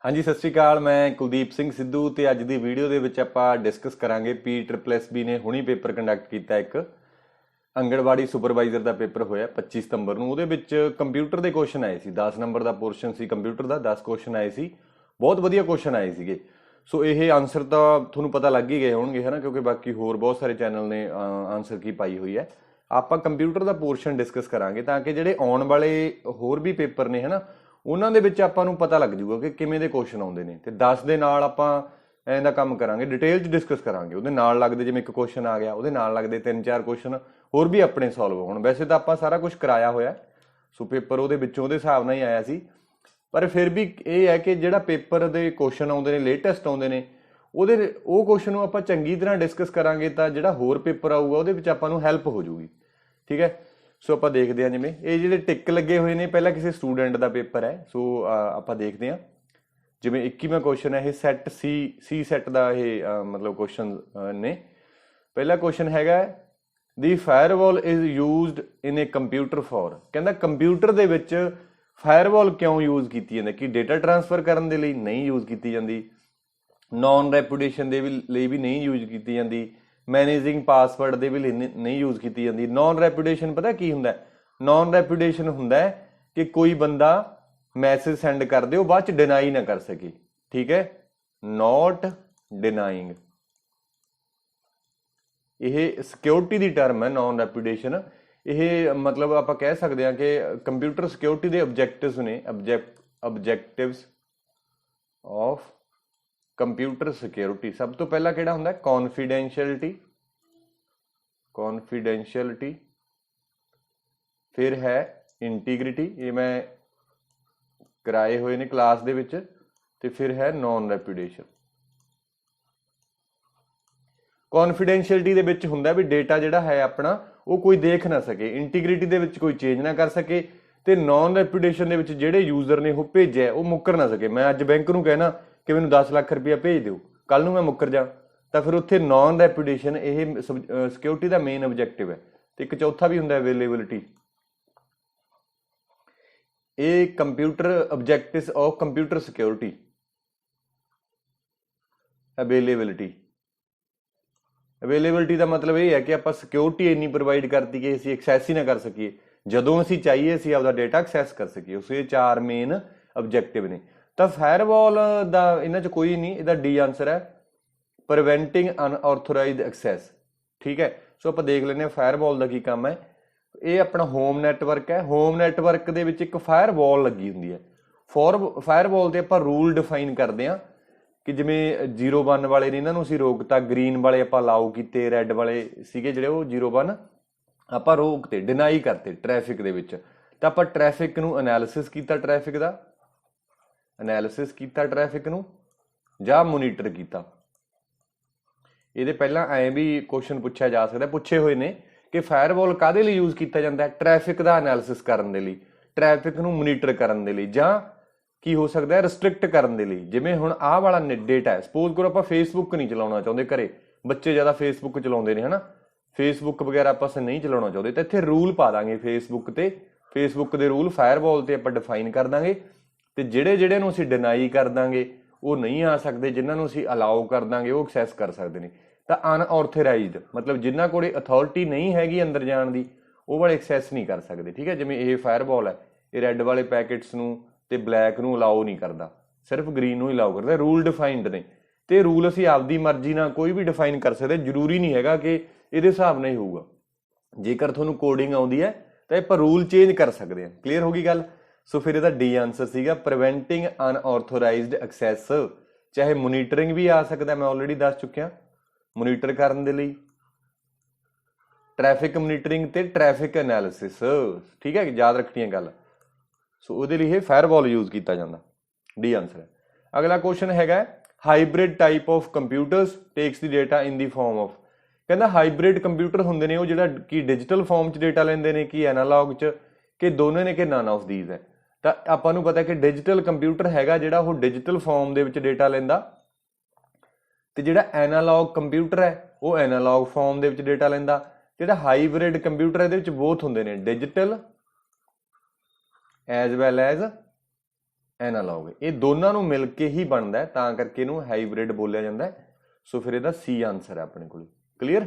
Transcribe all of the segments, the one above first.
हाँ जी, सत श्री अकाल। मैं कुलदीप सिंह सिद्धू ਤੇ ਅੱਜ ਦੀ ਵੀਡੀਓ ਦੇ ਵਿੱਚ ਆਪਾਂ ਡਿਸਕਸ ਕਰਾਂਗੇ PSSB ਨੇ ਹੁਣੀ ਪੇਪਰ ਕੰਡਕਟ ਕੀਤਾ ਇੱਕ ਅੰਗਣਵਾੜੀ ਸੁਪਰਵਾਈਜ਼ਰ ਦਾ ਪੇਪਰ ਹੋਇਆ 25 ਸਤੰਬਰ ਨੂੰ। ਉਹਦੇ ਵਿੱਚ ਕੰਪਿਊਟਰ ਦੇ ਕੁਐਸਚਨ ਆਏ ਸੀ, 10 ਨੰਬਰ ਦਾ ਪੋਰਸ਼ਨ ਸੀ ਕੰਪਿਊਟਰ ਦਾ, 10 ਕੁਐਸਚਨ ਆਏ ਸੀ, ਬਹੁਤ ਵਧੀਆ ਕੁਐਸਚਨ ਆਏ ਸੀਗੇ। ਸੋ ਇਹ ਆਨਸਰ ਤਾਂ ਤੁਹਾਨੂੰ ਪਤਾ ਲੱਗ ਹੀ ਗਏ ਹੋਣਗੇ ਹੈ ਨਾ, ਕਿਉਂਕਿ ਬਾਕੀ ਹੋਰ ਬਹੁਤ ਸਾਰੇ ਚੈਨਲ ਨੇ ਆਨਸਰ ਕੀ ਪਾਈ ਹੋਈ ਹੈ। ਆਪਾਂ ਕੰਪਿਊਟਰ ਦਾ ਪੋਰਸ਼ਨ ਡਿਸਕਸ ਕਰਾਂਗੇ ਤਾਂ ਕਿ ਜਿਹੜੇ ਆਉਣ ਵਾਲੇ ਹੋਰ ਵੀ ਪੇਪਰ ਨੇ ਹੈ ਨਾ ਉਹਨਾਂ ਦੇ ਵਿੱਚ ਆਪਾਂ ਨੂੰ ਪਤਾ ਲੱਗ ਜੂਗਾ ਕਿ ਕਿਵੇਂ ਦੇ ਕੁਐਸਚਨ ਆਉਂਦੇ ਨੇ। ਤੇ 10 ਦੇ ਨਾਲ ਆਪਾਂ ਐਂ ਦਾ ਕੰਮ ਕਰਾਂਗੇ, ਡਿਟੇਲ 'ਚ ਡਿਸਕਸ ਕਰਾਂਗੇ। ਉਹਦੇ ਨਾਲ ਲੱਗਦੇ ਜਿਵੇਂ ਇੱਕ ਕੁਐਸਚਨ ਆ ਗਿਆ, ਉਹਦੇ ਨਾਲ ਲੱਗਦੇ 3-4 ਕੁਐਸਚਨ ਹੋਰ ਵੀ ਆਪਣੇ ਸੋਲਵ ਹੋਣ। ਵੈਸੇ ਤਾਂ ਆਪਾਂ ਸਾਰਾ ਕੁਝ ਕਰਾਇਆ ਹੋਇਆ, ਸੋ ਪੇਪਰ ਉਹਦੇ ਵਿੱਚੋਂ ਉਹਦੇ ਹਿਸਾਬ ਨਾਲ ਹੀ ਆਇਆ ਸੀ। ਪਰ ਫਿਰ ਵੀ ਇਹ ਹੈ ਕਿ ਜਿਹੜਾ ਪੇਪਰ ਦੇ ਕੁਐਸਚਨ ਆਉਂਦੇ ਨੇ, ਲੇਟੈਸਟ ਆਉਂਦੇ ਨੇ, ਉਹ ਕੁਐਸਚਨ ਨੂੰ ਆਪਾਂ ਚੰਗੀ ਤਰ੍ਹਾਂ ਡਿਸਕਸ ਕਰਾਂਗੇ ਤਾਂ ਜਿਹੜਾ ਹੋਰ ਪੇਪਰ ਆਊਗਾ ਉਹਦੇ ਵਿੱਚ ਆਪਾਂ ਨੂੰ ਹੈਲਪ ਹੋ ਜੂਗੀ। ਠੀਕ ਹੈ, ਸੋ ਆਪਾਂ ਦੇਖਦੇ ਹਾਂ। ਜਿਵੇਂ ਇਹ ਜਿਹੜੇ ਟਿਕ ਲੱਗੇ ਹੋਏ ਨੇ ਪਹਿਲਾਂ ਕਿਸੇ ਸਟੂਡੈਂਟ ਦਾ ਪੇਪਰ ਹੈ, ਸੋ ਆਪਾਂ ਦੇਖਦੇ ਹਾਂ। ਜਿਵੇਂ 21ਵਾਂ ਕੁਐਸਚਨ ਹੈ, ਇਹ ਸੈੱਟ ਸੀ ਸੈੱਟ ਦਾ ਇਹ ਮਤਲਬ ਕੁਐਸਚਨ ਨੇ। ਪਹਿਲਾ ਕੁਐਸਚਨ ਹੈਗਾ the firewall is used in a computer for. ਕਹਿੰਦਾ ਕੰਪਿਊਟਰ ਦੇ ਵਿੱਚ ਫਾਇਰਵਾਲ ਕਿਉਂ ਯੂਜ਼ ਕੀਤੀ ਜਾਂਦੀ? ਕਿ ਡੇਟਾ ਟ੍ਰਾਂਸਫਰ ਕਰਨ ਦੇ ਲਈ ਨਹੀਂ ਯੂਜ਼ ਕੀਤੀ ਜਾਂਦੀ, ਨੌਨ ਰੈਪੂਟੇਸ਼ਨ ਦੇ ਲਈ ਵੀ ਨਹੀਂ ਯੂਜ਼ ਕੀਤੀ ਜਾਂਦੀ, ਮੈਨੇਜਿੰਗ ਪਾਸਵਰਡ ਦੇ ਵੀ ਨਹੀਂ ਯੂਜ਼ ਕੀਤੀ ਜਾਂਦੀ। ਨੌਨ ਰੈਪੂਟੇਸ਼ਨ ਪਤਾ ਕੀ ਹੁੰਦਾ? ਨੌਨ ਰੈਪੂਟੇਸ਼ਨ ਹੁੰਦਾ ਕਿ ਕੋਈ ਬੰਦਾ ਮੈਸੇਜ ਸੈਂਡ ਕਰ ਦੇ, ਉਹ ਬਾਅਦ ਚ ਡਿਨਾਈ ਨਾ ਕਰ ਸਕੇ। ਠੀਕ ਹੈ, ਨੋਟ ਡਿਨਾਈਂਗ, ਇਹ ਸਿਕਿਉਰਿਟੀ ਦੀ ਟਰਮ ਹੈ ਨੌਨ ਰੈਪੂਟੇਸ਼ਨ। ਇਹ ਮਤਲਬ ਆਪਾਂ ਕਹਿ ਸਕਦੇ ਹਾਂ ਕਿ ਕੰਪਿਊਟਰ ਸਿਕਿਉਰਿਟੀ ਦੇ ਆਬਜੈਕਟਿਵਸ ਨੇ, ਆਬਜੈਕਟਿਵਸ ਆਫ ਕੰਪਿਊਟਰ ਸਿਕਿਉਰਿਟੀ। ਸਭ ਤੋਂ ਪਹਿਲਾਂ ਕਿਹੜਾ ਹੁੰਦਾ? ਕੌਨਫੀਡੈਂਸ਼ੀਅਲਿਟੀ, ਫਿਰ ਹੈ ਇੰਟੀਗ੍ਰਿਟੀ, ਇਹ ਮੈਂ ਕਰਾਏ ਹੋਏ ਨੇ ਕਲਾਸ ਦੇ ਵਿੱਚ, ਤੇ ਫਿਰ ਹੈ ਨੌਨ ਰੈਪੂਟੇਸ਼ਨ। ਕੌਨਫੀਡੈਂਸ਼ੀਅਲਿਟੀ ਦੇ ਵਿੱਚ ਹੁੰਦਾ ਵੀ ਡੇਟਾ ਜਿਹੜਾ ਹੈ ਆਪਣਾ ਉਹ ਕੋਈ ਦੇਖ ਨਾ ਸਕੇ, ਇੰਟੀਗ੍ਰਿਟੀ ਦੇ ਵਿੱਚ ਕੋਈ ਚੇਂਜ ਨਾ ਕਰ ਸਕੇ, ਤੇ ਨੌਨ ਰੈਪੂਟੇਸ਼ਨ ਦੇ ਵਿੱਚ ਜਿਹੜੇ ਯੂਜ਼ਰ ਨੇ ਉਹ ਭੇਜਿਆ ਉਹ ਮੁੱਕਰ ਨਾ ਸਕੇ। ਮੈਂ ਅੱਜ ਬੈਂਕ ਨੂੰ ਕਹਿਣਾ ਕਿ ਮੈਨੂੰ 10 ਲੱਖ ਰੁਪਇਆ ਭੇਜ ਦਿਓ, ਕੱਲ ਨੂੰ ਮੈਂ ਮੁੱਕਰ ਜਾ, ਤਾਂ ਫਿਰ ਉੱਥੇ ਨੌਨ ਰੈਪੂਟੇਸ਼ਨ ਇਹ ਸਿਕਿਉਰਿਟੀ ਦਾ ਮੇਨ ਆਬਜੈਕਟਿਵ ਹੈ। ਤੇ ਇੱਕ ਚੌਥਾ ਵੀ ਹੁੰਦਾ ਅਵੇਲੇਬਿਲਿਟੀ। ਇਹ computer objectives of computer security. Availability ਦਾ ਮਤਲਬ ਇਹ ਹੈ ਕਿ ਆਪਾਂ ਸਿਕਿਉਰਿਟੀ ਇੰਨੀ ਪ੍ਰੋਵਾਈਡ ਕਰਤੀ ਕਿ ਅਸੀਂ ਐਕਸੈਸ ਹੀ ਨਾ ਕਰ ਸਕੀਏ, ਜਦੋਂ ਅਸੀਂ ਚਾਹੀਏ ਅਸੀਂ ਆਪਦਾ ਡੇਟਾ ਐਕਸੈਸ ਕਰ ਸਕੀਏ। ਉਸ ਇਹ 4 ਮੇਨ ਆਬਜੈਕਟਿਵ ਨੇ। ਤਾਂ ਫਾਇਰਵਾਲ ਦਾ ਇਹਨਾਂ 'ਚ ਕੋਈ ਨਹੀਂ, ਇਹਦਾ ਡੀ ਆਨਸਰ ਹੈ, ਪ੍ਰੀਵੈਂਟਿੰਗ ਅਨਆਥੋਰਾਈਜ਼ਡ ਐਕਸੈਸ। ਠੀਕ ਹੈ, ਸੋ ਆਪਾਂ ਦੇਖ ਲੈਂਦੇ ਹਾਂ ਫਾਇਰਵਾਲ ਦਾ ਕੀ ਕੰਮ ਹੈ। ਇਹ ਆਪਣਾ ਹੋਮ ਨੈਟਵਰਕ ਹੈ। ਹੋਮ ਨੈਟਵਰਕ ਦੇ ਵਿੱਚ ਇੱਕ ਫਾਇਰਵਾਲ ਲੱਗੀ ਹੁੰਦੀ ਹੈ। ਫਾਇਰਵਾਲ ਤੇ ਆਪਾਂ ਰੂਲ ਡਿਫਾਈਨ ਕਰਦੇ ਹਾਂ ਕਿ ਜਿਵੇਂ 0-1 ਵਾਲੇ ਨੇ ਇਹਨਾਂ ਨੂੰ ਅਸੀਂ ਰੋਕਤਾ, ਗ੍ਰੀਨ ਵਾਲੇ ਆਪਾਂ ਅਲਾਓ ਕੀਤੇ, ਰੈੱਡ ਵਾਲੇ ਸੀਗੇ ਜਿਹੜੇ ਉਹ 0-1 ਆਪਾਂ ਰੋਕਤੇ, ਡਿਨਾਈ ਕਰਤੇ ਟ੍ਰੈਫਿਕ ਦੇ ਵਿੱਚ। ਤਾਂ ਆਪਾਂ ਟ੍ਰੈਫਿਕ ਨੂੰ ਐਨਾਲਿਸਿਸ ਕੀਤਾ, ਟ੍ਰੈਫਿਕ ਨੂੰ ਜਾਂ ਮੋਨੀਟਰ ਕੀਤਾ। ਇਹਦੇ ਪਹਿਲਾਂ ਐਂ ਵੀ ਕੁਐਸਚਨ ਪੁੱਛਿਆ ਜਾ ਸਕਦਾ, ਪੁੱਛੇ ਹੋਏ ਨੇ ਕਿ ਫਾਇਰਵਾਲ ਕਾਹਦੇ ਲਈ ਯੂਜ਼ ਕੀਤਾ ਜਾਂਦਾ? ਟ੍ਰੈਫਿਕ ਦਾ ਐਨਾਲਿਸਿਸ ਕਰਨ ਦੇ ਲਈ, ਟ੍ਰੈਫਿਕ ਨੂੰ ਮੋਨੀਟਰ ਕਰਨ ਦੇ ਲਈ, ਜਾਂ ਕੀ ਹੋ ਸਕਦਾ ਰਿਸਟ੍ਰਿਕਟ ਕਰਨ ਦੇ ਲਈ। ਜਿਵੇਂ ਹੁਣ ਆਹ ਵਾਲਾ ਡੇਟਾ ਹੈ, ਸਪੋਜ਼ ਕਰੋ ਆਪਾਂ ਫੇਸਬੁੱਕ ਨਹੀਂ ਚਲਾਉਣਾ ਚਾਹੁੰਦੇ ਘਰੇ, ਬੱਚੇ ਜ਼ਿਆਦਾ ਫੇਸਬੁੱਕ ਚਲਾਉਂਦੇ ਨੇ ਹੈ ਨਾ, ਫੇਸਬੁੱਕ ਵਗੈਰਾ ਆਪਾਂ ਨਹੀਂ ਚਲਾਉਣਾ ਚਾਹੁੰਦੇ, ਤਾਂ ਇੱਥੇ ਰੂਲ ਪਾ ਦਾਂਗੇ ਫੇਸਬੁੱਕ ਤੇ, ਫੇਸਬੁੱਕ ਦੇ ਰੂਲ ਫਾਇਰਵਾਲ ਤੇ ਆਪਾਂ ਡਿਫਾਈਨ ਕਰ ਦਾਂਗੇ। ਤੇ ਜਿਹੜੇ ਨੂੰ ਅਸੀਂ ਡਿਨਾਈ ਕਰ ਦਾਂਗੇ ਉਹ ਨਹੀਂ ਆ ਸਕਦੇ, ਜਿਨ੍ਹਾਂ ਨੂੰ ਅਸੀਂ ਅਲਾਓ ਕਰ ਦਾਂਗੇ ਉਹ ਐਕਸੈਸ ਕਰ ਸਕਦੇ ਨੇ। ਤਾਂ ਅਨਆਥੋਰਾਈਜ਼ਡ ਮਤਲਬ ਜਿਨ੍ਹਾਂ ਕੋਲੇ ਅਥਾਰਟੀ ਨਹੀਂ ਹੈਗੀ ਅੰਦਰ ਜਾਣ ਦੀ, ਉਹ ਵਾਲੇ ਐਕਸੈਸ ਨਹੀਂ ਕਰ ਸਕਦੇ। ਠੀਕ ਹੈ, ਜਿਵੇਂ ਇਹ ਫਾਇਰਵਾਲ ਹੈ, ਇਹ ਰੈੱਡ ਵਾਲੇ ਪੈਕੇਟਸ ਨੂੰ ਤੇ ਬਲੈਕ ਨੂੰ ਅਲਾਓ ਨਹੀਂ ਕਰਦਾ, ਸਿਰਫ ਗ੍ਰੀਨ ਨੂੰ ਹੀ ਅਲਾਓ ਕਰਦਾ। ਰੂਲ ਡਿਫਾਈਨਡ ਨੇ, ਤੇ ਰੂਲ ਅਸੀਂ ਆਪਦੀ ਮਰਜ਼ੀ ਨਾਲ ਕੋਈ ਵੀ ਡਿਫਾਈਨ ਕਰ ਸਕਦੇ, ਜ਼ਰੂਰੀ ਨਹੀਂ ਹੈਗਾ ਕਿ ਇਹਦੇ ਹਿਸਾਬ ਨਾਲ ਹੀ ਹੋਊਗਾ। ਜੇਕਰ ਤੁਹਾਨੂੰ ਕੋਡਿੰਗ ਆਉਂਦੀ ਹੈ ਤਾਂ ਆਪਾਂ ਰੂਲ ਚੇਂਜ ਕਰ ਸਕਦੇ ਹਾਂ। ਕਲੀਅਰ ਹੋ ਗਈ ਗੱਲ? ਸੋ ਫਿਰ ਇਹਦਾ ਡੀ ਆਨਸਰ ਸੀਗਾ ਪ੍ਰੀਵੈਂਟਿੰਗ ਅਨਆਥੋਰਾਈਜ਼ਡ ਐਕਸੈਸ। ਚਾਹੇ ਮੋਨੀਟਰਿੰਗ ਵੀ ਆ ਸਕਦਾ, ਮੈਂ ਆਲਰੇਡੀ ਦੱਸ ਚੁੱਕਿਆ, ਮੋਨੀਟਰ ਕਰਨ ਦੇ ਲਈ ਟ੍ਰੈਫਿਕ ਮੋਨੀਟਰਿੰਗ ਤੇ ਟ੍ਰੈਫਿਕ ਐਨਾਲਿਸਿਸ। ਠੀਕ ਹੈ, ਯਾਦ ਰੱਖਣੀ ਗੱਲ। ਸੋ ਉਹਦੇ ਲਈ ਇਹ ਫਾਇਰਵਾਲ ਯੂਜ਼ ਕੀਤਾ ਜਾਂਦਾ, ਡੀ ਆਨਸਰ ਹੈ। ਅਗਲਾ ਕੁਐਸਚਨ ਹੈਗਾ hybrid type of computers takes the data in the farm of. ਕਹਿੰਦਾ ਹਾਈਬ੍ਰਿਡ ਕੰਪਿਊਟਰ ਹੁੰਦੇ ਨੇ ਉਹ ਜਿਹੜਾ ਕਿ ਡਿਜੀਟਲ ਫਾਰਮ 'ਚ ਡੇਟਾ ਲੈਂਦੇ ਨੇ, ਕਿ ਐਨਾਲੌਗ 'ਚ, ਕਿ ਦੋਨੇ ਨੇ, ਕਿ ਨਨ ਆਫ ਦੀਜ਼ ਹੈ। ਤਾਂ ਆਪਾਂ ਨੂੰ ਪਤਾ ਕਿ ਡਿਜੀਟਲ ਕੰਪਿਊਟਰ ਹੈਗਾ ਜਿਹੜਾ ਉਹ ਡਿਜੀਟਲ ਫਾਰਮ ਦੇ ਵਿੱਚ ਡੇਟਾ ਲੈਂਦਾ, ਤੇ ਜਿਹੜਾ ਐਨਾਲੌਗ ਕੰਪਿਊਟਰ ਹੈ ਉਹ ਐਨਾਲੌਗ ਫਾਰਮ ਦੇ ਵਿੱਚ ਡੇਟਾ ਲੈਂਦਾ। ਜਿਹੜਾ ਹਾਈਬ੍ਰਿਡ ਕੰਪਿਊਟਰ ਇਹਦੇ ਵਿੱਚ ਬੋਥ ਹੁੰਦੇ ਨੇ, digital as well as analog. ये दोनों ਨੂੰ ਮਿਲ ਕੇ ਹੀ ਬਣਦਾ ਹੈ, ਤਾਂ ਕਰਕੇ ਇਹਨੂੰ ਹਾਈਬ੍ਰਿਡ ਬੋਲਿਆ ਜਾਂਦਾ ਹੈ। ਸੋ ਫਿਰ ਇਹਦਾ ਸੀ ਆਨਸਰ ਹੈ ਆਪਣੇ ਕੋਲ। ਕਲੀਅਰ।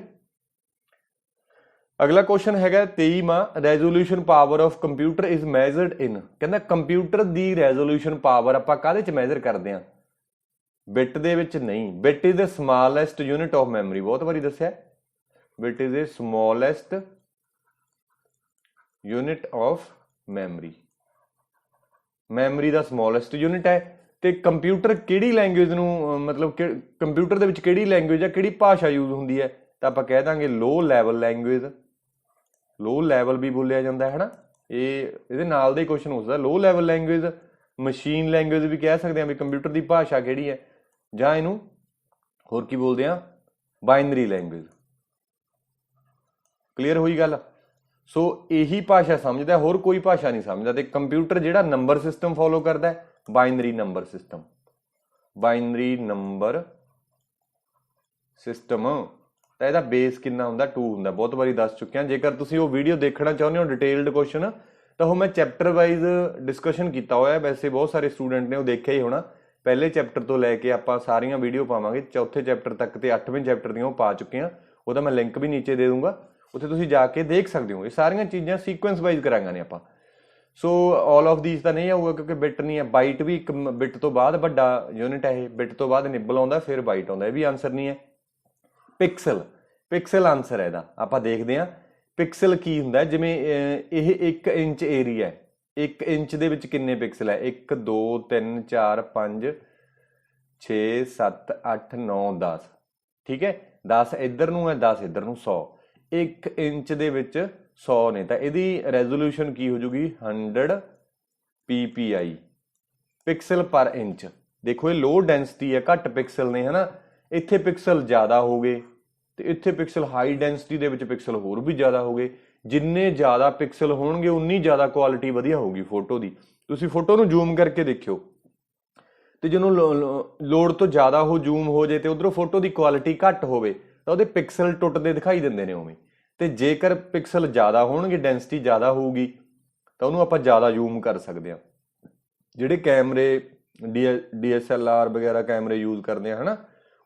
ਅਗਲਾ ਕੁਐਸਚਨ ਹੈਗਾ 23ਵਾਂ, resolution power of computer is measured in. ਕਹਿੰਦਾ ਕੰਪਿਊਟਰ ਦੀ ਰੈਜ਼ੋਲੂਸ਼ਨ ਪਾਵਰ ਆਪਾਂ ਕਾਹਦੇ ਚ ਮੈਜ਼ਰ ਕਰਦੇ ਆ? ਬਿਟ ਦੇ ਵਿੱਚ ਨਹੀਂ। Bit is the smallest unit of memory, ਬਹੁਤ ਵਾਰੀ ਦੱਸਿਆ। Bit is the smallest unit of memory. Memory ਦਾ ਸਮੋਲੈਸਟ ਯੂਨਿਟ ਹੈ। ਤੇ ਕੰਪਿਊਟਰ ਕਿਹੜੀ ਲੈਂਗੁਏਜ ਨੂੰ, ਮਤਲਬ ਕੰਪਿਊਟਰ ਦੇ ਵਿੱਚ ਕਿਹੜੀ ਲੈਂਗੁਏਜ ਆ, ਕਿਹੜੀ ਭਾਸ਼ਾ ਯੂਜ਼ ਹੁੰਦੀ ਹੈ? ਤਾਂ ਆਪਾਂ ਕਹਿ ਦਾਂਗੇ low level language. Low level ਵੀ ਬੋਲਿਆ ਜਾਂਦਾ ਹੈ ਨਾ, ਇਹਦੇ ਨਾਲ ਦਾ ਹੀ ਕੁਐਸਚਨ ਹੋ ਸਕਦਾ। Low level language, machine language ਵੀ ਕਹਿ ਸਕਦੇ ਹਾਂ ਵੀ ਕੰਪਿਊਟਰ ਦੀ ਭਾਸ਼ਾ ਕਿਹੜੀ ਹੈ, ਜਾਂ ਇਹਨੂੰ ਹੋਰ ਕੀ ਬੋਲਦੇ ਆ, ਬਾਈਨਰੀ ਲੈਂਗੁਏਜ। ਕਲੀਅਰ ਹੋਈ ਗੱਲ। ਸੋ ਇਹੀ ਭਾਸ਼ਾ ਸਮਝਦਾ, ਹੋਰ ਕੋਈ ਭਾਸ਼ਾ ਨਹੀਂ ਸਮਝਦਾ। ਤੇ ਕੰਪਿਊਟਰ ਜਿਹੜਾ ਨੰਬਰ ਸਿਸਟਮ ਫੋਲੋ ਕਰਦਾ, binary number system. Binary number system ਤਾਂ ਇਹਦਾ ਬੇਸ ਕਿੰਨਾ ਹੁੰਦਾ? 2 ਹੁੰਦਾ। ਬਹੁਤ ਵਾਰੀ ਦੱਸ ਚੁੱਕਿਆ। ਜੇਕਰ ਤੁਸੀਂ ਉਹ ਵੀਡੀਓ ਦੇਖਣਾ ਚਾਹੁੰਦੇ ਹੋ ਡਿਟੇਲਡ ਕੁਐਸਚਨ, ਤਾਂ ਉਹ ਮੈਂ ਚੈਪਟਰ ਵਾਈਜ਼ ਡਿਸਕਸ਼ਨ ਕੀਤਾ ਹੋਇਆ। ਵੈਸੇ ਬਹੁਤ ਸਾਰੇ ਸਟੂਡੈਂਟ ਨੇ ਉਹ ਦੇਖਿਆ ਹੀ ਹੋਣਾ। ਪਹਿਲੇ ਚੈਪਟਰ ਤੋਂ ਲੈ ਕੇ ਆਪਾਂ ਸਾਰੀਆਂ ਵੀਡੀਓ ਪਾਵਾਂਗੇ, ਚੌਥੇ ਚੈਪਟਰ ਤੱਕ ਤੇ 8ਵੇਂ ਚੈਪਟਰ ਦੀਆਂ ਉਹ ਪਾ ਚੁੱਕੇ ਹਾਂ। ਉਹਦਾ ਮੈਂ ਲਿੰਕ ਵੀ ਨੀਚੇ ਦੇ ਦੂੰਗਾ, ਉੱਥੇ ਤੁਸੀਂ ਜਾ ਕੇ ਦੇਖ ਸਕਦੇ ਹੋ। ਇਹ ਸਾਰੀਆਂ ਚੀਜ਼ਾਂ ਸੀਕੁਐਂਸ ਵਾਈਜ਼ ਕਰਾਂਗੇ ਨੇ ਆਪਾਂ। ਸੋ ਆਲ ਆਫ ਦੀਸ ਤਾਂ ਨਹੀਂ ਆਊਗਾ ਕਿਉਂਕਿ ਬਿਟ ਨਹੀਂ ਹੈ। ਬਾਈਟ ਵੀ ਇੱਕ ਬਿਟ ਤੋਂ ਬਾਅਦ ਵੱਡਾ ਯੂਨਿਟ ਹੈ ਇਹ। ਬਿਟ ਤੋਂ ਬਾਅਦ ਨਿਬਲ ਆਉਂਦਾ, ਫਿਰ ਬਾਈਟ ਆਉਂਦਾ। ਇਹ ਵੀ ਆਨਸਰ ਨਹੀਂ ਹੈ। ਪਿਕਸਲ, ਪਿਕਸਲ ਆਨਸਰ ਹੈ ਇਹਦਾ। ਆਪਾਂ ਦੇਖਦੇ ਹਾਂ ਪਿਕਸਲ ਕੀ ਹੁੰਦਾ। ਜਿਵੇਂ ਇਹ 1 ਇੰਚ ਏਰੀਆ ਹੈ, 1 ਇੰਚ ਦੇ ਵਿੱਚ ਕਿੰਨੇ ਪਿਕਸਲ ਹੈ? 1 2 3 4 5 6 7 8 9 10। ਠੀਕ ਹੈ, 10 ਇੱਧਰ ਨੂੰ ਹੈ, 10 ਇੱਧਰ ਨੂੰ। 100 1 ਇੰਚ ਦੇ ਵਿੱਚ 100 ਨੇ, ਤਾਂ ਇਹਦੀ ਰੈਜ਼ੋਲੂਸ਼ਨ ਕੀ ਹੋ ਜੂਗੀ? 100 ppi, ਪਿਕਸਲ ਪਰ ਇੰਚ। ਦੇਖੋ ਇਹ ਲੋ ਡੈਂਸਿਟੀ ਹੈ, ਘੱਟ ਪਿਕਸਲ ਨੇ, ਹਨਾ। ਇੱਥੇ ਪਿਕਸਲ ਜ਼ਿਆਦਾ ਹੋ ਗਏ ਤੇ ਇੱਥੇ ਪਿਕਸਲ ਹਾਈ ਡੈਂਸਿਟੀ ਦੇ ਵਿੱਚ ਪਿਕਸਲ ਹੋਰ ਵੀ ਜ਼ਿਆਦਾ ਹੋ ਗਏ। ਜਿੰਨੇ ਜ਼ਿਆਦਾ ਪਿਕਸਲ ਹੋਣਗੇ ਉਨੀ ਜ਼ਿਆਦਾ ਕੁਆਲਿਟੀ ਵਧੀਆ ਹੋਊਗੀ ਫੋਟੋ ਦੀ। ਤੁਸੀਂ ਫੋਟੋ ਨੂੰ ਜ਼ੂਮ ਕਰਕੇ ਦੇਖਿਓ, ਤੇ ਜਿਹਨੂੰ ਲੋੜ ਤੋਂ ਜ਼ਿਆਦਾ ਉਹ ਜ਼ੂਮ ਹੋ ਜੇ ਤੇ ਉਧਰੋਂ ਫੋਟੋ ਦੀ ਕੁਆਲਿਟੀ ਘੱਟ ਹੋਵੇ ਤਾਂ ਉਹਦੇ ਪਿਕਸਲ ਟੁੱਟਦੇ ਦਿਖਾਈ ਦਿੰਦੇ ਨੇ ਉਵੇਂ। ਤੇ ਜੇਕਰ ਪਿਕਸਲ ਜ਼ਿਆਦਾ ਹੋਣਗੇ, ਡੈਂਸਿਟੀ ਜ਼ਿਆਦਾ ਹੋਊਗੀ, ਤਾਂ ਉਹਨੂੰ ਆਪਾਂ ਜ਼ਿਆਦਾ ਜ਼ੂਮ ਕਰ ਸਕਦੇ ਹਾਂ। ਜਿਹੜੇ ਕੈਮਰੇ DSLR ਵਗੈਰਾ ਕੈਮਰੇ ਯੂਜ਼ ਕਰਦੇ ਆ, ਹਨਾ,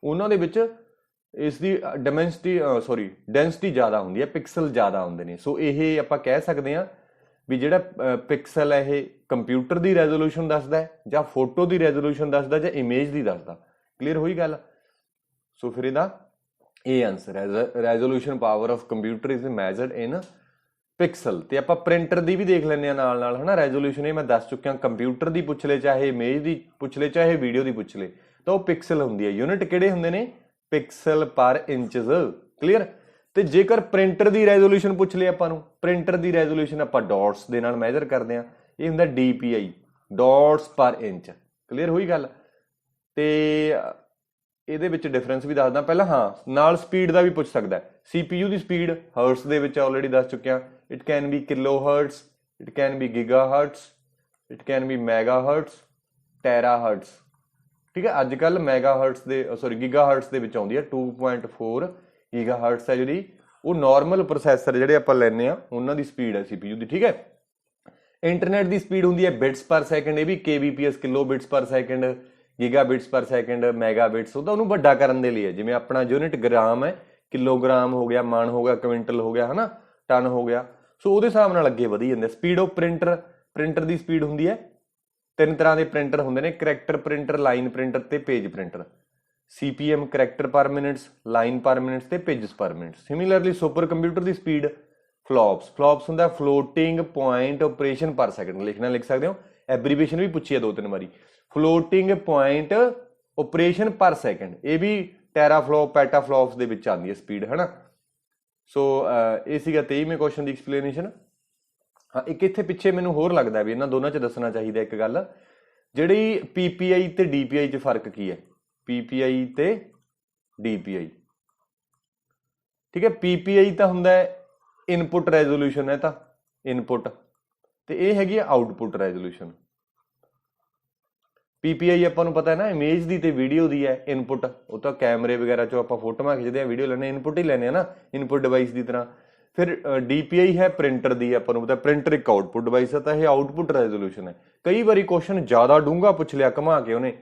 ਉਹਨਾਂ ਦੇ ਵਿੱਚ ਇਸ ਦੀ ਡੈਂਸਿਟੀ ਜ਼ਿਆਦਾ ਹੁੰਦੀ ਹੈ, ਪਿਕਸਲ ਜ਼ਿਆਦਾ ਹੁੰਦੇ ਨੇ। ਸੋ ਇਹ ਆਪਾਂ ਕਹਿ ਸਕਦੇ ਹਾਂ ਵੀ ਜਿਹੜਾ ਪਿਕਸਲ ਹੈ ਇਹ ਕੰਪਿਊਟਰ ਦੀ ਰੈਜ਼ੋਲੂਸ਼ਨ ਦੱਸਦਾ ਹੈ, ਜਾਂ ਫੋਟੋ ਦੀ ਰੈਜ਼ੋਲੂਸ਼ਨ ਦੱਸਦਾ, ਜਾਂ ਇਮੇਜ ਦੀ ਦੱਸਦਾ। ਕਲੀਅਰ ਹੋਈ ਗੱਲ। ਸੋ ਫਿਰ ਇਹਦਾ ਇਹ ਆਨਸਰ ਹੈ, resolution power of computer is measured in pixel. ਤੇ ਆਪਾਂ ਪ੍ਰਿੰਟਰ ਦੀ ਵੀ ਦੇਖ ਲੈਂਦੇ ਹਾਂ ਨਾਲ ਨਾਲ, ਹਨਾ। ਰੈਜ਼ੋਲੂਸ਼ਨ ਇਹ ਮੈਂ ਦੱਸ ਚੁੱਕਿਆ, ਕੰਪਿਊਟਰ ਦੀ ਪੁੱਛ ਲੈ, ਚਾਹੇ ਇਮੇਜ ਦੀ ਪੁੱਛ ਲੈ, ਚਾਹੇ ਵੀਡੀਓ ਦੀ ਪੁੱਛ ਲੈ, ਤਾਂ ਉਹ ਪਿਕਸਲ ਹੁੰਦੀ ਹੈ। ਯੂਨਿਟ ਕਿਹੜੇ ਹੁੰਦੇ ਨੇ? ਪਿਕਸਲ ਪਰ ਇੰਚਜ਼। ਕਲੀਅਰ। ਤੇ ਜੇਕਰ ਪ੍ਰਿੰਟਰ ਦੀ ਰੈਜ਼ੋਲੂਸ਼ਨ ਪੁੱਛ ਲਈ ਆਪਾਂ ਨੂੰ, ਪ੍ਰਿੰਟਰ ਦੀ ਰੈਜ਼ੋਲੂਸ਼ਨ ਆਪਾਂ ਡਾਟਸ ਦੇ ਨਾਲ ਮੈਜ਼ਰ ਕਰਦੇ ਹਾਂ। ਇਹ ਹੁੰਦਾ DPI, ਡਾਟਸ ਪਰ ਇੰਚ। ਕਲੀਅਰ ਹੋਈ ਗੱਲ। ਤੇ ਇਹਦੇ ਵਿੱਚ ਡਿਫਰੈਂਸ ਵੀ ਦੱਸਦਾ ਪਹਿਲਾਂ। ਹਾਂ, ਨਾਲ ਸਪੀਡ ਦਾ ਵੀ ਪੁੱਛ ਸਕਦਾ। CPU ਦੀ ਸਪੀਡ ਹਰਟਸ ਦੇ ਵਿੱਚ ਆਲਰੇਡੀ ਦੱਸ ਚੁੱਕਿਆ। It can be kilohertz, it can be gigahertz, it can be megahertz, terahertz. ਠੀਕ ਹੈ, ਅੱਜ ਕੱਲ੍ਹ ਮੈਗਾ ਹਰਟਸ ਦੇ ਗਿਗਾ ਹਰਟਸ ਦੇ ਵਿੱਚ ਆਉਂਦੀ ਹੈ। 2.4 ਗਿਗਾ ਹਰਟਸ ਹੈ ਜਿਹੜੀ, ਉਹ ਨੋਰਮਲ ਪ੍ਰੋਸੈਸਰ ਜਿਹੜੇ ਆਪਾਂ ਲੈਂਦੇ ਆ ਉਹਨਾਂ ਦੀ ਸਪੀਡ ਹੈ CPU ਦੀ। ਠੀਕ ਹੈ। ਇੰਟਰਨੈਟ ਦੀ ਸਪੀਡ ਹੁੰਦੀ ਹੈ ਬਿਟਸ ਪਰ ਸੈਕਿੰਡ। ਇਹ ਵੀ KBPS, kilobits per second, gigabits per second, megabits. ਉਹਦਾ ਉਹਨੂੰ ਵੱਡਾ ਕਰਨ ਦੇ ਲਈ ਹੈ। ਜਿਵੇਂ ਆਪਣਾ ਯੂਨਿਟ ਗ੍ਰਾਮ ਹੈ, ਕਿਲੋਗ੍ਰਾਮ ਹੋ ਗਿਆ, ਮਣ ਹੋ ਗਿਆ, ਕੁਇੰਟਲ ਹੋ ਗਿਆ, ਹਨਾ, ਟਨ ਹੋ ਗਿਆ। ਸੋ ਉਹਦੇ ਹਿਸਾਬ ਨਾਲ ਅੱਗੇ ਵਧੀ ਜਾਂਦੇ। Speed of printer the speed ਹੁੰਦੀ ਹੈ। 3 ਤਰ੍ਹਾਂ ਦੇ ਪ੍ਰਿੰਟਰ ਹੁੰਦੇ ਨੇ, ਕਰੈਕਟਰ ਪ੍ਰਿੰਟਰ, ਲਾਈਨ ਪ੍ਰਿੰਟਰ ਤੇ ਪੇਜ ਪ੍ਰਿੰਟਰ। CPM ਕਰੈਕਟਰ ਪਰ ਮਿੰਟਸ, ਲਾਈਨ ਪਰ ਮਿੰਟਸ ਤੇ ਪੇਜਸ ਪਰ ਮਿੰਟ। ਸਿਮਿਲਰਲੀ ਸੁਪਰ ਕੰਪਿਊਟਰ ਦੀ ਸਪੀਡ ਫਲੋਪਸ ਹੁੰਦਾ ਫਲੋਟਿੰਗ ਪੁਆਇੰਟ ਆਪਰੇਸ਼ਨ ਪਰ ਸੈਕਿੰਡ। ਲਿਖਣਾ ਲਿਖ ਸਕਦੇ ਹੋ, ਐਬਰੀਵੇਸ਼ਨ ਵੀ ਪੁੱਛੀ ਹੈ 2-3 ਵਾਰੀ। ਫਲੋਟਿੰਗ ਪੁਆਇੰਟ ਆਪਰੇਸ਼ਨ ਪਰ ਸੈਕਿੰਡ, ਇਹ ਵੀ ਟੈਰਾਫਲੋਪ, ਪੈਟਾਫਲੋਪਸ ਦੇ ਵਿੱਚ ਆਉਂਦੀ ਹੈ ਸਪੀਡ, ਹਨਾ। ਸੋ ਇਹ ਸੀਗਾ 23ਵੇਂ ਕੁਐਸਚਨ ਦੀ ਐਕਸਪਲੇਨੇਸ਼ਨ। ਹਾਂ, ਇੱਕ ਇੱਥੇ ਪਿੱਛੇ ਮੈਨੂੰ ਹੋਰ ਲੱਗਦਾ ਵੀ ਇਹਨਾਂ ਦੋਨਾਂ 'ਚ ਦੱਸਣਾ ਚਾਹੀਦਾ ਇੱਕ ਗੱਲ, ਜਿਹੜੀ PPI ਤੇ DPI 'ਚ ਫਰਕ ਕੀ ਹੈ? PPI ਤੇ DPI। ਠੀਕ ਹੈ, PPI ਤਾਂ ਹੁੰਦਾ ਇਨਪੁਟ ਰੈਜ਼ੋਲੂਸ਼ਨ ਹੈ, ਤਾਂ ਇਨਪੁਟ, ਤੇ ਇਹ ਹੈਗੀ ਆ ਆਊਟਪੁੱਟ ਰੈਜ਼ੋਲੂਸ਼ਨ। PPI ਆਪਾਂ ਨੂੰ ਪਤਾ ਹੈ ਨਾ, ਇਮੇਜ ਦੀ ਤੇ ਵੀਡੀਓ ਦੀ ਹੈ ਇਨਪੁਟ। ਉਹ ਤਾਂ ਕੈਮਰੇ ਵਗੈਰਾ 'ਚੋਂ ਆਪਾਂ ਫੋਟੋਆਂ ਖਿੱਚਦੇ ਹਾਂ, ਵੀਡੀਓ ਲੈਂਦੇ, ਇਨਪੁਟ ਹੀ ਲੈਂਦੇ ਹਾਂ ਨਾ, ਇਨਪੁਟ ਡਿਵਾਈਸ ਦੀ ਤਰ੍ਹਾਂ। फिर DPI है प्रिंटर दी, ਆਪਾਂ ਨੂੰ ਪਤਾ ਪ੍ਰਿੰਟਰ ਇੱਕ ਆਊਟਪੁੱਟ ਡਿਵਾਈਸ ਹੈ ਤਾਂ ਇਹ ਆਊਟਪੁੱਟ ਰੈਜ਼ੋਲੂਸ਼ਨ ਹੈ। ਕਈ ਵਾਰੀ ਕੁਐਸਚਨ ਜ਼ਿਆਦਾ ਡੂੰਘਾ ਪੁੱਛ ਲਿਆ ਘੁਮਾ ਕੇ ਉਹਨੇ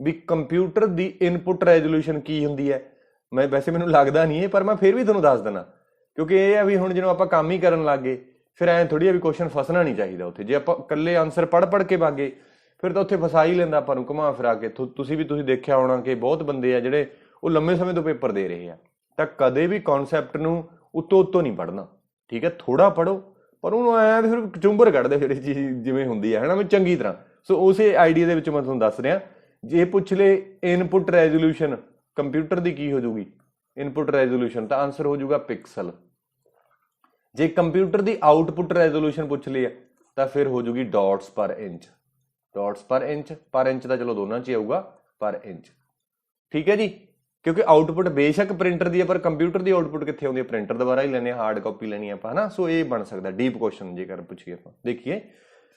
ਵੀ ਕੰਪਿਊਟਰ ਦੀ ਇਨਪੁੱਟ ਰੈਜ਼ੋਲੂਸ਼ਨ ਕੀ ਹੁੰਦੀ ਹੈ। ਮੈਂ ਵੈਸੇ ਮੈਨੂੰ ਲੱਗਦਾ ਨਹੀਂ ਹੈ ਪਰ ਮੈਂ ਫਿਰ ਵੀ ਤੁਹਾਨੂੰ ਦੱਸ ਦਿੰਦਾ, ਕਿਉਂਕਿ ਇਹ ਆ ਵੀ ਹੁਣ ਜਦੋਂ ਆਪਾਂ ਕੰਮ ਹੀ ਕਰਨ ਲੱਗ ਗਏ ਫਿਰ ਐਂ ਥੋੜੀ ਆ ਵੀ ਕੁਐਸਚਨ ਫਸਣਾ ਨਹੀਂ ਚਾਹੀਦਾ ਉੱਥੇ। ਜੇ ਆਪਾਂ ਇਕੱਲੇ ਆਨਸਰ ਪੜ੍ਹ ਕੇ ਭਾਗੇ ਫਿਰ ਤਾਂ ਉੱਥੇ ਫਸਾ ਹੀ ਲੈਂਦਾ ਆਪਾਂ ਨੂੰ ਘੁਮਾ ਫਿਰਾ ਕੇ। ਤੁਸੀਂ ਦੇਖਿਆ ਹੋਣਾ ਕਿ ਬਹੁਤ ਬੰਦੇ ਆ ਜਿਹੜੇ ਉਹ ਲੰਮੇ ਸਮੇਂ ਤੋਂ ਪੇਪਰ ਦੇ ਰਹੇ ਆ। ਤਾਂ ਕਦੇ ਵੀ ਕਨਸੈਪਟ ਨੂੰ ਉੱਤੋਂ ਨਹੀਂ ਪੜ੍ਹਨਾ, ਠੀਕ ਹੈ। ਥੋੜਾ ਪੜ੍ਹੋ ਪਰ ਉਹਨੂੰ ਐਂ ਫਿਰ ਕਚੁੰਬਰ ਕੱਢਦੇ ਜਿਹੜੀ ਚੀਜ਼ ਜਿਵੇਂ ਹੁੰਦੀ ਹੈ ਨਾ ਵੀ ਚੰਗੀ ਤਰ੍ਹਾਂ। ਸੋ ਉਸੇ ਆਈਡੀਆ ਦੇ ਵਿੱਚ ਮੈਂ ਤੁਹਾਨੂੰ ਦੱਸ ਰਿਹਾ, ਜੇ ਪੁੱਛ ਲੈ ਇਨਪੁੱਟ ਰੈਜ਼ੋਲੂਸ਼ਨ ਕੰਪਿਊਟਰ ਦੀ ਕੀ ਹੋ ਜੂਗੀ ਇਨਪੁੱਟ ਰੈਜ਼ੋਲੂਸ਼ਨ, ਤਾਂ ਆਨਸਰ ਹੋ ਜਾਊਗਾ ਪਿਕਸਲ। ਜੇ ਕੰਪਿਊਟਰ ਦੀ ਆਊਟਪੁੱਟ ਰੈਜ਼ੋਲੂਸ਼ਨ ਪੁੱਛ ਲਈ ਤਾਂ ਫਿਰ ਹੋ ਜੂਗੀ ਡਾਟਸ ਪਰ ਇੰਚ। ਡਾਟਸ ਪਰ ਇੰਚ ਤਾਂ ਚਲੋ ਦੋਨਾਂ 'ਚ ਹੀ ਆਊਗਾ ਪਰ ਇੰਚ, ਠੀਕ ਹੈ ਜੀ। ਕਿਉਂਕਿ ਆਊਟਪੁੱਟ ਬੇਸ਼ੱਕ ਪ੍ਰਿੰਟਰ ਦੀ ਹੈ ਪਰ ਕੰਪਿਊਟਰ ਦੀ ਆਊਟਪੁੱਟ ਕਿੱਥੇ ਆਉਂਦੀ ਹੈ, ਪ੍ਰਿੰਟਰ ਦੁਆਰਾ ਹੀ ਲੈਣੇ, ਹਾਰਡ ਕਾਪੀ ਲੈਣੀ ਆਪਾਂ, ਹਨਾ। ਸੋ ਇਹ ਬਣ ਸਕਦਾ ਡੀਪ ਕੁਐਸਚਨ ਜੇਕਰ ਪੁੱਛੀਏ ਆਪਾਂ। ਦੇਖੀਏ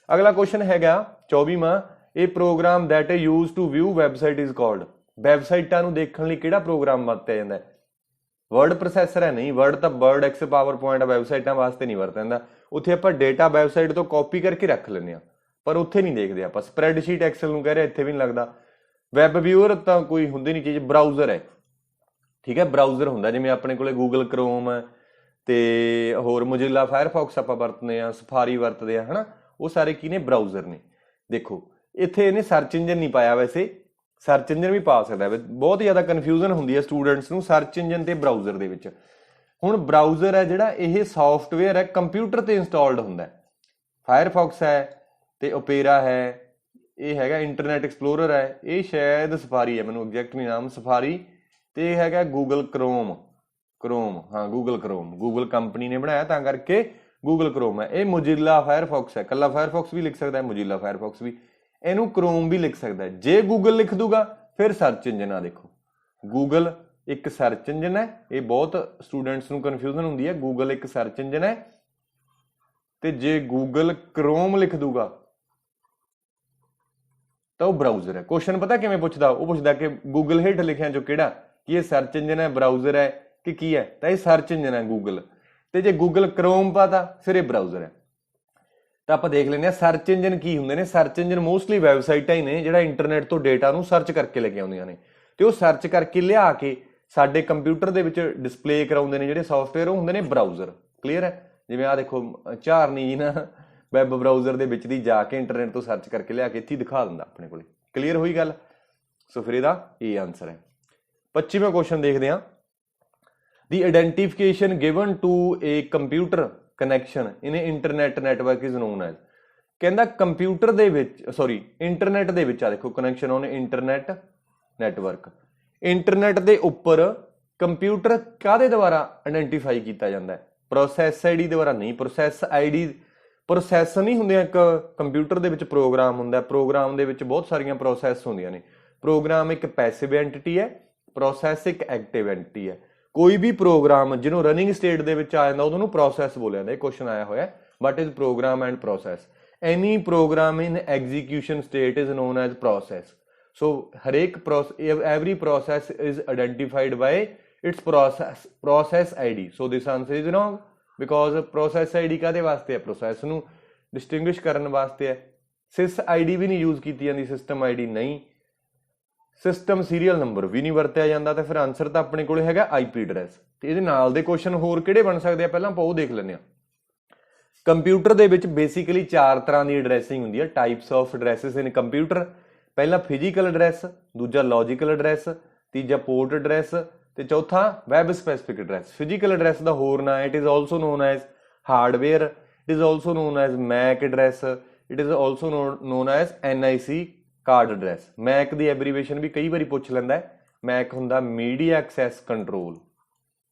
ਅਗਲਾ ਕੁਐਸਚਨ ਹੈਗਾ 24ਵਾਂ, ਇਹ program that is used to view website is called. ਵੈਬਸਾਈਟਾਂ ਨੂੰ ਦੇਖਣ ਲਈ ਕਿਹੜਾ ਪ੍ਰੋਗਰਾਮ ਵਰਤਿਆ ਜਾਂਦਾ ਹੈ? ਵਰਡ ਪ੍ਰੋਸੈਸਰ ਹੈ ਨਹੀਂ, ਵਰਡ ਤਾਂ ਵਰਡ ਐਕਸਲ ਪਾਵਰ ਪੁਆਇੰਟ ਵੈਬਸਾਈਟਾਂ ਵਾਸਤੇ ਨਹੀਂ ਵਰਤਿਆ ਜਾਂਦਾ। ਉੱਥੇ ਆਪਾਂ ਡੇਟਾ ਵੈਬਸਾਈਟ ਤੋਂ ਕਾਪੀ ਕਰਕੇ ਰੱਖ ਲੈਂਦੇ ਹਾਂ ਪਰ ਉੱਥੇ ਨਹੀਂ ਦੇਖਦੇ ਆਪਾਂ। ਸਪਰੈਡਸ਼ੀਟ ਐਕਸਲ ਨੂੰ ਕਹਿ ਰਿਹਾ, ਇੱਥੇ ਵੀ ਨਹੀਂ ਲੱਗਦਾ। ਵੈਬ ਵਿਊਅਰ ਤਾਂ ਕੋਈ ਹੁੰਦੀ ਨਹੀਂ ਚੀਜ਼, ਬਰਾਊਜ਼ਰ ਹੈ, ਠੀਕ ਹੈ। ਬਰਾਊਜ਼ਰ ਹੁੰਦਾ ਜਿਵੇਂ ਆਪਣੇ ਕੋਲੇ ਗੂਗਲ ਕਰੋਮ ਤੇ ਹੋਰ ਮੋਜ਼ਿਲਾ ਫਾਇਰਫੌਕਸ ਆਪਾਂ ਵਰਤਦੇ ਹਾਂ, ਸਫਾਰੀ ਵਰਤਦੇ ਹਾਂ, ਹਨਾ। ਉਹ ਸਾਰੇ ਕੀ ਨੇ? ਬਰਾਊਜ਼ਰ ਨੇ। ਦੇਖੋ ਇੱਥੇ ਇਹਨੇ ਸਰਚ ਇੰਜਨ ਨਹੀਂ ਪਾਇਆ, ਵੈਸੇ ਸਰਚ ਇੰਜਨ ਵੀ ਪਾ ਸਕਦਾ। ਬਹੁਤ ਜ਼ਿਆਦਾ ਕਨਫਿਊਜ਼ਨ ਹੁੰਦੀ ਹੈ ਸਟੂਡੈਂਟਸ ਨੂੰ ਸਰਚ ਇੰਜਨ ਤੇ ਬਰਾਊਜ਼ਰ ਦੇ ਵਿੱਚ। ਹੁਣ ਬਰਾਊਜ਼ਰ ਹੈ ਜਿਹੜਾ ਇਹ ਸੌਫਟਵੇਅਰ ਹੈ ਕੰਪਿਊਟਰ ਤੇ ਇੰਸਟਾਲਡ ਹੁੰਦਾ। ਫਾਇਰਫੌਕਸ ਹੈ ਤੇ ਓਪੇਰਾ ਹੈ, ਇਹ ਹੈਗਾ ਇੰਟਰਨੈਟ ਐਕਸਪਲੋਰਰ ਹੈ, ਇਹ ਸ਼ਾਇਦ ਸਫਾਰੀ ਹੈ, ਮੈਨੂੰ ਐਗਜ਼ੈਕਟ ਨਹੀਂ ਨਾਮ, ਸਫਾਰੀ। ਤੇ ਇਹ ਹੈਗਾ ਗੂਗਲ ਕਰੋਮ, ਹਾਂ ਗੂਗਲ ਕਰੋਮ, ਗੂਗਲ ਕੰਪਨੀ ਨੇ ਬਣਾਇਆ ਤਾਂ ਕਰਕੇ ਗੂਗਲ ਕਰੋਮ ਹੈ। ਇਹ ਮੋਜ਼ਿਲਾ ਫਾਇਰਫੌਕਸ ਹੈ, ਕੱਲਾ ਫਾਇਰਫੌਕਸ ਵੀ ਲਿਖ ਸਕਦਾ ਹੈ, ਮੋਜ਼ਿਲਾ ਫਾਇਰਫੌਕਸ ਵੀ, ਇਹਨੂੰ ਕਰੋਮ ਵੀ ਲਿਖ ਸਕਦਾ ਹੈ। ਜੇ ਗੂਗਲ ਲਿਖ ਦੂਗਾ ਫਿਰ ਸਰਚ ਇੰਜਨ ਆ। ਦੇਖੋ ਗੂਗਲ ਇੱਕ ਸਰਚ ਇੰਜਨ ਹੈ, ਇਹ ਬਹੁਤ ਸਟੂਡੈਂਟਸ ਨੂੰ ਕਨਫਿਊਜ਼ਨ ਹੁੰਦੀ ਹੈ। ਗੂਗਲ ਇੱਕ ਸਰਚ ਇੰਜਨ ਹੈ ਤੇ ਜੇ ਗੂਗਲ ਕਰੋਮ ਲਿਖ ਦੂਗਾ ਤਾਂ ਉਹ ਬਰਾਊਜ਼ਰ ਹੈ। ਕੁਐਸਚਨ ਪਤਾ ਕਿਵੇਂ ਪੁੱਛਦਾ? ਉਹ ਪੁੱਛਦਾ ਕਿ ਗੂਗਲ ਹੇਠ ਲਿਖਿਆ ਚੋਂ ਕਿਹੜਾ, ਕੀ ਇਹ ਸਰਚ ਇੰਜਨ ਹੈ, ਬਰਾਊਜ਼ਰ ਹੈ ਕਿ ਕੀ ਹੈ? ਤਾਂ ਇਹ ਸਰਚ ਇੰਜਨ ਹੈ ਗੂਗਲ। ਤੇ ਜੇ ਗੂਗਲ ਕਰੋਮ ਪਾਤਾ ਫਿਰ ਇਹ ਬਰਾਊਜ਼ਰ ਹੈ। ਤਾਂ ਆਪਾਂ ਦੇਖ ਲੈਂਦੇ ਹਾਂ ਸਰਚ ਇੰਜਨ ਕੀ ਹੁੰਦੇ ਨੇ। ਸਰਚ ਇੰਜਨ ਮੋਸਟਲੀ ਵੈਬਸਾਈਟਾਂ ਹੀ ਨੇ ਜਿਹੜਾ ਇੰਟਰਨੈਟ ਤੋਂ ਡੇਟਾ ਨੂੰ ਸਰਚ ਕਰਕੇ ਲੈ ਕੇ ਆਉਂਦੀਆਂ ਨੇ ਤੇ ਉਹ ਸਰਚ ਕਰਕੇ ਲਿਆ ਕੇ ਸਾਡੇ ਕੰਪਿਊਟਰ ਦੇ ਵਿੱਚ ਡਿਸਪਲੇ ਕਰਾਉਂਦੇ ਨੇ ਜਿਹੜੇ ਸੌਫਟਵੇਅਰ, ਉਹ ਹੁੰਦੇ ਨੇ ਬਰਾਊਜ਼ਰ। ਕਲੀਅਰ ਹੈ? ਜਿਵੇਂ ਆਹ ਦੇਖੋ ਝਾਰਨੀ ਜੀ ਨਾ ਵੈਬ ਬਰਾਊਜ਼ਰ ਦੇ ਵਿੱਚ ਦੀ ਜਾ ਕੇ ਇੰਟਰਨੈਟ ਤੋਂ ਸਰਚ ਕਰਕੇ ਲਿਆ ਕੇ ਇੱਥੇ ਦਿਖਾ ਦਿੰਦਾ ਆਪਣੇ ਕੋਲੇ। ਕਲੀਅਰ ਹੋਈ ਗੱਲ? ਸੋ ਫਿਰ ਇਹਦਾ ਇਹ ਆਨਸਰ ਹੈ। 25ਵਾਂ ਕੁਐਸਚਨ ਦੇਖਦੇ ਹਾਂ। ਦੀ identification given to a computer connection in internet network is known as. ਕਹਿੰਦਾ ਕੰਪਿਊਟਰ ਦੇ ਵਿੱਚ ਇੰਟਰਨੈਟ ਦੇ ਵਿੱਚ ਆ ਦੇਖੋ connection on internet network. Internet ਦੇ ਉੱਪਰ ਕੰਪਿਊਟਰ ਕਾਹਦੇ ਦੁਆਰਾ ਆਇਡੈਂਟੀਫਾਈ ਕੀਤਾ ਜਾਂਦਾ ਹੈ? ਪ੍ਰੋਸੈਸ ਆਈਡੀ ਦੁਆਰਾ ਨਹੀਂ। ਪ੍ਰੋਸੈਸ ਆਈਡੀ ਪ੍ਰੋਸੈਸ ਨਹੀਂ ਹੁੰਦੀਆਂ, ਇੱਕ ਕੰਪਿਊਟਰ ਦੇ ਵਿੱਚ ਪ੍ਰੋਗਰਾਮ ਹੁੰਦਾ, ਪ੍ਰੋਗਰਾਮ ਦੇ ਵਿੱਚ ਬਹੁਤ ਸਾਰੀਆਂ ਪ੍ਰੋਸੈਸ ਹੁੰਦੀਆਂ ਨੇ। ਪ੍ਰੋਗਰਾਮ ਇੱਕ ਪੈਸਿਵ ਐਂਟੀਟੀ ਹੈ, ਪ੍ਰੋਸੈਸ ਇੱਕ ਐਕਟਿਵ ਐਂਟੀਟੀ ਹੈ। ਕੋਈ ਵੀ ਪ੍ਰੋਗਰਾਮ ਜਿਹਨੂੰ ਰਨਿੰਗ ਸਟੇਟ ਦੇ ਵਿੱਚ ਆ ਜਾਂਦਾ ਉਹਨੂੰ ਪ੍ਰੋਸੈਸ ਬੋਲਿਆ ਜਾਂਦਾ। ਇਹ ਕੁਐਸਚਨ ਆਇਆ ਹੋਇਆ what is program and process. Any program in execution state is known as process. So ਹਰੇਕ every process is identified by its process ID. So this answer is wrong because process ID ਕਾਹਦੇ ਵਾਸਤੇ ਹੈ? Process ਨੂੰ distinguish ਕਰਨ ਵਾਸਤੇ ਹੈ। sys ID ਵੀ ਨਹੀਂ use ਕੀਤੀ ਜਾਂਦੀ, ਸਿਸਟਮ ID ਨਹੀਂ, ਸਿਸਟਮ ਸੀਰੀਅਲ ਨੰਬਰ ਵੀ ਨਹੀਂ ਵਰਤਿਆ ਜਾਂਦਾ। ਤਾਂ ਫਿਰ ਆਨਸਰ ਤਾਂ ਆਪਣੇ ਕੋਲ ਹੈਗਾ IP ਐਡਰੈਸ। ਤੇ ਇਹਦੇ ਨਾਲ ਦੇ ਕੁਐਸਚਨ ਹੋਰ ਕਿਹੜੇ ਬਣ ਸਕਦੇ ਆ ਪਹਿਲਾਂ ਆਪਾਂ ਉਹ ਦੇਖ ਲੈਂਦੇ ਹਾਂ। ਕੰਪਿਊਟਰ ਦੇ ਵਿੱਚ ਬੇਸਿਕਲੀ 4 ਤਰ੍ਹਾਂ ਦੀ ਐਡਰੈਸਿੰਗ ਹੁੰਦੀ ਹੈ, types of addresses in computer. ਪਹਿਲਾ ਫਿਜ਼ੀਕਲ ਐਡਰੈਸ, ਦੂਜਾ ਲੌਜੀਕਲ ਐਡਰੈਸ, ਤੀਜਾ ਪੋਰਟ ਐਡਰੈਸ ਤੇ ਚੌਥਾ web specific address. Physical address ਦਾ ਹੋਰ ਨਾਂ it is also known as hardware, it is also known as MAC address, it is also known as NIC card address. MAC ਦੀ abbreviation ਵੀ ਕਈ ਵਾਰੀ ਪੁੱਛ ਲੈਂਦਾ ਹੈ। ਮੈਕ ਹੁੰਦਾ media access control,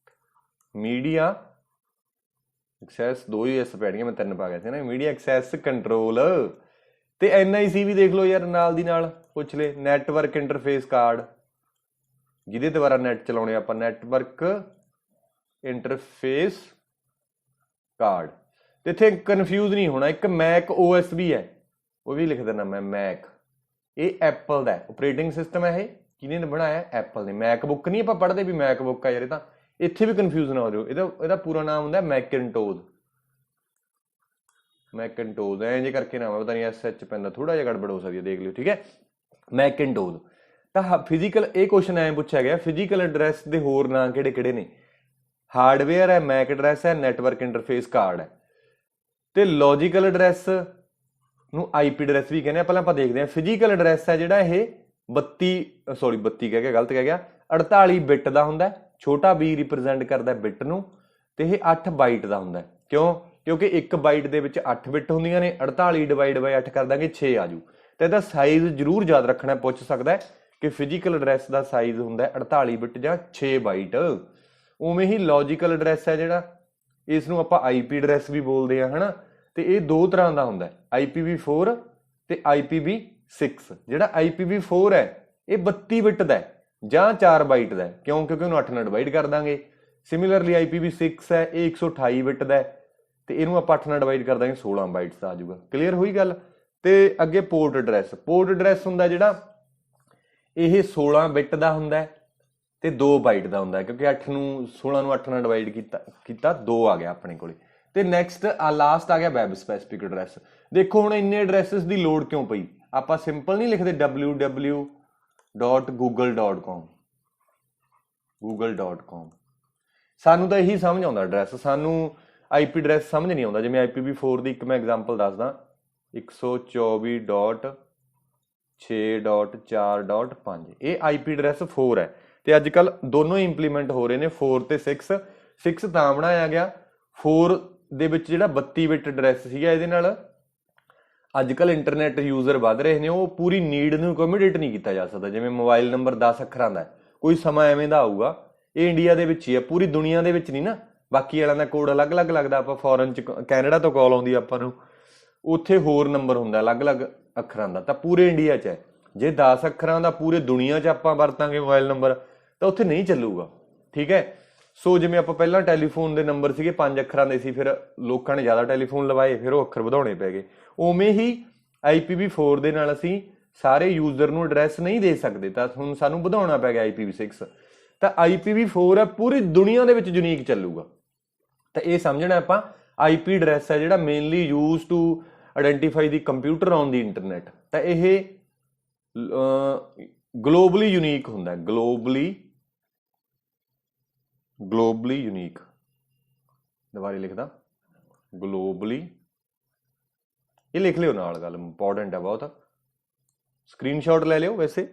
media access, 2 ਹੀ ਐਸ ਪੈਣੀਆਂ, ਮੈਂ 3 ਪਾ ਗਿਆ ਸੀ ਨਾ, ਮੀਡੀਆ ਐਕਸੈਸ ਕੰਟਰੋਲ। ਤੇ NIC ਵੀ ਦੇਖ ਲਓ ਯਾਰ, ਨਾਲ ਦੀ ਨਾਲ ਪੁੱਛ ਲੈ ਨੈਟਵਰਕ ਇੰਟਰਫੇਸ ਕਾਰਡ, ਜਿਹਦੇ ਦੁਆਰਾ ਨੈਟ ਚਲਾਉਣੇ ਆਪਾਂ, ਨੈਟਵਰਕ ਇੰਟਰਫੇਸ ਕਾਰਡ। ਤੇ ਇੱਥੇ ਕਨਫਿਊਜ਼ ਨਹੀਂ ਹੋਣਾ, ਇੱਕ ਮੈਕ OS ਵੀ ਹੈ, ਉਹ ਵੀ ਲਿਖ ਦਿੰਦਾ ਮੈਂ ਮੈਕ। ਇਹ ਐਪਲ ਦਾ ਆਪਰੇਟਿੰਗ ਸਿਸਟਮ ਹੈ। ਇਹ ਕਿਹਨੇ ਬਣਾਇਆ? ਐਪਲ ਨੇ। ਮੈਕਬੁੱਕ ਨਹੀਂ ਆਪਾਂ ਪੜ੍ਹਦੇ ਵੀ ਮੈਕਬੁੱਕ ਆ ਯਾਰ, ਇਹ ਤਾਂ ਇੱਥੇ ਵੀ ਕਨਫਿਊਜ਼ਨ ਹੋ ਜਾਓ। ਇਹਦਾ ਪੂਰਾ ਨਾਮ ਹੁੰਦਾ ਮੈਕਿਨਟੋਜ਼। ਮੈਕਿਨਟੋਜ਼ ਐਂ ਜੇ ਕਰਕੇ ਨਾਮ ਹੈ, ਪਤਾ ਨਹੀਂ SH ਪੈਂਦਾ, ਥੋੜਾ ਜਿਹਾ ਗੜਬੜ ਹੋ ਸਕਦੀ ਹੈ, ਦੇਖ ਲਿਓ, ਠੀਕ ਹੈ। ਮੈਕਿਨਟੋਜ਼। ਤਾਂ ਫਿਜ਼ੀਕਲ, ਇਹ ਕੁਐਸਚਨ ਐਂ ਪੁੱਛਿਆ ਗਿਆ ਫਿਜ਼ੀਕਲ ਐਡਰੈਸ ਦੇ ਹੋਰ ਨਾਂ ਕਿਹੜੇ ਕਿਹੜੇ ਨੇ। ਹਾਰਡਵੇਅਰ ਹੈ, ਮੈਕ ਐਡਰੈਸ ਹੈ, ਨੈਟਵਰਕ ਇੰਟਰਫੇਸ ਕਾਰਡ ਹੈ। ਤੇ ਲੌਜੀਕਲ ਐਡਰੈਸ ਨੂੰ IP ਐਡਰੈਸ ਵੀ ਕਹਿੰਦੇ ਆ। ਪਹਿਲਾਂ ਆਪਾਂ ਦੇਖਦੇ ਹਾਂ ਫਿਜ਼ੀਕਲ ਐਡਰੈਸ ਹੈ ਜਿਹੜਾ ਇਹ 32 ਕਹਿ ਗਿਆ, ਗਲਤ ਕਹਿ ਗਿਆ, 48 ਬਿੱਟ ਦਾ ਹੁੰਦਾ। ਛੋਟਾ b ਰਿਪਰੈਜ਼ੈਂਟ ਕਰਦਾ ਬਿੱਟ ਨੂੰ, ਤੇ ਇਹ 8 ਬਾਈਟ ਦਾ ਹੁੰਦਾ। ਕਿਉਂ? ਕਿਉਂਕਿ 1 ਬਾਈਟ ਦੇ ਵਿੱਚ 8 ਬਿੱਟ ਹੁੰਦੀਆਂ ਨੇ। 48 ਡਿਵਾਈਡ ਬਾਈ 8 ਕਰ ਦਾਂਗੇ 6 ਆਜੂ। ਤੇ ਇਹਦਾ ਸਾਈਜ਼ ਜ਼ਰੂਰ ਯਾਦ ਰੱਖਣਾ, ਪੁੱਛ ਸਕਦਾ ਕਿ ਫਿਜ਼ੀਕਲ ਐਡਰੈਸ ਦਾ ਸਾਈਜ਼ ਹੁੰਦਾ 48 ਬਿੱਟ ਜਾਂ 6 ਬਾਈਟ। ਉਵੇਂ ਹੀ ਲੌਜੀਕਲ ਐਡਰੈਸ ਹੈ ਜਿਹੜਾ, ਇਸ ਨੂੰ ਆਪਾਂ IP ਐਡਰੈਸ ਵੀ ਬੋਲਦੇ ਆ, ਹਨਾ। ਤੇ ਇਹ ਦੋ ਤਰ੍ਹਾਂ ਦਾ ਹੁੰਦਾ, IPv4 ਤੇ IPv6। ਜਿਹੜਾ IPv4 ਹੈ ਇਹ 32 ਬਿੱਟ ਦਾ ਜਾਂ 4 ਬਾਈਟ ਦਾ। ਕਿਉਂ? ਕਿਉਂਕਿ ਉਹਨੂੰ 8 ਨਾਲ ਡਿਵਾਈਡ ਕਰ ਦਾਂਗੇ। ਸਿਮਿਲਰਲੀ IPv6 ਹੈ, ਇਹ 128 ਬਿੱਟ ਦਾ ਤੇ ਇਹਨੂੰ ਆਪਾਂ 8 ਨਾਲ ਡਿਵਾਈਡ ਕਰ ਦਾਂਗੇ, 16 ਬਾਈਟਸ ਦਾ ਆ ਜਾਊਗਾ। ਕਲੀਅਰ ਹੋਈ ਗੱਲ। ਤੇ ਅੱਗੇ ਪੋਰਟ ਐਡਰੈਸ। ਪੋਰਟ ਐਡਰੈਸ ਹੁੰਦਾ ਜਿਹੜਾ ਇਹ 16 ਬਿੱਟ ਦਾ ਹੁੰਦਾ ਤੇ 2 ਬਾਈਟ ਦਾ ਹੁੰਦਾ, ਕਿਉਂਕਿ 16 ਨੂੰ 8 ਨਾਲ ਡਿਵਾਈਡ ਕੀਤਾ 2 ਆ ਗਿਆ ਆਪਣੇ ਕੋਲੇ। ਤੇ ਨੈਕਸਟ ਲਾਸਟ ਆ ਗਿਆ ਵੈਬ ਸਪੈਸੀਫਿਕ ਐਡਰੈਸ। ਦੇਖੋ ਹੁਣ ਇੰਨੇ ਐਡਰੈਸਸ ਦੀ ਲੋੜ ਕਿਉਂ ਪਈ। ਆਪਾਂ ਸਿੰਪਲ ਨਹੀਂ ਲਿਖਦੇ www.google.com। ਸਾਨੂੰ ਤਾਂ ਇਹੀ ਸਮਝ ਆਉਂਦਾ ਐਡਰੈਸ, ਸਾਨੂੰ IP ਐਡਰੈਸ ਸਮਝ ਨਹੀਂ ਆਉਂਦਾ। ਜਿਵੇਂ IPv4 ਦੀ ਇੱਕ ਮੈਂ ਐਗਜ਼ਾਮਪਲ ਦੱਸਦਾ, 124.6.4.5 ਇਹ IP ਐਡਰੈਸ 4 ਹੈ। ਤੇ ਅੱਜ ਕੱਲ ਦੋਨੋਂ ਹੀ ਇੰਪਲੀਮੈਂਟ ਹੋ ਰਹੇ ਨੇ, 4 ਤੇ 6। 6 ਤਾਂ ਬਣਾਇਆ ਗਿਆ, 4 ਦੇ ਵਿੱਚ ਜਿਹੜਾ 32 ਬਿੱਟ ਐਡਰੈਸ ਸੀਗਾ, ਇਹਦੇ ਨਾਲ ਅੱਜ ਕੱਲ ਇੰਟਰਨੈਟ ਯੂਜ਼ਰ ਵੱਧ ਰਹੇ ਨੇ, ਉਹ ਪੂਰੀ ਨੀਡ ਨੂੰ ਅਕੋਮੋਡੇਟ ਨਹੀਂ ਕੀਤਾ ਜਾ ਸਕਦਾ। ਜਿਵੇਂ ਮੋਬਾਈਲ ਨੰਬਰ 10 ਅੱਖਰਾਂ ਦਾ, ਕੋਈ ਸਮਾਂ ਐਵੇਂ ਦਾ ਆਊਗਾ, ਇਹ ਇੰਡੀਆ ਦੇ ਵਿੱਚ ਹੀ ਹੈ, ਪੂਰੀ ਦੁਨੀਆ ਦੇ ਵਿੱਚ ਨਹੀਂ ਨਾ। ਬਾਕੀ ਵਾਲਿਆਂ ਦਾ ਕੋਡ ਅਲੱਗ-ਅਲੱਗ ਲੱਗਦਾ। ਆਪਾਂ ਫੋਰਨ 'ਚ ਕੈਨੇਡਾ ਤੋਂ ਕਾਲ ਆਉਂਦੀ ਆਪਾਂ ਨੂੰ, ਉੱਥੇ ਹੋਰ ਨੰਬਰ ਹੁੰਦਾ ਅਲੱਗ-ਅਲੱਗ ਅੱਖਰਾਂ ਦਾ, ਤਾਂ ਪੂਰੇ ਇੰਡੀਆ 'ਚ ਹੈ। ਜੇ 10 ਅੱਖਰਾਂ ਦਾ ਪੂਰੇ ਦੁਨੀਆ 'ਚ ਆਪਾਂ ਵਰਤਾਂਗੇ ਮੋਬਾਈਲ ਨੰਬਰ, ਤਾਂ ਉੱਥੇ ਨਹੀਂ ਚੱਲੂਗਾ, ਠੀਕ ਹੈ। ਸੋ ਜਿਵੇਂ ਆਪਾਂ ਪਹਿਲਾਂ ਟੈਲੀਫੋਨ ਦੇ ਨੰਬਰ ਸੀਗੇ 5 ਅੱਖਰਾਂ ਦੇ ਸੀ, ਫਿਰ ਲੋਕਾਂ ਨੇ ਜ਼ਿਆਦਾ ਟੈਲੀਫੋਨ ਲਵਾਏ, ਫਿਰ ਉਹ ਅੱਖਰ ਵਧਾਉਣੇ ਪੈ ਗਏ। ਉਵੇਂ ਹੀ IPv4 ਦੇ ਨਾਲ ਅਸੀਂ ਸਾਰੇ ਯੂਜ਼ਰ ਨੂੰ ਐਡਰੈਸ ਨਹੀਂ ਦੇ ਸਕਦੇ, ਤਾਂ ਹੁਣ ਸਾਨੂੰ ਵਧਾਉਣਾ ਪੈ ਗਿਆ IPv6। ਤਾਂ IPv4 ਹੈ ਪੂਰੀ ਦੁਨੀਆ ਦੇ ਵਿੱਚ ਯੂਨੀਕ ਚੱਲੂਗਾ। ਤਾਂ ਇਹ ਸਮਝਣਾ ਆਪਾਂ, IP ਐਡਰੈਸ ਹੈ ਜਿਹੜਾ mainly use to identify the computer on the internet. ਤਾਂ ਇਹ ਗਲੋਬਲੀ ਯੂਨੀਕ ਹੁੰਦਾ, ਗਲੋਬਲੀ ਯੂਨੀਕ। ਦੁਬਾਰੇ ਲਿਖਦਾ, ਗਲੋਬਲੀ, ਇਹ ਲਿਖ ਲਿਓ ਨਾਲ, ਗੱਲ ਇੰਪੋਰਟੈਂਟ ਹੈ ਬਹੁਤ, ਸਕਰੀਨਸ਼ਾਟ ਲੈ ਲਿਓ। ਵੈਸੇ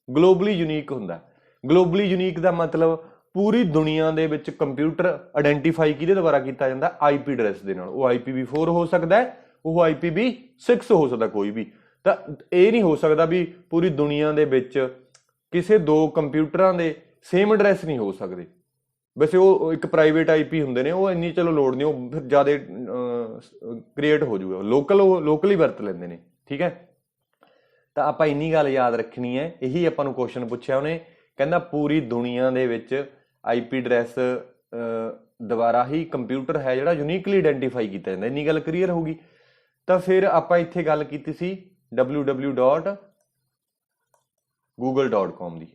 ਗਲੋਬਲੀ ਯੂਨੀਕ ਹੁੰਦਾ। ਗਲੋਬਲੀ ਯੂਨੀਕ ਦਾ ਮਤਲਬ ਪੂਰੀ ਦੁਨੀਆ ਦੇ ਵਿੱਚ ਕੰਪਿਊਟਰ ਆਇਡੈਂਟੀਫਾਈ ਕਿਹਦੇ ਦੁਆਰਾ ਕੀਤਾ ਜਾਂਦਾ? IP ਐਡਰੈਸ ਦੇ ਨਾਲ। ਉਹ IPv4 ਹੋ ਸਕਦਾ, ਉਹ IPv6 ਹੋ ਸਕਦਾ, ਕੋਈ ਵੀ। ਤਾਂ ਇਹ ਨਹੀਂ ਹੋ ਸਕਦਾ ਵੀ ਪੂਰੀ ਦੁਨੀਆ ਦੇ ਵਿੱਚ ਕਿਸੇ ਦੋ ਕੰਪਿਊਟਰਾਂ ਦੇ ਸੇਮ ਐਡਰੈਸ ਨਹੀਂ ਹੋ ਸਕਦੇ। ਵੈਸੇ ਉਹ ਇੱਕ ਪ੍ਰਾਈਵੇਟ IP ਹੁੰਦੇ ਨੇ, ਉਹ ਇੰਨੀ ਚਲੋ ਲੋੜ ਨਹੀਂ, ਉਹ ਫਿਰ ਜ਼ਿਆਦਾ ਕ੍ਰੀਏਟ ਹੋ ਜਾਊਗਾ। ਲੋਕਲੀ ਵਰਤ ਲੈਂਦੇ ਨੇ, ਠੀਕ ਹੈ। ਤਾਂ ਆਪਾਂ ਇੰਨੀ ਗੱਲ ਯਾਦ ਰੱਖਣੀ ਹੈ। ਇਹੀ ਆਪਾਂ ਨੂੰ ਕੁਐਸਚਨ ਪੁੱਛਿਆ ਉਹਨੇ, ਕਹਿੰਦਾ ਪੂਰੀ ਦੁਨੀਆ ਦੇ ਵਿੱਚ IP ਐਡਰੈਸ ਦੁਆਰਾ ਹੀ ਕੰਪਿਊਟਰ ਹੈ ਜਿਹੜਾ ਯੂਨੀਕਲੀ ਆਇਡੈਂਟੀਫਾਈ ਕੀਤਾ ਜਾਂਦਾ। ਇੰਨੀ ਗੱਲ ਕਲੀਅਰ ਹੋਊਗੀ। ਤਾਂ ਫਿਰ ਆਪਾਂ ਇੱਥੇ ਗੱਲ ਕੀਤੀ ਸੀ www.google.com ਦੀ।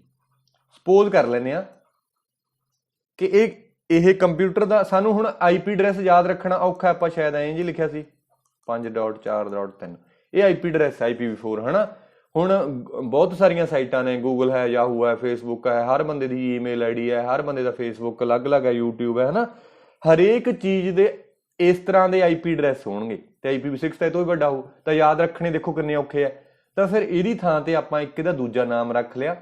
ਸਪੋਜ਼ ਕਰ ਲੈਂਦੇ ਆ ਕਿ ਇਹ ਕੰਪਿਊਟਰ ਦਾ, ਸਾਨੂੰ ਹੁਣ IP ਐਡਰੈਸ ਯਾਦ ਰੱਖਣਾ ਔਖਾ। ਆਪਾਂ ਸ਼ਾਇਦ ਐਂ ਜੀ ਲਿਖਿਆ ਸੀ 5.4.3, ਇਹ IP ਐਡਰੈਸ ਹੈ IPv4, ਹਨਾ। ਹੁਣ ਬਹੁਤ ਸਾਰੀਆਂ ਸਾਈਟਾਂ ਨੇ, ਗੂਗਲ ਹੈ, ਯਾਹੂ ਹੈ, ਫੇਸਬੁੱਕ ਹੈ, ਹਰ ਬੰਦੇ ਦੀ ਈਮੇਲ ID ਹੈ, ਹਰ ਬੰਦੇ ਦਾ ਫੇਸਬੁੱਕ ਅਲੱਗ-ਅਲੱਗ ਹੈ, YouTube ਹੈ, ਹਨਾ। ਹਰੇਕ ਚੀਜ਼ ਦੇ ਇਸ ਤਰ੍ਹਾਂ ਦੇ IP ਐਡਰੈਸ ਹੋਣਗੇ, ਤੇ IPv6 ਤਾਂ ਇਹ ਤੋਂ ਵੀ ਵੱਡਾ ਹੋਊ। ਤਾਂ ਯਾਦ ਰੱਖਣੇ ਦੇਖੋ ਕਿੰਨੇ ਔਖੇ ਆ। ਤਾਂ ਫਿਰ ਇਹਦੀ ਥਾਂ ਤੇ ਆਪਾਂ ਇੱਕ ਇਹਦਾ ਦੂਜਾ ਨਾਮ ਰੱਖ ਲਿਆ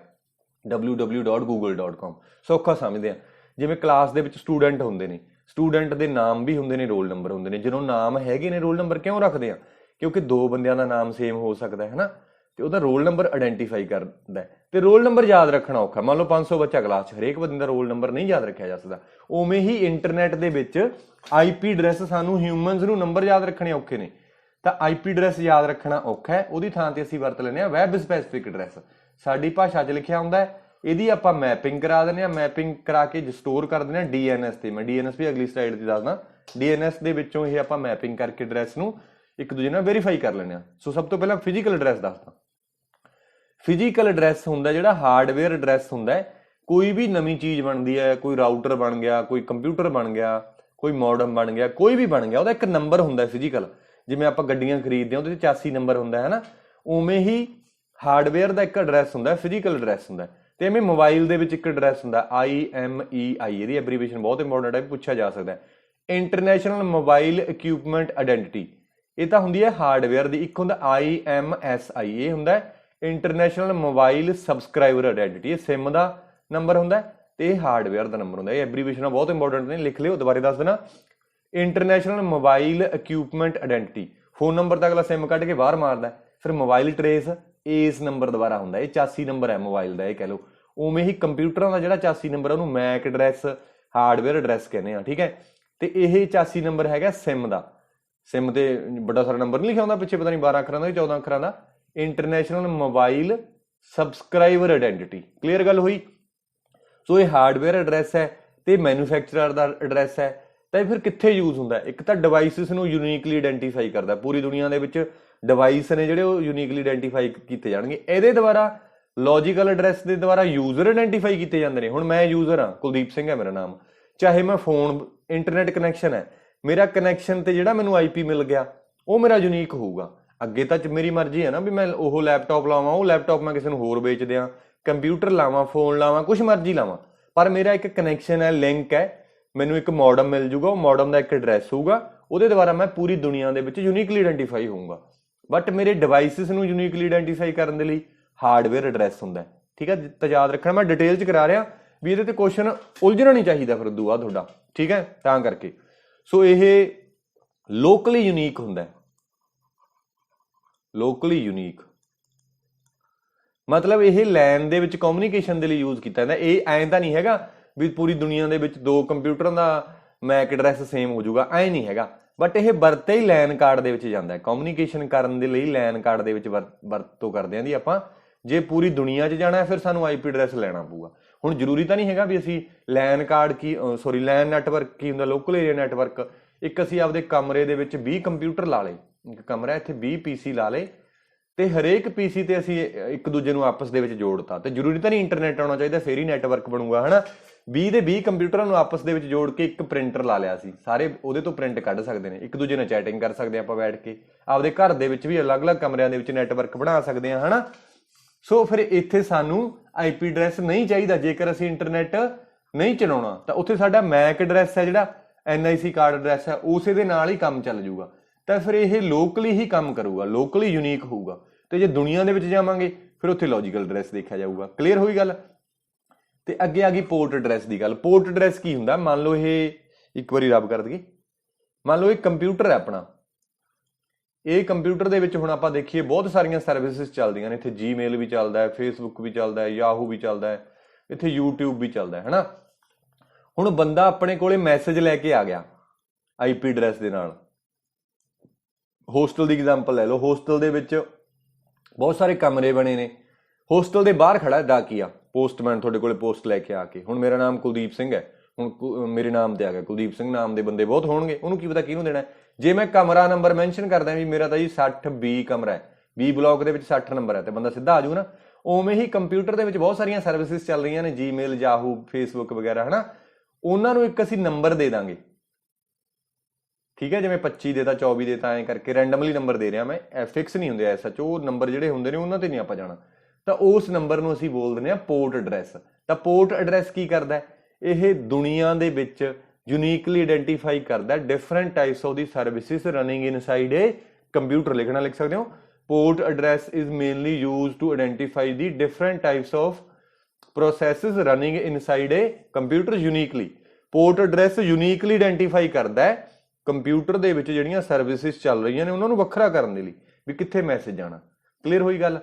www.google.com। ਸੌਖਾ ਸਮਝਦੇ ਆ। ਜਿਵੇਂ ਕਲਾਸ ਦੇ ਵਿੱਚ ਸਟੂਡੈਂਟ ਹੁੰਦੇ ਨੇ, ਸਟੂਡੈਂਟ ਦੇ ਨਾਮ ਵੀ ਹੁੰਦੇ ਨੇ, ਰੋਲ ਨੰਬਰ ਹੁੰਦੇ ਨੇ। ਜਦੋਂ ਨਾਮ ਹੈਗੇ ਨੇ, ਰੋਲ ਨੰਬਰ ਕਿਉਂ ਰੱਖਦੇ ਆ? ਕਿਉਂਕਿ ਦੋ ਬੰਦਿਆਂ ਦਾ ਨਾਮ ਸੇਮ ਹੋ ਸਕਦਾ ਹੈ ਨਾ, ਤੇ ਉਹਦਾ ਰੋਲ ਨੰਬਰ ਆਇਡੈਂਟੀਫਾਈ ਕਰਦਾ। ਤੇ ਰੋਲ ਨੰਬਰ ਯਾਦ ਰੱਖਣਾ ਔਖਾ। ਮੰਨ ਲਓ 500 ਬੱਚਾ ਕਲਾਸ 'ਚ, ਹਰੇਕ ਬੰਦੇ ਦਾ ਰੋਲ ਨੰਬਰ ਨਹੀਂ ਯਾਦ ਰੱਖਿਆ ਜਾ ਸਕਦਾ। ਉਵੇਂ ਹੀ ਇੰਟਰਨੈਟ ਦੇ ਵਿੱਚ IP ਐਡਰੈਸ, ਸਾਨੂੰ ਹਿਊਮਨਸ ਨੂੰ ਨੰਬਰ ਯਾਦ ਰੱਖਣੇ ਔਖੇ ਨੇ, ਤਾਂ IP ਐਡਰੈਸ ਯਾਦ ਰੱਖਣਾ ਔਖਾ ਹੈ। ਉਹਦੀ ਥਾਂ ਤੇ ਅਸੀਂ ਵਰਤ ਲੈਂਦੇ ਹਾਂ ਵੈਬ ਸਪੈਸੀਫਿਕ ਐਡਰੈਸ। ਸਾਡੀ ਭਾਸ਼ਾ 'ਚ ਲਿਖਿਆ ਹੁੰਦਾ, ਇਹਦੀ ਆਪਾਂ ਮੈਪਿੰਗ ਕਰਾ ਦਿੰਦੇ ਹਾਂ। ਮੈਪਿੰਗ ਕਰਾ ਕੇ ਸਟੋਰ ਕਰ ਦਿੰਦੇ ਹਾਂ DNS ਤੇ। ਮੈਂ DNS ਵੀ ਅਗਲੀ ਸਲਾਈਡ 'ਤੇ ਦੱਸਦਾ। DNS ਦੇ ਵਿੱਚੋਂ ਇਹ ਆਪਾਂ ਮੈਪਿੰਗ ਕਰਕੇ ਐਡਰੈਸ ਨੂੰ ਇੱਕ ਦੂਜੇ ਨਾਲ ਵੈਰੀਫਾਈ ਕਰ ਲੈਂਦੇ ਹਾਂ। ਸੋ ਸਭ ਤੋਂ ਪਹਿਲਾਂ ਫਿਜ਼ੀਕਲ ਐਡਰੈਸ ਦੱਸਦਾ। ਫਿਜ਼ੀਕਲ ਐਡਰੈਸ ਹੁੰਦਾ ਜਿਹੜਾ ਹਾਰਡਵੇਅਰ ਐਡਰੈਸ ਹੁੰਦਾ, ਕੋਈ ਵੀ ਨਵੀਂ ਚੀਜ਼ ਬਣਦੀ ਹੈ, ਕੋਈ ਰਾਊਟਰ ਬਣ ਗਿਆ, ਕੋਈ ਕੰਪਿਊਟਰ ਬਣ ਗਿਆ, ਕੋਈ ਮੋਡਮ ਬਣ ਗਿਆ, ਕੋਈ ਵੀ ਬਣ ਗਿਆ, ਉਹਦਾ ਇੱਕ ਨੰਬਰ ਹੁੰਦਾ ਫਿਜ਼ੀਕਲ। ਜਿਵੇਂ ਆਪਾਂ ਗੱਡੀਆਂ ਖਰੀਦਦੇ ਹਾਂ ਉਹਦੇ 'ਚ ਚੈਸੀ ਨੰਬਰ ਹੁੰਦਾ ਹੈ ਨਾ, ਉਵੇਂ ਹੀ ਹਾਰਡਵੇਅਰ ਦਾ ਇੱਕ ਐਡਰੈਸ ਹੁੰਦਾ, ਫਿਜ਼ੀਕਲ ਐਡਰੈਸ ਹੁੰਦਾ। ਤੇ ਐਵੇਂ ਮੋਬਾਈਲ ਦੇ ਵਿੱਚ ਇੱਕ ਐਡਰੈਸ ਹੁੰਦਾ IMEI, ਇਹਦੀ ਐਬਰੀਵੇਸ਼ਨ ਬਹੁਤ ਇੰਪੋਰਟੈਂਟ ਹੈ, ਪੁੱਛਿਆ ਜਾ ਸਕਦਾ। ਇੰਟਰਨੈਸ਼ਨਲ ਮੋਬਾਈਲ ਇਕਵਿਪਮੈਂਟ ਆਇਡੈਂਟੀਟੀ, ਇਹ ਤਾਂ ਹੁੰਦੀ ਹੈ ਹਾਰਡਵੇਅਰ ਦੀ। ਇੱਕ ਹੁੰਦਾ IMSI, ਇਹ ਹੁੰਦਾ ਇੰਟਰਨੈਸ਼ਨਲ ਮੋਬਾਈਲ ਸਬਸਕ੍ਰਾਈਬਰ ਆਇਡੈਂਟੀਟੀ, ਇਹ ਸਿਮ ਦਾ ਨੰਬਰ ਹੁੰਦਾ ਤੇ ਇਹ ਹਾਰਡਵੇਅਰ ਦਾ ਨੰਬਰ ਹੁੰਦਾ। ਇਹ ਐਬਰੀਵੇਸ਼ਨ ਬਹੁਤ ਇੰਪੋਰਟੈਂਟ ਨੇ, ਲਿਖ ਲਿਓ, ਦੁਬਾਰੇ ਦੱਸ ਦੇਣਾ। International mobile equipment identity, phone number ਤਾਂ ਅਗਲਾ ਸਿਮ ਕੱਢ ਕੇ ਬਾਹਰ ਮਾਰਦਾ, ਫਿਰ ਮੋਬਾਈਲ ਟਰੇਸ ਇਸ ਨੰਬਰ ਦੁਬਾਰਾ ਹੁੰਦਾ। ਇਹ 84 ਨੰਬਰ ਹੈ ਮੋਬਾਈਲ ਦਾ, ਇਹ ਕਹਿ ਲਓ। ਉਵੇਂ ਹੀ ਕੰਪਿਊਟਰਾਂ ਦਾ ਜਿਹੜਾ 84 ਨੰਬਰ ਉਹਨੂੰ ਮੈਕ ਐਡਰੈਸ, ਹਾਰਡਵੇਅਰ ਐਡਰੈਸ ਕਹਿੰਦੇ ਆ, ਠੀਕ ਹੈ। ਤੇ ਇਹ 84 ਨੰਬਰ ਹੈਗਾ ਸਿਮ ਦਾ। ਸਿਮ ਤੇ ਵੱਡਾ ਸਾਰਾ ਨੰਬਰ ਨਹੀਂ ਲਿਖਿਆ ਹੁੰਦਾ ਪਿੱਛੇ, ਪਤਾ ਨਹੀਂ 12 ਅੱਖਰਾਂ ਦਾ ਕਿ 14 ਅੱਖਰਾਂ ਦਾ। International mobile subscriber identity, clear ਗੱਲ ਹੋਈ। ਸੋ ਇਹ ਹਾਰਡਵੇਅਰ ਐਡਰੈਸ ਹੈ ਤੇ ਮੈਨੂਫੈਕਚਰਰ ਦਾ ਐਡਰੈਸ ਹੈ। ਤਾਂ ਫਿਰ ਕਿੱਥੇ ਯੂਜ਼ ਹੁੰਦਾ? ਇੱਕ ਤਾਂ ਡਿਵਾਈਸਿਸ ਨੂੰ ਯੂਨੀਕਲੀ ਆਇਡੈਂਟੀਫਾਈ ਕਰਦਾ, ਪੂਰੀ ਦੁਨੀਆ ਦੇ ਵਿੱਚ ਡਿਵਾਈਸ ਨੇ ਜਿਹੜੇ ਉਹ ਯੂਨੀਕਲੀ ਆਇਡੈਂਟੀਫਾਈ ਕੀਤੇ ਜਾਣਗੇ। ਇਹਦੇ ਦੁਆਰਾ ਲੌਜੀਕਲ ਐਡਰੈਸ ਦੇ ਦੁਆਰਾ ਯੂਜ਼ਰ ਆਇਡੈਂਟੀਫਾਈ ਕੀਤੇ ਜਾਂਦੇ ਨੇ। ਹੁਣ ਮੈਂ ਯੂਜ਼ਰ ਹਾਂ, ਕੁਲਦੀਪ ਸਿੰਘ ਹੈ ਮੇਰਾ ਨਾਮ, ਚਾਹੇ ਮੈਂ ਫੋਨ ਇੰਟਰਨੈਟ ਕਨੈਕਸ਼ਨ ਹੈ, ਮੇਰਾ ਕਨੈਕਸ਼ਨ ਤੇ ਜਿਹੜਾ ਮੈਨੂੰ IP ਮਿਲ ਗਿਆ ਉਹ ਮੇਰਾ ਯੂਨੀਕ ਹੋਊਗਾ। ਅੱਗੇ ਤਾਂ ਮੇਰੀ ਮਰਜ਼ੀ ਹੈ ਨਾ ਵੀ ਮੈਂ ਉਹ ਲੈਪਟਾਪ ਲਾਵਾਂ, ਉਹ ਲੈਪਟਾਪ ਮੈਂ ਕਿਸੇ ਨੂੰ ਹੋਰ ਵੇਚ ਦਿਆਂ, ਕੰਪਿਊਟਰ ਲਾਵਾਂ, ਫੋਨ ਲਾਵਾਂ, ਕੁਛ ਮਰਜ਼ੀ ਲਾਵਾਂ, ਪਰ ਮੇਰਾ ਇੱਕ ਕਨੈਕਸ਼ਨ ਹੈ, ਲਿੰਕ ਹੈ, ਮੈਨੂੰ ਇੱਕ ਮੋਡਮ ਮਿਲ ਜੂਗਾ, ਉਹ ਮੋਡਮ ਦਾ ਇੱਕ ਐਡਰੈਸ ਹੋਊਗਾ, ਉਹਦੇ ਦੁਆਰਾ ਮੈਂ ਪੂਰੀ ਦੁਨੀਆ ਦੇ ਵਿੱਚ ਯੂਨੀਕਲੀ ਆਇਡੈਂਟੀਫਾਈ ਹੋਊਗਾ। ਬਟ ਮੇਰੇ ਡਿਵਾਈਸਿਸ ਨੂੰ ਯੂਨੀਕਲੀ ਆਇਡੈਂਟੀਫਾਈ ਕਰਨ ਦੇ ਲਈ ਹਾਰਡਵੇਅਰ ਐਡਰੈਸ ਹੁੰਦਾ, ਠੀਕ ਹੈ। ਤਾਂ ਯਾਦ ਰੱਖਣਾ, ਮੈਂ ਡਿਟੇਲ 'ਚ ਕਰਾ ਰਿਹਾ ਵੀ ਇਹਦੇ ਤੇ ਕੁਐਸਚਨ ਉਲਝਣਾ ਨਹੀਂ ਚਾਹੀਦਾ ਫਿਰ ਉਦੋਂ ਬਾਅਦ ਤੁਹਾਡਾ, ਠੀਕ ਹੈ, ਤਾਂ ਕਰਕੇ। ਸੋ ਇਹ ਲੋਕਲੀ ਯੂਨੀਕ ਹੁੰਦਾ, ਲੋਕਲੀ ਯੂਨੀਕ ਮਤਲਬ ਇਹ ਲੈਨ ਦੇ ਵਿੱਚ ਕਮਿਊਨੀਕੇਸ਼ਨ ਦੇ ਲਈ ਯੂਜ਼ ਕੀਤਾ ਜਾਂਦਾ। ਇਹ ਐਂ ਤਾਂ ਨਹੀਂ ਹੈਗਾ ਵੀ ਪੂਰੀ ਦੁਨੀਆ ਦੇ ਵਿੱਚ ਦੋ ਕੰਪਿਊਟਰਾਂ ਦਾ ਮੈਕ ਐਡਰੈਸ ਸੇਮ ਹੋ ਜਾਊਗਾ, ਐਂ ਨਹੀਂ ਹੈਗਾ। ਬਟ ਇਹ ਵਰਤੇ ਹੀ ਲੈਨ ਕਾਰਡ ਦੇ ਵਿੱਚ ਜਾਂਦਾ, ਕਮਿਊਨੀਕੇਸ਼ਨ ਕਰਨ ਦੇ ਲਈ ਲੈਨ ਕਾਰਡ ਦੇ ਵਿੱਚ ਵਰਤੋਂ ਕਰਦੇ ਆਂ ਦੀ ਆਪਾਂ। ਜੇ ਪੂਰੀ ਦੁਨੀਆ 'ਚ ਜਾਣਾ ਫਿਰ ਸਾਨੂੰ IP ਐਡਰੈਸ ਲੈਣਾ ਪਊਗਾ। ਹੁਣ ਜ਼ਰੂਰੀ ਤਾਂ ਨਹੀਂ ਹੈਗਾ ਵੀ ਅਸੀਂ ਲੈਨ ਕਾਰਡ ਲੈਨ ਨੈਟਵਰਕ ਕੀ ਹੁੰਦਾ, ਲੋਕਲ ਏਰੀਆ ਨੈਟਵਰਕ। ਇੱਕ ਅਸੀਂ ਆਪਦੇ ਕਮਰੇ ਦੇ ਵਿੱਚ 20 ਕੰਪਿਊਟਰ ਲਾ ਲਏ, ਇੱਕ ਕਮਰਾ ਇੱਥੇ 20 PC ਲਾ ਲਏ ਤੇ ਹਰੇਕ PC ਤੇ ਅਸੀਂ ਇੱਕ ਦੂਜੇ ਨੂੰ ਆਪਸ ਦੇ ਵਿੱਚ ਜੋੜਤਾ। ਤੇ ਜ਼ਰੂਰੀ ਤਾਂ ਨਹੀਂ ਇੰਟਰਨੈਟ ਆਉਣਾ ਚਾਹੀਦਾ ਫਿਰ ਹੀ ਨੈਟਵਰਕ ਬਣੂਗਾ, ਹਨਾ। 20 ਦੇ 20 ਕੰਪਿਊਟਰਾਂ ਨੂੰ ਆਪਸ ਦੇ ਵਿੱਚ ਜੋੜ ਕੇ ਇੱਕ ਪ੍ਰਿੰਟਰ ਲਾ ਲਿਆ ਸੀ, ਸਾਰੇ ਉਹਦੇ ਤੋਂ ਪ੍ਰਿੰਟ ਕੱਢ ਸਕਦੇ ਨੇ, ਇੱਕ ਦੂਜੇ ਨਾਲ ਚੈਟਿੰਗ ਕਰ ਸਕਦੇ ਆਪਾਂ ਬੈਠ ਕੇ, ਆਪਦੇ ਘਰ ਦੇ ਵਿੱਚ ਵੀ ਅਲੱਗ-ਅਲੱਗ ਕਮਰਿਆਂ ਦੇ ਵਿੱਚ ਨੈਟਵਰਕ ਬਣਾ ਸਕਦੇ ਹਾਂ, ਹਨਾ। ਸੋ ਫਿਰ ਇੱਥੇ ਸਾਨੂੰ IP ਐਡਰੈਸ ਨਹੀਂ ਚਾਹੀਦਾ। ਜੇਕਰ ਅਸੀਂ ਇੰਟਰਨੈਟ ਨਹੀਂ ਚਲਾਉਣਾ ਤਾਂ ਉੱਥੇ ਸਾਡਾ ਮੈਕ ਐਡਰੈਸ ਹੈ, ਜਿਹੜਾ NIC ਕਾਰਡ ਐਡਰੈਸ ਹੈ, ਉਸੇ ਦੇ ਨਾਲ ਹੀ ਕੰਮ ਚੱਲ ਜੂਗਾ। ਤਾਂ ਫਿਰ ਇਹ ਲੋਕਲੀ ਹੀ ਕੰਮ ਕਰੂਗਾ, ਲੋਕਲੀ ਯੂਨੀਕ ਹੋਊਗਾ। ਤੇ ਜੇ ਦੁਨੀਆ ਦੇ ਵਿੱਚ ਜਾਵਾਂਗੇ ਫਿਰ ਉੱਥੇ ਲੌਜੀਕਲ ਐਡਰੈਸ ਦੇਖਿਆ ਜਾਊਗਾ। ਕਲੀਅਰ ਹੋਈ ਗੱਲ? ਤੇ ਅੱਗੇ ਆ ਗਈ ਪੋਰਟ ਐਡਰੈਸ ਦੀ ਗੱਲ। ਪੋਰਟ ਐਡਰੈਸ ਕੀ ਹੁੰਦਾ? ਮੰਨ ਲਓ ਇਹ ਇੱਕ ਵਾਰੀ ਰੱਬ ਕਰ ਦਈਏ, ਮੰਨ ਲਓ ਇਹ ਕੰਪਿਊਟਰ ਹੈ ਆਪਣਾ। ਇਹ ਕੰਪਿਊਟਰ ਦੇ ਵਿੱਚ ਹੁਣ ਆਪਾਂ ਦੇਖੀਏ ਬਹੁਤ ਸਾਰੀਆਂ ਸਰਵਿਸਿਜ਼ ਚੱਲਦੀਆਂ ਨੇ। ਇੱਥੇ Gmail ਵੀ ਚੱਲਦਾ ਹੈ, Facebook ਵੀ ਚੱਲਦਾ ਹੈ, Yahoo ਵੀ ਚੱਲਦਾ ਹੈ, ਇੱਥੇ YouTube ਵੀ ਚੱਲਦਾ ਹੈ, ਹਨਾ। ਹੁਣ ਬੰਦਾ ਆਪਣੇ ਕੋਲੇ ਮੈਸੇਜ ਲੈ ਕੇ ਆ ਗਿਆ IP ਐਡਰੈਸ ਦੇ ਨਾਲ। ਹੋਸਟਲ ਦੀ ਐਗਜ਼ਾਮਪਲ ਲੈ ਲਓ। ਹੋਸਟਲ ਦੇ ਵਿੱਚ ਬਹੁਤ ਸਾਰੇ ਕਮਰੇ ਬਣੇ ਨੇ, ਹੋਸਟਲ ਦੇ ਬਾਹਰ ਖੜਾ ਡਾਕੀਆ, ਪੋਸਟਮੈਨ ਤੁਹਾਡੇ ਕੋਲੇ ਪੋਸਟ ਲੈ ਕੇ ਆ ਕੇ। ਹੁਣ ਮੇਰਾ ਨਾਮ ਕੁਲਦੀਪ ਸਿੰਘ ਹੈ, ਹੁਣ ਮੇਰੇ ਨਾਮ ਤੇ ਆ ਗਿਆ ਕੁਲਦੀਪ ਸਿੰਘ ਨਾਮ ਦੇ ਬੰਦੇ ਬਹੁਤ ਹੋਣਗੇ, ਉਹਨੂੰ ਕੀ ਪਤਾ ਕਿਹਨੂੰ ਦੇਣਾ। ਜੇ ਮੈਂ ਕਮਰਾ ਨੰਬਰ ਮੈਂਸ਼ਨ ਕਰਦਾ ਵੀ ਮੇਰਾ ਤਾਂ ਜੀ 60B ਕਮਰਾ ਹੈ, B ਬਲਾਕ ਦੇ ਵਿੱਚ 60 ਨੰਬਰ ਹੈ, ਤੇ ਬੰਦਾ ਸਿੱਧਾ ਆ ਜਾਊ ਨਾ। ਉਵੇਂ ਹੀ ਕੰਪਿਊਟਰ ਦੇ ਵਿੱਚ ਬਹੁਤ ਸਾਰੀਆਂ ਸਰਵਿਸਿਜ਼ ਚੱਲ ਰਹੀਆਂ ਨੇ, Gmail, Yahoo, Facebook ਵਗੈਰਾ, ਹਨਾ। ਉਹਨਾਂ ਨੂੰ ਇੱਕ ਅਸੀਂ ਨੰਬਰ ਦੇ ਦਾਂਗੇ, ਠੀਕ ਹੈ। ਜਿਵੇਂ 25 ਦੇਤਾ, 24 ਦੇਤਾ, ਐਂ ਕਰਕੇ ਰੈਂਡਮਲੀ ਨੰਬਰ ਦੇ ਰਿਹਾ ਮੈਂ, ਫਿਕਸ ਨਹੀਂ ਹੁੰਦੇ ਐਸ ਸੱਚ। ਉਹ ਨੰਬਰ ਜਿਹੜੇ ਹੁੰਦੇ ਨੇ ਉਹਨਾਂ ਤੇ ਨਹੀਂ ਆਪਾਂ ਜਾਣਾ। ਤਾਂ ਉਸ ਨੰਬਰ ਨੂੰ ਅਸੀਂ ਬੋਲ ਦਿੰਦੇ ਹਾਂ ਪੋਰਟ ਐਡਰੈਸ। ਤਾਂ ਪੋਰਟ ਐਡਰੈਸ ਕੀ ਕਰਦਾ? ਇਹ ਦੁਨੀਆ ਦੇ ਵਿੱਚ ਯੂਨੀਕਲੀ ਆਇਡੈਂਟੀਫਾਈ ਕਰਦਾ different types of the services running inside a computer. ਲਿਖਣਾ ਲਿਖ ਸਕਦੇ ਹੋ। Port address is mainly used to identify the different types of processes running inside a computer uniquely. Port address uniquely identify ਕਰਦਾ ਹੈ computer ਦੇ ਵਿੱਚ ਜਿਹੜੀਆਂ services ਚੱਲ ਰਹੀਆਂ ਨੇ ਉਹਨਾਂ ਨੂੰ ਵੱਖਰਾ ਕਰਨ ਦੇ ਲਈ ਵੀ ਕਿੱਥੇ ਮੈਸੇਜ ਜਾਣਾ। ਕਲੀਅਰ ਹੋਈ ਗੱਲ?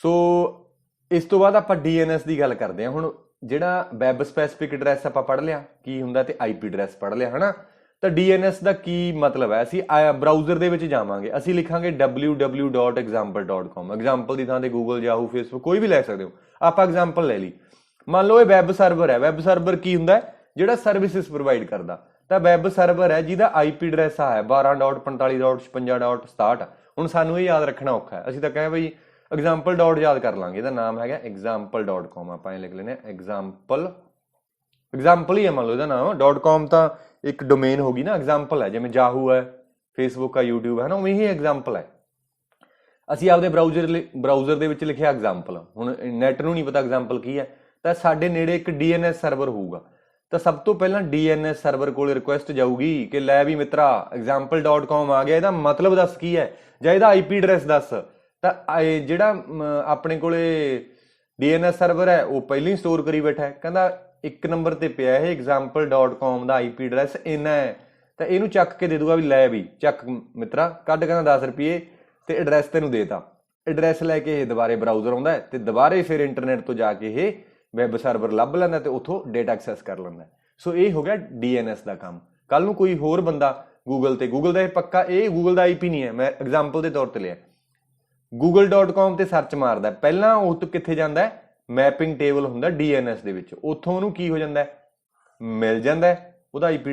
ਸੋ ਇਸ ਤੋਂ ਬਾਅਦ ਆਪਾਂ DNS ਦੀ ਗੱਲ ਕਰਦੇ ਹਾਂ। ਹੁਣ ਜਿਹੜਾ ਵੈਬ ਸਪੈਸੀਫਿਕ ਐਡਰੈਸ ਆਪਾਂ ਪੜ੍ਹ ਲਿਆ ਕੀ ਹੁੰਦਾ ਤੇ IP ਐਡਰੈਸ ਪੜ੍ਹ ਲਿਆ, ਹਨਾ। ਤਾਂ DNS ਦਾ ਕੀ ਮਤਲਬ ਹੈ? ਅਸੀਂ ਬਰਾਊਜ਼ਰ ਦੇ ਵਿੱਚ ਜਾਵਾਂਗੇ, ਅਸੀਂ ਲਿਖਾਂਗੇ www.example.com। ਐਗਜ਼ਾਮਪਲ ਦੀ ਥਾਂ ਤੇ Google, Yahoo, Facebook ਕੋਈ ਵੀ ਲੈ ਸਕਦੇ ਹੋ। ਆਪਾਂ ਐਗਜ਼ਾਮਪਲ ਲੈ ਲਈ। ਮੰਨ ਲਓ ਇਹ ਵੈਬ ਸਰਵਰ ਹੈ। ਵੈਬ ਸਰਵਰ ਕੀ ਹੁੰਦਾ? ਜਿਹੜਾ ਸਰਵਿਸਿਜ਼ ਪ੍ਰੋਵਾਈਡ ਕਰਦਾ। ਤਾਂ ਵੈਬ ਸਰਵਰ ਹੈ ਜਿਹਦਾ IP ਐਡਰੈਸ ਆ ਹੈ 12.45.56.67। ਹੁਣ ਸਾਨੂੰ ਇਹ ਯਾਦ ਰੱਖਣਾ ਔਖਾ ਹੈ। ਅਸੀਂ ਤਾਂ ਕਹੇ ਬਈ ਐਗਜ਼ਾਮਪਲ ਡਾਟ ਯਾਦ ਕਰ ਲਾਂਗੇ, ਇਹਦਾ ਨਾਮ ਹੈਗਾ example.com, ਆਪਾਂ ਇਹ ਲਿਖ ਲੈਨੇ ਐਗਜ਼ਾਮਪਲ ਹੀ ਹੈ, ਮੰਨ ਲਓ ਇਹਦਾ ਨਾਮ .com ਤਾਂ ਇੱਕ ਡੋਮੇਨ ਹੋ ਗਈ ਨਾ, ਐਗਜ਼ਾਮਪਲ ਹੈ ਜਿਵੇਂ ਯਾਹੂ ਹੈ, ਫੇਸਬੁੱਕ ਹੈ, YouTube ਹੈ ਨਾ, ਉਵੇਂ ਹੀ ਐਗਜ਼ਾਮਪਲ ਹੈ। ਅਸੀਂ ਆਪਦੇ ਬਰਾਊਜ਼ਰ ਦੇ ਵਿੱਚ ਲਿਖਿਆ ਐਗਜ਼ਾਮਪਲ, ਹੁਣ ਨੈਟ ਨੂੰ ਨਹੀਂ ਪਤਾ ਐਗਜ਼ਾਮਪਲ ਕੀ ਹੈ, ਤਾਂ ਸਾਡੇ ਨੇੜੇ ਇੱਕ DNS ਸਰਵਰ ਹੋਊਗਾ, ਤਾਂ ਸਭ ਤੋਂ ਪਹਿਲਾਂ DNS ਸਰਵਰ ਕੋਲ ਰਿਕੁਐਸਟ ਜਾਊਗੀ ਕਿ ਲੈ ਵੀ ਮਿੱਤਰਾ example.com ਆ ਗਿਆ, ਇਹਦਾ ਮਤਲਬ ਦੱਸ ਕੀ ਹੈ, ਜਾਂ ਇਹਦਾ IP ਐਡਰੈਸ ਦੱਸ। ਤਾਂ ਜਿਹੜਾ ਆਪਣੇ ਕੋਲੇ DNS ਸਰਵਰ ਹੈ ਉਹ ਪਹਿਲਾਂ ਹੀ ਸਟੋਰ ਕਰੀ ਬੈਠਾ ਹੈ, ਕਹਿੰਦਾ 1 ਨੰਬਰ ਤੇ ਪਿਆ ਇਹ example.com ਦਾ IP ਐਡਰੈਸ ਇੰਨਾ ਹੈ, ਤਾਂ ਇਹਨੂੰ ਚੱਕ ਕੇ ਦੇ ਦੂਗਾ ਵੀ ਲੈ ਵੀ ਚੱਕ ਮਿੱਤਰਾ ਕੱਢ, ਕਹਿੰਦਾ 10 ਰੁਪਏ, ਤੇ ਐਡਰੈਸ ਤੈਨੂੰ ਦੇਤਾ। ਐਡਰੈਸ ਲੈ ਕੇ ਇਹ ਦੁਬਾਰੇ ਬਰਾਊਜ਼ਰ ਆਉਂਦਾ ਤੇ ਦੁਬਾਰੇ ਫਿਰ ਇੰਟਰਨੈਟ ਤੋਂ ਜਾ ਕੇ ਇਹ ਵੈਬ ਸਰਵਰ ਲੱਭ ਲੈਂਦਾ ਤੇ ਉੱਥੋਂ ਡੇਟਾ ਐਕਸੈਸ ਕਰ ਲੈਂਦਾ। ਸੋ ਇਹ ਹੋ ਗਿਆ DNS ਦਾ ਕੰਮ। ਕੱਲ ਨੂੰ ਕੋਈ ਹੋਰ ਬੰਦਾ ਗੂਗਲ ਦਾ, ਇਹ ਪੱਕਾ ਇਹ ਗੂਗਲ ਦਾ IP ਨਹੀਂ ਹੈ, ਮੈਂ ਐਗਜ਼ਾਮਪਲ ਦੇ ਤੌਰ ਤੇ ਲਿਆ, google.com ਤੇ ਸਰਚ ਮਾਰਦਾ, ਪਹਿਲਾਂ ਉਹ ਤੋਂ ਕਿੱਥੇ ਜਾਂਦਾ, ਮੈਪਿੰਗ ਟੇਬਲ ਹੁੰਦਾ DNS ਦੇ ਵਿੱਚ, ਉੱਥੋਂ ਉਹਨੂੰ ਕੀ ਹੋ ਜਾਂਦਾ, ਮਿਲ ਜਾਂਦਾ ਉਹਦਾ IP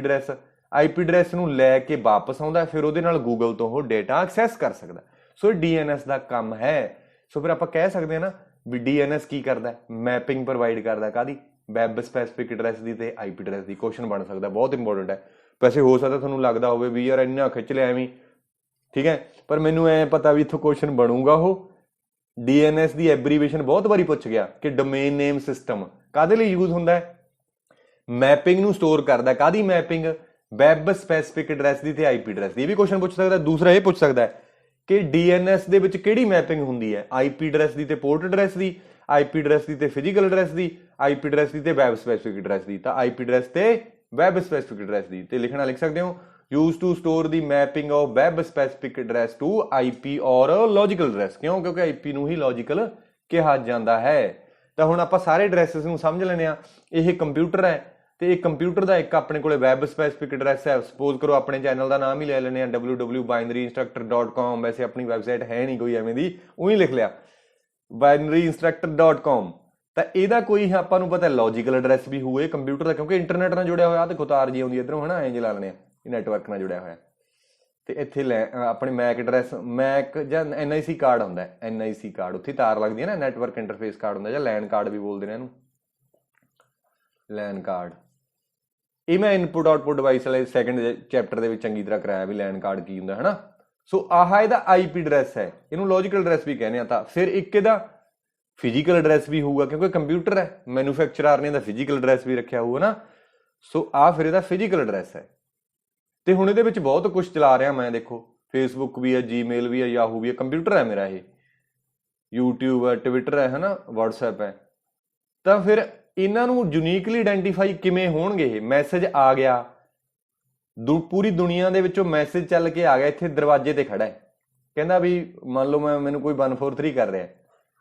ਐਡਰੈਸ ਨੂੰ ਲੈ ਕੇ ਵਾਪਸ ਆਉਂਦਾ, ਫਿਰ ਉਹਦੇ ਨਾਲ ਗੂਗਲ ਤੋਂ ਉਹ ਡੇਟਾ ਐਕਸੈਸ ਕਰ ਸਕਦਾ। ਸੋ DNS ਦਾ ਕੰਮ ਹੈ। ਸੋ ਫਿਰ ਆਪਾਂ ਕਹਿ ਸਕਦੇ ਹਾਂ ਨਾ ਵੀ DNS ਕੀ ਕਰਦਾ, ਮੈਪਿੰਗ ਪ੍ਰੋਵਾਈਡ ਕਰਦਾ, ਕਾਹਦੀ, ਵੈਬ ਸਪੈਸੀਫਿਕ ਐਡਰੈਸ ਦੀ ਤੇ IP ਐਡਰੈਸ ਦੀ। ਕੁਐਸਚਨ ਬਣ ਸਕਦਾ, ਬਹੁਤ ਇੰਪੋਰਟੈਂਟ ਹੈ। ਵੈਸੇ ਹੋ ਸਕਦਾ ਤੁਹਾਨੂੰ ਲੱਗਦਾ ਹੋਵੇ ਵੀ ਯਾਰ ਇੰਨਾ ਖਿੱਚ ਲਿਆ ਐਵੇਂ, ਠੀਕ ਹੈ, ਪਰ ਮੈਨੂੰ ਐ ਪਤਾ ਵੀ ਇੱਥੋਂ ਕੁਐਸਚਨ ਬਣੂਗਾ। ਉਹ DNS ਦੀ ਐਬਰੀਵੇਸ਼ਨ ਬਹੁਤ ਵਾਰੀ ਪੁੱਛ ਗਿਆ ਕਿ ਡੋਮੇਨ ਨੇਮ ਸਿਸਟਮ ਕਾਹਦੇ ਲਈ ਯੂਜ਼ ਹੁੰਦਾ ਹੈ, ਮੈਪਿੰਗ ਨੂੰ ਸਟੋਰ ਕਰਦਾ, ਕਾਹਦੀ ਮੈਪਿੰਗ, ਵੈਬ ਸਪੈਸੀਫਿਕ ਐਡਰੈਸ ਦੀ ਤੇ IP ਐਡਰੈਸ ਦੀ। ਇਹ ਵੀ ਕੁਐਸਚਨ ਪੁੱਛ ਸਕਦਾ। ਦੂਸਰਾ ਇਹ ਪੁੱਛ ਸਕਦਾ ਕਿ DNS ਦੇ ਵਿੱਚ ਕਿਹੜੀ ਮੈਪਿੰਗ ਹੁੰਦੀ ਹੈ, IP ਐਡਰੈਸ ਦੀ ਤੇ ਪੋਰਟ ਐਡਰੈਸ ਦੀ, IP ਐਡਰੈਸ ਦੀ ਤੇ ਫਿਜ਼ੀਕਲ ਐਡਰੈਸ ਦੀ, IP ਐਡਰੈਸ ਦੀ ਤੇ ਵੈਬ ਸਪੈਸੀਫਿਕ ਐਡਰੈਸ ਦੀ। ਤਾਂ IP ਐਡਰੈਸ ਤੇ ਵੈਬ ਸਪੈਸੀਫਿਕ ਐਡਰੈਸ ਦੀ, ਤੇ ਲਿਖਣਾ ਲਿਖ ਸਕਦੇ ਹੋ use to store the mapping of web specific address to IP और लॉजिकल एड्रैस। क्यों, क्योंकि IP ਨੂੰ ਹੀ लॉजिकल ਕਿਹਾ ਜਾਂਦਾ ਹੈ। ਤਾਂ ਹੁਣ ਆਪਾਂ ਸਾਰੇ ਐਡਰੈਸਸ ਨੂੰ ਸਮਝ ਲੈਣੇ ਆ। ਇਹ ਕੰਪਿਊਟਰ ਹੈ ਤੇ ਇਹ ਕੰਪਿਊਟਰ ਦਾ ਇੱਕ ਆਪਣੇ ਕੋਲੇ ਵੈਬ ਸਪੈਸੀਫਿਕ ਐਡਰੈਸ ਹੈ। ਸਪੋਜ਼ ਕਰੋ ਆਪਣੇ ਚੈਨਲ ਦਾ ਨਾਮ ਹੀ ਲੈ ਲੈਣੇ ਆ www.binaryinstructor.com। ਵੈਸੇ ਆਪਣੀ ਵੈਬਸਾਈਟ ਹੈ ਨਹੀਂ ਕੋਈ ਐਵੇਂ ਦੀ, ਉਹੀ ਲਿਖ ਲਿਆ binaryinstructor.com। ਤਾਂ ਇਹਦਾ ਕੋਈ ਆਪਾਂ ਨੂੰ ਪਤਾ ਲੌਜੀਕਲ ਐਡਰੈਸ ਵੀ ਹੋਊ ਇਹ ਕੰਪਿਊਟਰ ਦਾ, ਕਿਉਂਕਿ ਇੰਟਰਨੈਟ ਨਾਲ ਜੁੜਿਆ ਹੋਇਆ। ਤੇ ਖੁਤਾਰ ਜੀ ਆਉਂਦੀ ਇੱਧਰੋਂ, ਹਨਾ, ਐਂ ਜੇ ਲਾ ਲੈਣੇ ਆ, ਨੈਟਵਰਕ ਨਾਲ ਜੁੜਿਆ ਹੋਇਆ। ਤੇ ਇੱਥੇ ਲੈ ਆਪਣੇ ਮੈਕ ਐਡਰੈਸ, ਮੈਕ ਜਾਂ NIC ਕਾਰਡ ਹੁੰਦਾ, NIC ਕਾਰਡ, ਉੱਥੇ ਤਾਰ ਲੱਗਦੀ ਹੈ ਨਾ, ਨੈਟਵਰਕ ਇੰਟਰਫੇਸ ਕਾਰਡ ਹੁੰਦਾ, ਜਾਂ ਲੈਨ ਕਾਰਡ ਵੀ ਬੋਲਦੇ ਨੇ ਇਹਨੂੰ, ਲੈਨ ਕਾਰਡ। ਇਹ ਮੈਂ ਇਨਪੁਟ ਆਊਟਪੁੱਟ ਡਿਵਾਈਸ ਵਾਲੇ ਸੈਕੰਡ ਚੈਪਟਰ ਦੇ ਵਿੱਚ ਚੰਗੀ ਤਰ੍ਹਾਂ ਕਰਾਇਆ ਵੀ ਲੈਨ ਕਾਰਡ ਕੀ ਹੁੰਦਾ, ਹਨਾ। ਸੋ ਆਹ ਇਹਦਾ IP ਐਡਰੈਸ ਹੈ, ਇਹਨੂੰ ਲੌਜੀਕਲ ਐਡਰੈਸ ਵੀ ਕਹਿੰਦੇ ਆ। ਤਾਂ ਫਿਰ ਇੱਕ ਇਹਦਾ ਫਿਜ਼ੀਕਲ ਐਡਰੈਸ ਵੀ ਹੋਊਗਾ, ਕਿਉਂਕਿ ਕੰਪਿਊਟਰ ਹੈ, ਮੈਨੂਫੈਕਚਰਰ ਨੇ ਇਹਦਾ ਫਿਜ਼ੀਕਲ ਐਡਰੈਸ ਵੀ ਰੱਖਿਆ ਹੋਊਗਾ ਨਾ। ਸੋ ਆਹ ਫਿਰ ਇਹਦਾ ਫਿਜ਼ੀਕਲ ਐਡਰੈਸ ਹੈ। ਤੇ ਹੁਣ ਇਹਦੇ ਵਿੱਚ ਬਹੁਤ ਕੁਝ ਚਲਾ ਰਿਹਾ ਮੈਂ, ਦੇਖੋ ਫੇਸਬੁੱਕ ਵੀ ਹੈ, ਜੀਮੇਲ ਵੀ ਹੈ, ਯਾਹੂ ਵੀ ਹੈ, ਕੰਪਿਊਟਰ ਹੈ ਮੇਰਾ, ਇਹ YouTube ਹੈ, ਟਵਿੱਟਰ ਹੈ, ਹਨਾ, WhatsApp ਹੈ। ਤਾਂ ਫਿਰ ਇਹਨਾਂ ਨੂੰ ਯੂਨੀਕਲੀ ਆਇਡੈਂਟੀਫਾਈ ਕਿਵੇਂ ਹੋਣਗੇ? ਇਹ ਮੈਸੇਜ ਆ ਗਿਆ, ਪੂਰੀ ਦੁਨੀਆ ਦੇ ਵਿੱਚੋਂ ਮੈਸੇਜ ਚੱਲ ਕੇ ਆ ਗਿਆ, ਇੱਥੇ ਦਰਵਾਜ਼ੇ ਤੇ ਖੜਾ ਹੈ, ਕਹਿੰਦਾ ਵੀ ਮੰਨ ਲਓ ਮੈਨੂੰ ਕੋਈ 143 ਕਰ ਰਿਹਾ,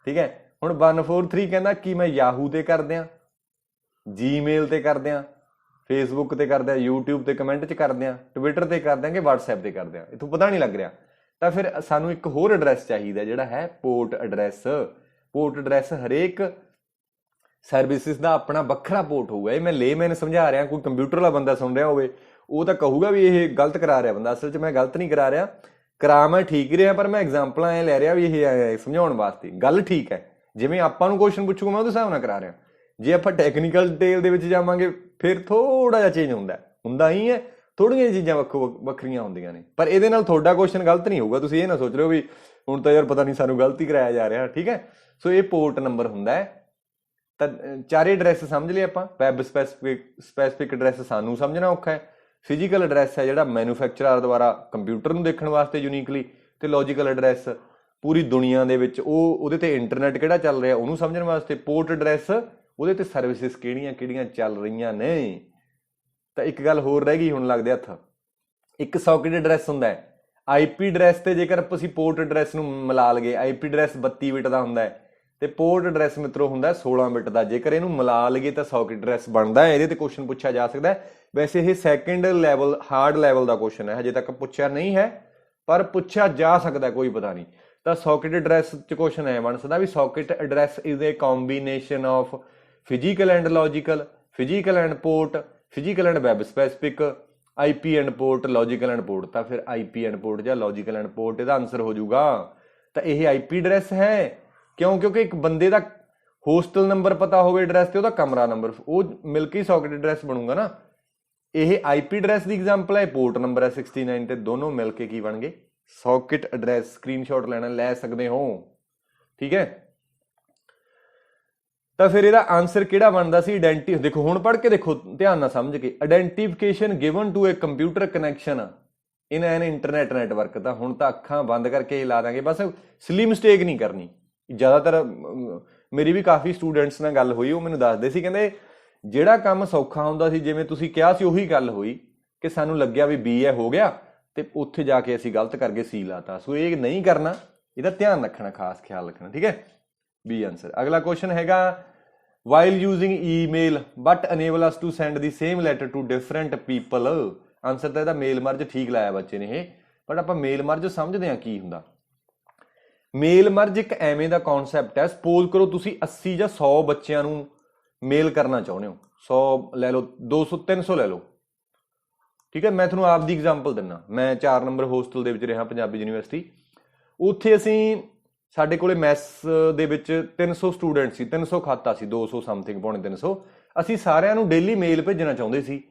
ਠੀਕ ਹੈ। ਹੁਣ 143 ਕਹਿੰਦਾ ਕਿ ਮੈਂ ਯਾਹੂ ਤੇ ਕਰ ਦਿਆਂ, ਜੀਮੇਲ ਤੇ ਕਰ ਦਿਆਂ, ਫੇਸਬੁੱਕ ਤੇ ਕਰਦੇ ਆ, YouTube ਤੇ ਕਮੈਂਟ 'ਚ ਕਰਦੇ ਆ, ਟਵਿੱਟਰ ਤੇ ਕਰ ਦਿਆਂਗੇ, WhatsApp ਤੇ ਕਰਦੇ ਆ, ਇੱਥੋਂ ਪਤਾ ਨਹੀਂ ਲੱਗ ਰਿਹਾ। ਤਾਂ ਫਿਰ ਸਾਨੂੰ ਇੱਕ ਹੋਰ ਐਡਰੈਸ ਚਾਹੀਦਾ, ਜਿਹੜਾ ਹੈ ਪੋਰਟ ਐਡਰੈਸ। ਪੋਰਟ ਐਡਰੈਸ ਹਰੇਕ ਸਰਵਿਸਿਸ ਦਾ ਆਪਣਾ ਵੱਖਰਾ ਪੋਰਟ ਹੋਊਗਾ। ਇਹ ਮੈਂ ਲੇਮੈਨ ਸਮਝਾ ਰਿਹਾ, ਕੋਈ ਕੰਪਿਊਟਰ ਵਾਲਾ ਬੰਦਾ ਸੁਣ ਰਿਹਾ ਹੋਵੇ ਉਹ ਤਾਂ ਕਹੂਗਾ ਵੀ ਇਹ ਗਲਤ ਕਰਾ ਰਿਹਾ ਬੰਦਾ। ਅਸਲ 'ਚ ਮੈਂ ਗਲਤ ਨਹੀਂ ਕਰਾ ਰਿਹਾ, ਕਰਾ ਮੈਂ ਠੀਕ ਰਿਹਾ, ਪਰ ਮੈਂ ਐਗਜ਼ਾਮਪਲਾਂ ਐ ਲੈ ਰਿਹਾ ਵੀ ਇਹ ਸਮਝਾਉਣ ਵਾਸਤੇ। ਗੱਲ ਠੀਕ ਹੈ, ਜਿਵੇਂ ਆਪਾਂ ਨੂੰ ਕੁਐਸਚਨ ਪੁੱਛੂਗਾ ਮੈਂ ਉਹਦੇ ਹਿਸਾਬ ਨਾਲ ਕਰਾ ਰਿਹਾ। ਜੇ ਆਪਾਂ ਟੈਕਨੀਕਲ ਡਿਟੇਲ ਦੇ ਵਿੱਚ ਜਾਵਾਂਗੇ ਫਿਰ ਥੋੜਾ ਜਿਹਾ ਚੇਂਜ ਹੁੰਦਾ ਹੀ ਹੈ, ਥੋੜ੍ਹੀਆਂ ਚੀਜ਼ਾਂ ਵੱਖਰੀਆਂ ਹੁੰਦੀਆਂ ਨੇ। ਪਰ ਇਹਦੇ ਨਾਲ ਤੁਹਾਡਾ ਕੁਐਸਚਨ ਗਲਤ ਨਹੀਂ ਹੋਊਗਾ, ਤੁਸੀਂ ਇਹ ਨਾ ਸੋਚ ਰਹੇ ਹੋ ਵੀ ਹੁਣ ਤਾਂ ਯਾਰ ਪਤਾ ਨਹੀਂ ਸਾਨੂੰ ਗਲਤ ਹੀ ਕਰਾਇਆ ਜਾ ਰਿਹਾ, ਠੀਕ ਹੈ। ਸੋ ਇਹ ਪੋਰਟ ਨੰਬਰ ਹੁੰਦਾ ਹੈ। ਤਾਂ ਚਾਰੇ ਐਡਰੈਸ ਸਮਝ ਲਏ ਆਪਾਂ। ਵੈਬ ਸਪੈਸੀਫਿਕ ਐਡਰੈਸ ਸਾਨੂੰ ਸਮਝਣਾ ਔਖਾ ਹੈ, ਫਿਜ਼ੀਕਲ ਐਡਰੈਸ ਹੈ ਜਿਹੜਾ ਮੈਨੂਫੈਕਚਰਰ ਦੁਆਰਾ ਕੰਪਿਊਟਰ ਨੂੰ ਦੇਖਣ ਵਾਸਤੇ ਯੂਨੀਕਲੀ, ਤੇ ਲੌਜੀਕਲ ਐਡਰੈਸ ਪੂਰੀ ਦੁਨੀਆ ਦੇ ਵਿੱਚ ਉਹਦੇ ਤੇ ਇੰਟਰਨੈਟ ਕਿਹੜਾ ਚੱਲ ਰਿਹਾ ਉਹਨੂੰ ਸਮਝਣ ਵਾਸਤੇ। ਪੋਰਟ ਐਡਰੈਸ ਉਹਦੇ ਤੇ ਸਰਵਿਸਿਸ ਕਿਹੜੀਆਂ ਚੱਲ ਰਹੀਆਂ ਨੇ। ਤਾਂ ਇੱਕ ਗੱਲ ਹੋਰ ਰਹਿ ਗਈ ਹੁਣ ਲੱਗਦੇ ਹੱਥ, ਇੱਕ ਸੌਕੇਟ ਐਡਰੈਸ ਹੁੰਦਾ ਹੈ। IP ਐਡਰੈਸ ਤੇ ਜੇਕਰ ਅਸੀਂ ਪੋਰਟ ਐਡਰੈਸ ਨੂੰ ਮਿਲਾ ਲਈਏ, IP ਐਡਰੈਸ 32 ਬਿਟ ਦਾ ਹੁੰਦਾ ਹੈ ਤੇ ਪੋਰਟ ਐਡਰੈਸ ਮਿੱਤਰੋ ਹੁੰਦਾ 16 ਬਿਟ ਦਾ। ਜੇਕਰ ਇਹਨੂੰ ਮਿਲਾ ਲਈਏ ਤਾਂ ਸੌਕੇਟ ਐਡਰੈਸ ਬਣਦਾ ਹੈ। ਇਹਦੇ ਤੇ ਕੁਐਸਚਨ ਪੁੱਛਿਆ ਜਾ ਸਕਦਾ ਹੈ। ਵੈਸੇ ਇਹ ਸੈਕਿੰਡ ਲੈਵਲ ਹਾਰਡ ਲੈਵਲ ਦਾ ਕੁਐਸਚਨ ਹੈ, ਹਜੇ ਤੱਕ ਪੁੱਛਿਆ ਨਹੀਂ ਹੈ ਪਰ ਪੁੱਛਿਆ ਜਾ ਸਕਦਾ, ਕੋਈ ਪਤਾ ਨਹੀਂ। ਤਾਂ ਸੌਕੇਟ ਐਡਰੈਸ 'ਚ ਕੁਐਸਚਨ ਐ ਬਣ ਸਕਦਾ ਵੀ socket address is a combination of physical and logical, physical and port, physical and web specific, IP and port, logical and port. ਤਾਂ ਫਿਰ IP ਐਂਡ ਪੋਰਟ ਜਾਂ ਲੌਜੀਕਲ ਐਂਡ ਪੋਰਟ ਇਹਦਾ ਆਨਸਰ ਹੋ ਜਾਊਗਾ। ਤਾਂ ਇਹ IP ਐਡਰੈਸ ਹੈ क्यों? क्योंकि एक बंदे का होस्टल नंबर पता हो एड्रैस ਤੇ ਉਹਦਾ ਕਮਰਾ ਨੰਬਰ, ਉਹ ਮਿਲ ਕੇ ਸੌਕਟ ਐਡਰੈਸ ਬਣੂਗਾ ਨਾ। ਇਹ ਆਈਪੀ ਐਡਰੈਸ ਦੀ ਐਗਜ਼ਾਮਪਲ ਹੈ, ਪੋਰਟ ਨੰਬਰ ਹੈ 69 ਤੇ ਦੋਨੋਂ ਮਿਲ ਕੇ ਕੀ ਬਣ ਗਏ? Socket address. ਸਕਰੀਨਸ਼ਾਟ ਲੈਣਾ ਲੈ ਸਕਦੇ ਹੋ, ਠੀਕ ਹੈ। ਤਾਂ ਫਿਰ ਇਹਦਾ ਆਨਸਰ ਕਿਹੜਾ ਬਣਦਾ ਸੀ? ਦੇਖੋ ਹੁਣ ਪੜ੍ਹ ਕੇ ਦੇਖੋ ਧਿਆਨ ਨਾਲ ਸਮਝ ਕੇ। Identification given to a computer connection in an internet network. ਤਾਂ ਹੁਣ ਤਾਂ ਅੱਖਾਂ ਬੰਦ ਕਰਕੇ ਲਾ ਦਾਂਗੇ, ਬਸ ਸਿਲੀ ਮਿਸਟੇਕ ਨਹੀਂ ਕਰਨੀ। ਜ਼ਿਆਦਾਤਰ ਮੇਰੀ ਵੀ ਕਾਫੀ ਸਟੂਡੈਂਟਸ ਨਾਲ ਗੱਲ ਹੋਈ, ਉਹ ਮੈਨੂੰ ਦੱਸਦੇ ਸੀ, ਕਹਿੰਦੇ ਜਿਹੜਾ ਕੰਮ ਸੌਖਾ ਹੁੰਦਾ ਸੀ ਜਿਵੇਂ ਤੁਸੀਂ ਕਿਹਾ ਸੀ ਉਹੀ ਗੱਲ ਹੋਈ ਕਿ ਸਾਨੂੰ ਲੱਗਿਆ ਵੀ BA ਹੋ ਗਿਆ ਤੇ ਉੱਥੇ ਜਾ ਕੇ ਅਸੀਂ ਗਲਤ ਕਰਕੇ C ਲਾਤਾ। ਸੋ ਇਹ ਨਹੀਂ ਕਰਨਾ, ਇਹਦਾ ਧਿਆਨ ਰੱਖਣਾ, ਖਾਸ ਖਿਆਲ ਰੱਖਣਾ, ਠੀਕ ਹੈ। B answer. ਅਗਲਾ ਕੁਐਸਚਨ ਹੈਗਾ while using email but enable us to send the same letter to different people। Answer ਤਾਂ ਇਹਦਾ ਮੇਲ ਮਰਜ ਠੀਕ ਲਾਇਆ ਬੱਚੇ ਨੇ ਇਹ, ਬਟ ਆਪਾਂ ਮੇਲ ਮਰਜ ਸਮਝਦੇ ਹਾਂ ਕੀ ਹੁੰਦਾ। ਮੇਲ ਮਰਜ ਇੱਕ ਐਵੇਂ ਦਾ ਕਨਸੈਪਟ ਹੈ, ਸਪੋਜ਼ ਕਰੋ ਤੁਸੀਂ 80 ਜਾਂ 100 ਬੱਚਿਆਂ ਨੂੰ ਮੇਲ ਕਰਨਾ ਚਾਹੁੰਦੇ ਹੋ, 100 ਲੈ ਲਓ, 200 300 ਲੈ ਲਓ, ਠੀਕ ਹੈ। ਮੈਂ ਤੁਹਾਨੂੰ ਆਪ ਦੀ ਐਗਜ਼ਾਮਪਲ ਦਿੰਦਾ। ਮੈਂ 4 ਨੰਬਰ ਹੋਸਟਲ ਦੇ ਵਿੱਚ ਰਿਹਾ ਪੰਜਾਬੀ ਯੂਨੀਵਰਸਿਟੀ। ਉੱਥੇ ਅਸੀਂ ਸਾਡੇ ਕੋਲੇ ਮੈਸ ਦੇ ਵਿੱਚ 300 ਸਟੂਡੈਂਟ ਸੀ, 300 ਖਾਤਾ ਸੀ, 200 ਸਮਥਿੰਗ ਪੌਣੇ 300। ਅਸੀਂ ਸਾਰਿਆਂ ਨੂੰ ਡੇਲੀ ਮੇਲ ਭੇਜਣਾ ਚਾਹੁੰਦੇ ਸੀ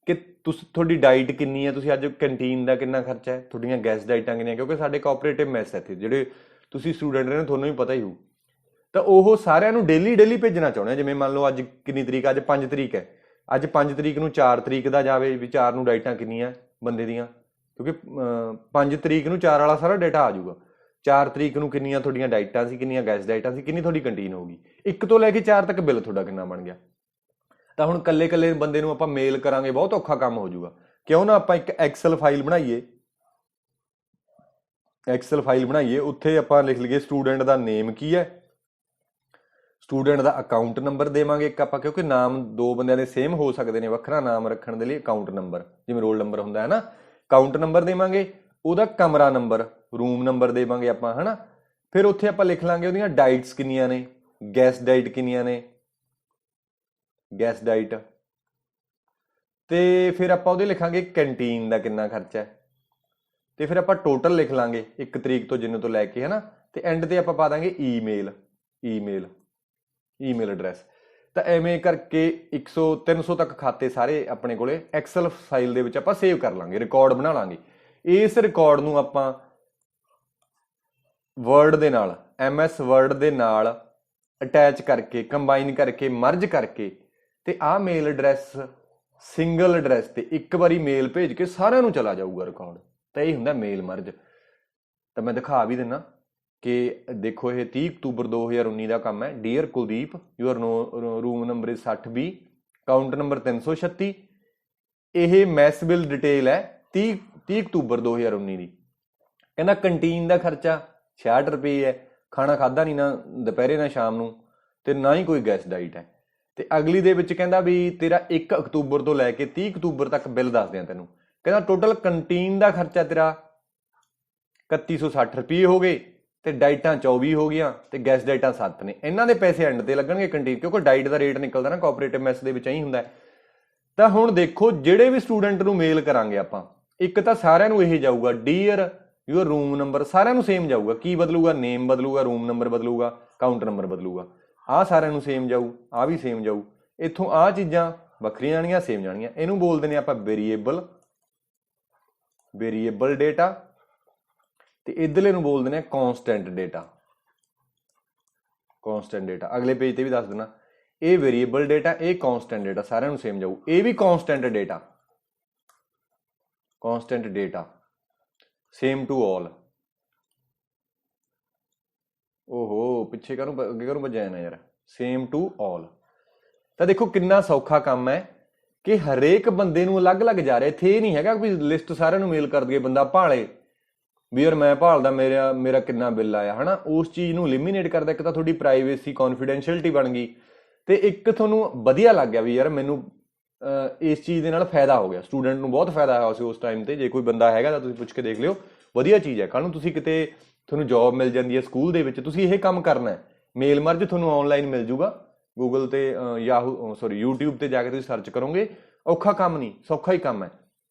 ਕਿ ਤੁਹਾਡੀ ਡਾਈਟ ਕਿੰਨੀ ਹੈ, ਤੁਸੀਂ ਅੱਜ ਕੰਟੀਨ ਦਾ ਕਿੰਨਾ ਖਰਚਾ ਹੈ, ਤੁਹਾਡੀਆਂ ਗੈਸ ਡਾਈਟਾਂ ਕਿੰਨੀਆਂ, ਕਿਉਂਕਿ ਸਾਡੇ ਕੋਆਪਰੇਟਿਵ ਮੈਸ ਇੱਥੇ ਜਿਹੜੇ ਤੁਸੀਂ ਸਟੂਡੈਂਟ ਨੇ ਤੁਹਾਨੂੰ ਵੀ ਪਤਾ ਹੀ ਹੋਊ। ਤਾਂ ਉਹ ਸਾਰਿਆਂ ਨੂੰ ਡੇਲੀ ਭੇਜਣਾ ਚਾਹੁੰਦੇ ਆ। ਜਿਵੇਂ ਮੰਨ ਲਓ ਅੱਜ ਕਿੰਨੀ ਤਰੀਕ, ਅੱਜ 5 ਤਰੀਕ ਹੈ, ਅੱਜ 5 ਤਰੀਕ ਨੂੰ 4 ਤਰੀਕ ਦਾ ਜਾਵੇ ਵੀ 4 ਨੂੰ ਡਾਈਟਾਂ ਕਿੰਨੀਆਂ ਬੰਦੇ ਦੀਆਂ, ਕਿਉਂਕਿ 5 ਤਰੀਕ ਨੂੰ 4 ਵਾਲਾ ਸਾਰਾ ਡਾਟਾ ਆ ਜਾਊਗਾ। 4 ਤਰੀਕ ਨੂੰ ਕਿੰਨੀਆਂ ਤੁਹਾਡੀਆਂ ਡਾਈਟਾਂ ਸੀ, ਕਿੰਨੀਆਂ ਗੈਸ ਡਾਈਟਾਂ ਸੀ, ਕਿੰਨੀ ਤੁਹਾਡੀ ਕੰਟੀਨ ਹੋਊਗੀ, 1 ਤੋਂ ਲੈ ਕੇ 4 ਤੱਕ ਬਿੱਲ ਤੁਹਾਡਾ ਕਿੰਨਾ ਬਣ ਗਿਆ। ਤਾਂ ਹੁਣ ਕੱਲੇ ਬੰਦੇ ਨੂੰ ਆਪਾਂ ਮੇਲ ਕਰਾਂਗੇ, ਬਹੁਤ ਔਖਾ ਕੰਮ ਹੋ ਜਾਊਗਾ। ਕਿਉਂ ਨਾ ਆਪਾਂ ਇੱਕ ਐਕਸਲ ਫਾਈਲ ਬਣਾਈਏ, ਉੱਥੇ ਆਪਾਂ ਲਿਖ ਲਈਏ ਸਟੂਡੈਂਟ ਦਾ ਨੇਮ ਕੀ ਹੈ, ਸਟੂਡੈਂਟ ਦਾ ਅਕਾਊਂਟ ਨੰਬਰ ਦੇਵਾਂਗੇ ਇੱਕ ਆਪਾਂ, ਕਿਉਂਕਿ ਨਾਮ 2 ਬੰਦਿਆਂ ਦੇ ਸੇਮ ਹੋ ਸਕਦੇ ਨੇ, ਵੱਖਰਾ ਨਾਮ ਰੱਖਣ ਦੇ ਲਈ ਅਕਾਊਂਟ ਨੰਬਰ, ਜਿਵੇਂ ਰੋਲ ਨੰਬਰ ਹੁੰਦਾ ਹੈ ਨਾ, ਅਕਾਊਂਟ ਨੰਬਰ ਦੇਵਾਂਗੇ। ਉਹਦਾ ਕਮਰਾ ਨੰਬਰ, ਰੂਮ ਨੰਬਰ ਦੇਵਾਂਗੇ ਆਪਾਂ, ਹੈ ਨਾ। ਫਿਰ ਉੱਥੇ ਆਪਾਂ ਲਿਖ ਲਾਂਗੇ ਉਹਦੀਆਂ ਡਾਈਟਸ ਕਿੰਨੀਆਂ ਨੇ, ਗੈਸ ਡਾਈਟ ਕਿੰਨੀਆਂ ਨੇ, ਗੈਸ ਡਾਈਟ। ਤੇ ਫਿਰ ਆਪਾਂ ਉਹਦੇ ਲਿਖਾਂਗੇ ਕੰਟੀਨ ਦਾ ਕਿੰਨਾ ਖਰਚਾ ਹੈ। ਤੇ ਫਿਰ ਆਪਾਂ ਟੋਟਲ ਲਿਖ ਲਾਂਗੇ 1 ਤਰੀਕ ਤੋਂ ਜਿੰਨੇ ਤੋਂ ਲੈ ਕੇ, ਹੈ ਨਾ। ਤੇ ਐਂਡ ਤੇ ਆਪਾਂ ਪਾ ਦਾਂਗੇ ਈਮੇਲ ਐਡਰੈਸ। ਤਾਂ ਐਵੇਂ ਕਰਕੇ 100 300 ਤੱਕ ਖਾਤੇ ਸਾਰੇ ਆਪਣੇ ਕੋਲੇ ਐਕਸਲ ਫਾਈਲ ਦੇ ਵਿੱਚ ਆਪਾਂ ਸੇਵ ਕਰ ਲਾਂਗੇ, ਰਿਕਾਰਡ ਬਣਾ ਲਾਂਗੇ। ਇਸ ਰਿਕਾਰਡ ਨੂੰ ਆਪਾਂ ਵਰਡ ਦੇ ਨਾਲ, MS ਵਰਡ ਦੇ ਨਾਲ ਅਟੈਚ ਕਰਕੇ, ਕੰਬਾਈਨ ਕਰਕੇ, ਮਰਜ ਕਰਕੇ, ਤੇ ਆਹ ਮੇਲ ਐਡਰੈਸ ਸਿੰਗਲ ਐਡਰੈਸ ਤੇ ਇੱਕ ਵਾਰੀ ਮੇਲ ਭੇਜ ਕੇ ਸਾਰਿਆਂ ਨੂੰ ਚਲਾ ਜਾਊਗਾ ਰਿਕਾਰਡ। ਤਾਂ ਇਹ ਹੁੰਦਾ ਮੇਲ ਮਰਜ। ਤਾਂ ਮੈਂ ਦਿਖਾ ਵੀ ਦਿੰਦਾ ਕਿ ਦੇਖੋ ਇਹ 30 ਅਕਤੂਬਰ 2019 ਦਾ ਕੰਮ ਹੈ। Dear Kuldeep, your room number 60B, count number 336। ਇਹ ਮੈਸ ਬਿਲ ਡਿਟੇਲ ਹੈ 30 ਅਕਤੂਬਰ 2019 ਦੀ। ਕਹਿੰਦਾ ਕੰਟੀਨ ਦਾ ਖਰਚਾ 66 ਰੁਪਏ ਹੈ, ਖਾਣਾ ਖਾਧਾ ਨਹੀਂ ਨਾ ਦੁਪਹਿਰੇ ਨਾ ਸ਼ਾਮ ਨੂੰ, ਤੇ ਨਾ ਹੀ ਕੋਈ ਗੈਸ ਡਾਈਟ ਹੈ। ਤੇ ਅਗਲੀ ਦੇ ਵਿੱਚ ਕਹਿੰਦਾ ਵੀ ਤੇਰਾ 1 ਅਕਤੂਬਰ ਤੋਂ ਲੈ ਕੇ 30 ਅਕਤੂਬਰ ਤੱਕ ਬਿੱਲ ਦੱਸ ਦਿਆਂ ਤੈਨੂੰ। ਕਹਿੰਦਾ ਟੋਟਲ ਕੰਟੀਨ ਦਾ ਖਰਚਾ ਤੇਰਾ 3160 ਰੁਪਏ ਹੋ ਗਏ, ਤੇ ਡਾਈਟਾਂ 24 ਹੋ ਗਈਆਂ, ਤੇ ਗੈਸ ਡਾਈਟਾਂ 7 ਨੇ। ਇਹਨਾਂ ਦੇ ਪੈਸੇ ਐਂਡ ਤੇ ਲੱਗਣਗੇ ਕੰਟੀਨ, ਕਿਉਂਕਿ ਡਾਈਟ ਦਾ ਰੇਟ ਨਿਕਲਦਾ ਨਾ ਕੋਆਪਰੇਟਿਵ ਮੈਸ ਦੇ ਵਿੱਚ ਇਹੀ ਹੁੰਦਾ। ਤਾਂ ਹੁਣ ਦੇਖੋ ਜਿਹੜੇ ਵੀ ਸਟੂਡੈਂਟ ਨੂੰ ਮੇਲ ਕਰਾਂਗੇ ਆਪਾਂ, ਇੱਕ ਤਾਂ ਸਾਰਿਆਂ ਨੂੰ ਇਹ ਜਾਊਗਾ ਡੀਅਰ ਯੂਅਰ ਰੂਮ ਨੰਬਰ, ਸਾਰਿਆਂ ਨੂੰ ਸੇਮ ਜਾਊਗਾ। ਕੀ ਬਦਲੂਗਾ? ਨੇਮ ਬਦਲੂਗਾ, ਰੂਮ ਨੰਬਰ ਬਦਲੂਗਾ, ਅਕਾਊਂਟ ਨੰਬਰ ਬਦਲੂਗਾ। ਆਹ ਸਾਰਿਆਂ ਨੂੰ ਸੇਮ ਜਾਊ, ਆਹ ਵੀ ਸੇਮ ਜਾਊ। ਇੱਥੋਂ ਆਹ ਚੀਜ਼ਾਂ ਵੱਖਰੀਆਂ ਜਾਣੀਆਂ, ਸੇਮ ਜਾਣੀਆਂ। ਇਹਨੂੰ ਬੋਲਦੇ ਨੇ ਆਪਾਂ ਵੇਰੀਏਬਲ ਡੇਟਾ, ਤੇ ਇਧਰਲੇ ਨੂੰ ਬੋਲਦੇ ਨੇ ਕੌਨਸਟੈਂਟ ਡੇਟਾ। ਅਗਲੇ ਪੇਜ ਤੇ ਵੀ ਦੱਸ ਦੇਣਾ, ਇਹ ਵੇਰੀਏਬਲ ਡੇਟਾ, ਇਹ ਕੌਨਸਟੈਂਟ ਡੇਟਾ, ਸਾਰਿਆਂ ਨੂੰ ਸੇਮ ਜਾਊ। ਇਹ ਵੀ ਕੌਨਸਟੈਂਟ ਡੇਟਾ ਸੇਮ ਟੂ ਆਲ। ਓਹੋ ਪਿੱਛੇ ਅੱਗੇ ਕਾਹਨੂੰ ਭੱਜਿਆ ਨਾ ਯਾਰ, ਸੇਮ ਟੂ ਆਲ। ਤਾਂ ਦੇਖੋ ਕਿੰਨਾ ਸੌਖਾ ਕੰਮ ਹੈ ਕਿ ਹਰੇਕ ਬੰਦੇ ਨੂੰ ਅਲੱਗ-ਅਲੱਗ ਜਾ ਰਿਹਾ। ਇੱਥੇ ਇਹ ਨਹੀਂ ਹੈਗਾ ਵੀ ਲਿਸਟ ਸਾਰਿਆਂ ਨੂੰ ਮੇਲ ਕਰ ਦਈਏ, ਬੰਦਾ ਭਾਲੇ ਵੀ ਯਾਰ ਮੈਂ ਭਾਲਦਾ ਮੇਰਾ ਕਿੰਨਾ ਬਿੱਲ ਆਇਆ, ਹੈ ਨਾ। ਉਸ ਚੀਜ਼ ਨੂੰ ਐਲੀਮੀਨੇਟ ਕਰਦਾ। ਇੱਕ ਤਾਂ ਤੁਹਾਡੀ ਪ੍ਰਾਈਵੇਸੀ, ਕੌਨਫੀਡੈਂਸ਼ੀਅਲਟੀ ਬਣ ਗਈ, ਤੇ ਇੱਕ ਤੁਹਾਨੂੰ ਵਧੀਆ ਲੱਗ ਗਿਆ ਵੀ ਯਾਰ ਮੈਨੂੰ ਇਸ ਚੀਜ਼ ਦੇ ਨਾਲ ਫਾਇਦਾ ਹੋ ਗਿਆ। ਸਟੂਡੈਂਟ ਨੂੰ ਬਹੁਤ ਫਾਇਦਾ ਹੋਇਆ ਸੀ ਉਸ ਟਾਈਮ ਤੇ। ਜੇ ਕੋਈ ਬੰਦਾ ਹੈਗਾ ਤਾਂ ਤੁਸੀਂ ਪੁੱਛ ਕੇ ਦੇਖ ਲਿਓ, ਵਧੀਆ ਚੀਜ਼ ਹੈ। ਕੱਲ੍ਹ ਨੂੰ ਤੁਸੀਂ ਕਿਤੇ ਤੁਹਾਨੂੰ ਜੋਬ ਮਿਲ ਜਾਂਦੀ ਹੈ ਸਕੂਲ ਦੇ ਵਿੱਚ, ਤੁਸੀਂ ਇਹ ਕੰਮ ਕਰਨਾ ਹੈ। ਮੇਲ ਮਰਜ ਤੁਹਾਨੂੰ ਆਨਲਾਈਨ ਮਿਲ ਜੂਗਾ, ਗੂਗਲ ਤੇ YouTube ਤੇ ਜਾ ਕੇ ਤੁਸੀਂ ਸਰਚ ਕਰੋਗੇ। ਔਖਾ ਕੰਮ ਨਹੀਂ, ਸੌਖਾ ਹੀ ਕੰਮ ਹੈ।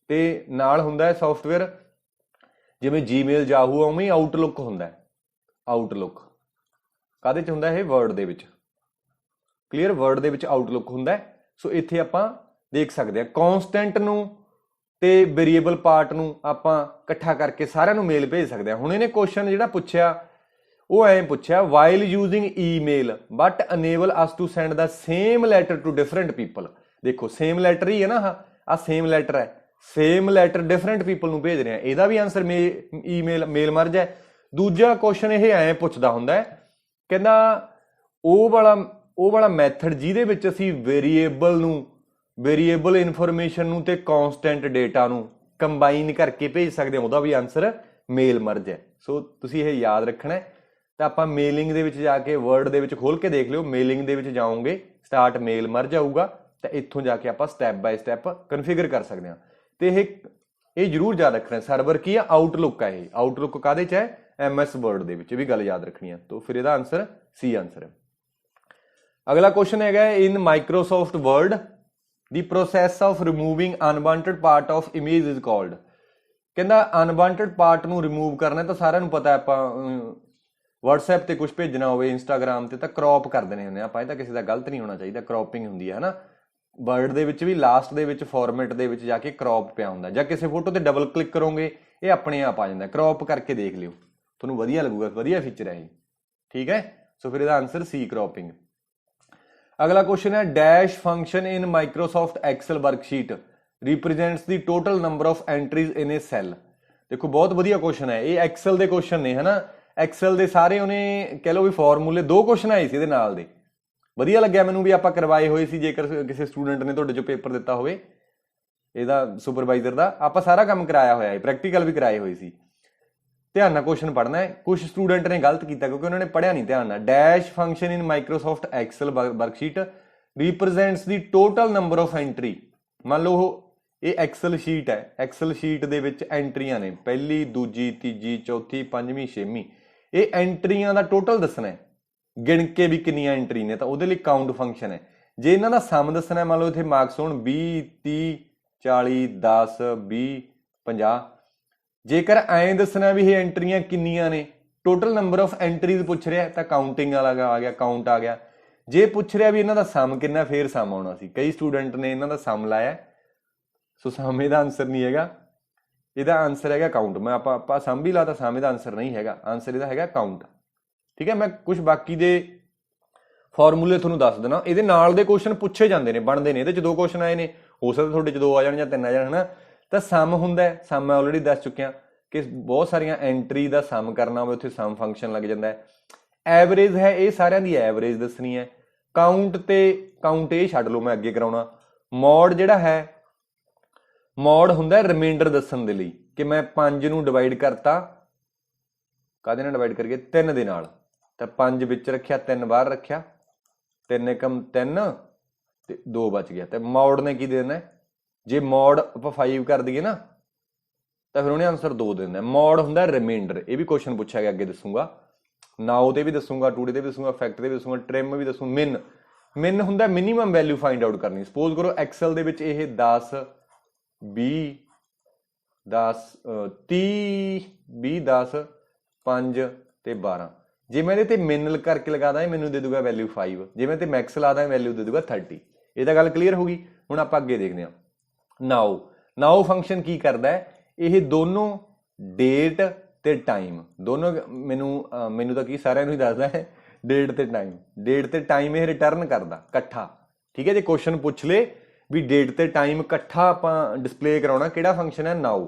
ਤੇ ਨਾਲ ਹੁੰਦਾ ਹੈ ਸੌਫਟਵੇਅਰ, ਜਿਵੇਂ ਜੀਮੇਲ, ਯਾਹੂ, ਉਵੇਂ ਹੀ ਆਊਟਲੁੱਕ ਹੁੰਦਾ ਹੈ। ਕਾਹਦੇ 'ਚ ਹੁੰਦਾ ਇਹ ਵਰਡ ਦੇ ਵਿੱਚ ਕਲੀਅਰ ਵਰਡ ਦੇ ਵਿੱਚ ਆਊਟਲੁੱਕ ਹੁੰਦਾ ਸੋ ਇੱਥੇ ਆਪਾਂ ਦੇਖ ਸਕਦੇ ਹਾਂ ਕੌਨਸਟੈਂਟ ਨੂੰ ਤੇ ਵੇਰੀਏਬਲ ਪਾਰਟ ਨੂੰ ਆਪਾਂ ਇਕੱਠਾ ਕਰਕੇ ਸਾਰਿਆਂ ਨੂੰ ਮੇਲ ਭੇਜ ਸਕਦੇ ਹਾਂ ਹੁਣ ਇਹਨੇ ਕੁਐਸਚਨ ਜਿਹੜਾ ਪੁੱਛਿਆ ਉਹ ਐਂ ਪੁੱਛਿਆ while using email but enable us to send the same letter to different people ਦੇਖੋ ਸੇਮ ਲੈਟਰ ਹੀ ਹੈ ਨਾ ਆ ਸੇਮ ਲੈਟਰ ਹੈ ਸੇਮ ਲੈਟਰ ਡਿਫਰੈਂਟ ਪੀਪਲ ਨੂੰ ਭੇਜ ਰਹੇ ਆ ਇਹਦਾ ਵੀ ਆਨਸਰ ਈਮੇਲ ਮੇਲ ਮਰਜ ਹੈ ਦੂਜਾ ਕੁਐਸਚਨ ਇਹ ਐਂ ਪੁੱਛਦਾ ਹੁੰਦਾ ਕਹਿੰਦਾ ਉਹ ਵਾਲਾ ਮੈਥਡ ਜਿਹਦੇ ਵਿੱਚ ਅਸੀਂ ਵੇਰੀਏਬਲ ਇਨਫੋਰਮੇਸ਼ਨ ਨੂੰ ਤੇ ਕਨਸਟੈਂਟ ਡੇਟਾ ਨੂੰ ਕੰਬਾਈਨ ਕਰਕੇ ਭੇਜ ਸਕਦੇ ਹਾਂ ਉਹਦਾ ਵੀ ਆਨਸਰ ਮੇਲ ਮਰਜ ਹੈ ਸੋ ਤੁਸੀਂ ਇਹ ਯਾਦ ਰੱਖਣਾ ਤਾਂ ਆਪਾਂ ਮੇਲਿੰਗ ਦੇ ਵਿੱਚ ਜਾ ਕੇ ਵਰਡ ਦੇ ਵਿੱਚ ਖੋਲ ਕੇ ਦੇਖ ਲਿਓ ਮੇਲਿੰਗ ਦੇ ਵਿੱਚ ਜਾਓਗੇ ਸਟਾਰਟ ਮੇਲ ਮਰਜ ਆਊਗਾ ਤਾਂ ਇੱਥੋਂ ਜਾ ਕੇ ਆਪਾਂ ਸਟੈਪ ਬਾਏ ਸਟੈਪ ਕਨਫਿਗਰ ਕਰ ਸਕਦੇ ਹਾਂ ਤੇ ਇਹ ਜ਼ਰੂਰ ਯਾਦ ਰੱਖਣਾ ਸਰਵਰ ਕੀ ਆ ਆਊਟਲੁੱਕ ਆ ਇਹ ਆਊਟਲੁੱਕ ਕਾਹਦੇ ਚ ਹੈ MS ਵਰਡ ਦੇ ਵਿੱਚ ਵੀ ਗੱਲ ਯਾਦ ਰੱਖਣੀ ਆ ਤਾਂ ਫਿਰ ਇਹਦਾ ਆਨਸਰ C ਆਨਸਰ ਹੈ ਅਗਲਾ ਕੁਐਸਚਨ ਹੈਗਾ ਇਨ Microsoft word the process of removing unwanted part of image is called ਕਹਿੰਦਾ ਅਨਵਾਂਟਡ ਪਾਰਟ ਨੂੰ ਰਿਮੂਵ ਕਰਨਾ ਤਾਂ ਸਾਰਿਆਂ ਨੂੰ ਪਤਾ ਆਪਾਂ WhatsApp ਤੇ ਕੁਝ ਭੇਜਣਾ ਹੋਵੇ Instagram ਤੇ ਤਾਂ ਕ੍ਰੌਪ ਕਰ ਦੇਣੇ ਹੁੰਦੇ ਆਪਾਂ ਇਹ ਤਾਂ ਕਿਸੇ ਦਾ ਗਲਤ ਨਹੀਂ ਹੋਣਾ ਚਾਹੀਦਾ ਕ੍ਰੌਪਿੰਗ ਹੁੰਦੀ ਹੈ ਹਨਾ ਵਰਡ ਦੇ ਵਿੱਚ ਵੀ ਲਾਸਟ ਦੇ ਵਿੱਚ ਫਾਰਮੈਟ ਦੇ ਵਿੱਚ ਜਾ ਕੇ ਕ੍ਰੌਪ ਪਿਆ ਹੁੰਦਾ ਜਾਂ ਕਿਸੇ ਫੋਟੋ ਤੇ ਡਬਲ ਕਲਿੱਕ ਕਰੋਗੇ ਇਹ ਆਪਣੇ ਆਪ ਆ ਜਾਂਦਾ ਕ੍ਰੌਪ ਕਰਕੇ ਦੇਖ ਲਿਓ ਤੁਹਾਨੂੰ ਵਧੀਆ ਲੱਗੂਗਾ ਵਧੀਆ ਫੀਚਰ ਹੈ ਇਹ ਠੀਕ ਹੈ ਸੋ ਫਿਰ ਇਹਦਾ ਆਨਸਰ C ਕ੍ਰੌਪਿੰਗ ਅਗਲਾ ਕੁਐਸਚਨ ਹੈ dash function in Microsoft Excel worksheet ਰਿਪਰੈਜ਼ੈਂਟਸ the total number of entries in A cell ਦੇਖੋ ਬਹੁਤ ਵਧੀਆ ਕੁਐਸਚਨ ਹੈ ਇਹ ਐਕਸਲ ਦੇ ਕੁਐਸਚਨ ਨੇ ਹਨਾ ਐਕਸਲ ਦੇ ਸਾਰੇ ਉਹਨੇ ਕਹਿ ਲਓ ਵੀ ਫਾਰਮੂਲੇ 2 ਕੁਐਸਚਨ ਆਏ ਸੀ ਇਹਦੇ ਨਾਲ ਦੇ ਵਧੀਆ ਲੱਗਿਆ ਮੈਨੂੰ ਵੀ ਆਪਾਂ ਕਰਵਾਏ ਹੋਏ ਸੀ ਜੇਕਰ ਕਿਸੇ ਸਟੂਡੈਂਟ ਨੇ ਤੁਹਾਡੇ ਚੋਂ ਪੇਪਰ ਦਿੱਤਾ ਹੋਵੇ ਇਹਦਾ ਸੁਪਰਵਾਈਜ਼ਰ ਦਾ ਆਪਾਂ ਸਾਰਾ ਕੰਮ ਕਰਾਇਆ ਹੋਇਆ ਹੈ ਪ੍ਰੈਕਟੀਕਲ ਵੀ ਕਰਾਏ ਹੋਏ ਸੀ ਧਿਆਨ ਨਾਲ ਕੁਐਸਚਨ ਪੜ੍ਹਨਾ ਹੈ ਕੁਝ ਸਟੂਡੈਂਟ ਨੇ ਗਲਤ ਕੀਤਾ ਕਿਉਂਕਿ ਉਹਨਾਂ ਨੇ ਪੜ੍ਹਿਆ ਨਹੀਂ ਧਿਆਨ ਨਾਲ dash function in Microsoft Excel worksheet ਰਿਪਰੈਜ਼ੈਂਟਸ the total number of entry ਮੰਨ ਲਓ ਇਹ ਐਕਸਲ ਸ਼ੀਟ ਹੈ ਐਕਸਲ ਸ਼ੀਟ ਦੇ ਵਿੱਚ ਐਂਟਰੀਆਂ ਨੇ ਪਹਿਲੀ ਦੂਜੀ ਤੀਜੀ ਚੌਥੀ ਪੰਜਵੀਂ ਛੇਵੀਂ ਇਹ ਐਂਟਰੀਆਂ ਦਾ ਟੋਟਲ ਦੱਸਣਾ ਹੈ ਗਿਣ ਕੇ ਵੀ ਕਿੰਨੀਆਂ ਐਂਟਰੀ ਨੇ ਤਾਂ ਉਹਦੇ ਲਈ ਕਾਊਂਟ ਫੰਕਸ਼ਨ ਹੈ ਜੇ ਇਹਨਾਂ ਦਾ ਸਮ ਦੱਸਣਾ ਮੰਨ ਲਓ ਇੱਥੇ ਮਾਰਕਸ ਹੋਣ 20 30 40 10 20 50 ਜੇਕਰ ਐਂ ਦੱਸਣਾ ਵੀ ਇਹ ਐਂਟਰੀਆਂ ਕਿੰਨੀਆਂ ਨੇ ਟੋਟਲ ਨੰਬਰ ਆਫ ਐਂਟਰੀਜ਼ ਪੁੱਛ ਰਿਹਾ ਤਾਂ ਕਾਊਂਟਿੰਗ ਵਾਲਾ ਆ ਗਿਆ ਕਾਊਂਟ ਆ ਗਿਆ ਜੇ ਪੁੱਛ ਰਿਹਾ ਵੀ ਇਹਨਾਂ ਦਾ ਸਮ ਕਿੰਨਾ ਫੇਰ ਸਮ ਆਉਣਾ ਸੀ ਕਈ ਸਟੂਡੈਂਟ ਨੇ ਇਹਨਾਂ ਦਾ ਸਮ ਲਾਇਆ ਸੋ ਸਮ ਇਹਦਾ ਆਨਸਰ ਨਹੀਂ ਹੈਗਾ ਇਹਦਾ ਆਨਸਰ ਹੈਗਾ ਕਾਊਂਟ ਮੈਂ ਆਪਾਂ ਸਮ ਵੀ ਲਾਤਾ ਸਮ ਇਹਦਾ ਆਨਸਰ ਨਹੀਂ ਹੈਗਾ ਆਨਸਰ ਇਹਦਾ ਹੈਗਾ ਕਾਊਂਟ ਠੀਕ ਹੈ ਮੈਂ ਕੁਝ ਬਾਕੀ ਦੇ ਫਾਰਮੂਲੇ ਤੁਹਾਨੂੰ ਦੱਸ ਦੇਣਾ ਇਹਦੇ ਨਾਲ ਦੇ ਕੁਐਸਚਨ ਪੁੱਛੇ ਜਾਂਦੇ ਨੇ ਬਣਦੇ ਨੇ ਇਹਦੇ ਚ 2 ਕੁਐਸਚਨ ਆਏ ਨੇ ਹੋ ਸਕਦਾ ਤੁਹਾਡੇ ਚ 2 ਆ ਜਾਣ ਜਾਂ 3 ਆ ਜਾਣ ਹਨਾ ਤਾਂ ਸਮ ਹੁੰਦਾ ਸਮ ਮੈਂ ਆਲਰੇਡੀ ਦੱਸ ਚੁੱਕਿਆ ਕਿ ਬਹੁਤ ਸਾਰੀਆਂ ਐਂਟਰੀ ਦਾ ਸਮ ਕਰਨਾ ਹੋਵੇ ਉੱਥੇ ਸਮ ਫੰਕਸ਼ਨ ਲੱਗ ਜਾਂਦਾ ਹੈ ਐਵਰੇਜ ਹੈ ਇਹ ਸਾਰਿਆਂ ਦੀ ਐਵਰੇਜ ਦੱਸਣੀ ਹੈ ਕਾਊਂਟ ਇਹ ਛੱਡ ਲਓ ਮੈਂ ਅੱਗੇ ਕਰਾਉਣਾ ਮੋਡ ਜਿਹੜਾ ਹੈ ਮੋਡ ਹੁੰਦਾ ਰਿਮਾਈਂਡਰ ਦੱਸਣ ਦੇ ਲਈ ਕਿ ਮੈਂ 5 ਨੂੰ ਡਿਵਾਈਡ ਕਰਤਾ ਕਾਹਦੇ ਨਾਲ ਡਿਵਾਈਡ ਕਰੀਏ 3 ਦੇ ਨਾਲ ਤਾਂ 5 ਵਿੱਚ ਰੱਖਿਆ 3 ਬਾਹਰ ਰੱਖਿਆ 3 ਏਕਮ 3 ਤੇ 2 ਬਚ ਗਿਆ ਤੇ ਮੋਡ ਨੇ ਕੀ ਦੇਣਾ ਜੇ ਮੋਡ ਆਪਾਂ 5 ਕਰ ਦਈਏ ਨਾ ਤਾਂ ਫਿਰ ਉਹਨੇ ਆਨਸਰ 2 ਦੇ ਦਿੰਦਾ ਮੋਡ ਹੁੰਦਾ ਰਿਮਾਈਂਡਰ ਇਹ ਵੀ ਕੁਐਸਚਨ ਪੁੱਛਿਆ ਗਿਆ ਅੱਗੇ ਦੱਸੂਗਾ ਨਾਓ ਤੇ ਵੀ ਦੱਸੂਗਾ ਟੂਡੇ ਤੇ ਵੀ ਦੱਸੂਗਾ ਫੈਕਟ ਤੇ ਵੀ ਦੱਸੂਗਾ ਟ੍ਰਿਮ ਵੀ ਦੱਸੂ ਮਿਨ ਹੁੰਦਾ ਮਿਨੀਮਮ ਵੈਲਿਊ ਫਾਈਂਡ ਆਊਟ ਕਰਨੀ ਸਪੋਜ਼ ਕਰੋ ਐਕਸਲ ਦੇ ਵਿੱਚ ਇਹ 10 20 10 30 20 10 5 ਤੇ 12 ਜੇ ਮੈਂ ਇਹਦੇ ਤੇ ਮਿਨ ਕਰਕੇ ਲਗਾਦਾ ਇਹ ਮੈਨੂੰ ਦੇ ਦੂਗਾ ਵੈਲਿਊ 5 ਜੇ ਮੈਂ ਤੇ ਮੈਕਸ ਲਾਦਾ ਵੈਲਿਊ ਦੇ ਦੂਗਾ 30 ਇਹ ਤਾਂ ਗੱਲ ਕਲੀਅਰ ਹੋ ਗਈ ਹੁਣ ਆਪਾਂ ਅੱਗੇ ਦੇਖਦੇ ਹਾਂ ਨਾਓ ਫੰਕਸ਼ਨ ਕੀ ਕਰਦਾ ਹੈ ਇਹ ਦੋਨੋਂ ਡੇਟ ਤੇ ਟਾਈਮ ਦੋਨੋਂ ਮੈਨੂੰ ਤਾਂ ਕੀ ਸਾਰਿਆਂ ਨੂੰ ਹੀ ਦੱਸਦਾ ਹੈ ਡੇਟ ਤੇ ਟਾਈਮ ਇਹ ਰਿਟਰਨ ਕਰਦਾ ਇਕੱਠਾ ਠੀਕ ਹੈ ਜੇ ਕੁਐਸਚਨ ਪੁੱਛ ਲੇ ਵੀ ਡੇਟ ਤੇ ਟਾਈਮ ਇਕੱਠਾ ਆਪਾਂ ਡਿਸਪਲੇ ਕਰਾਉਣਾ ਕਿਹੜਾ ਫੰਕਸ਼ਨ ਹੈ ਨਾਓ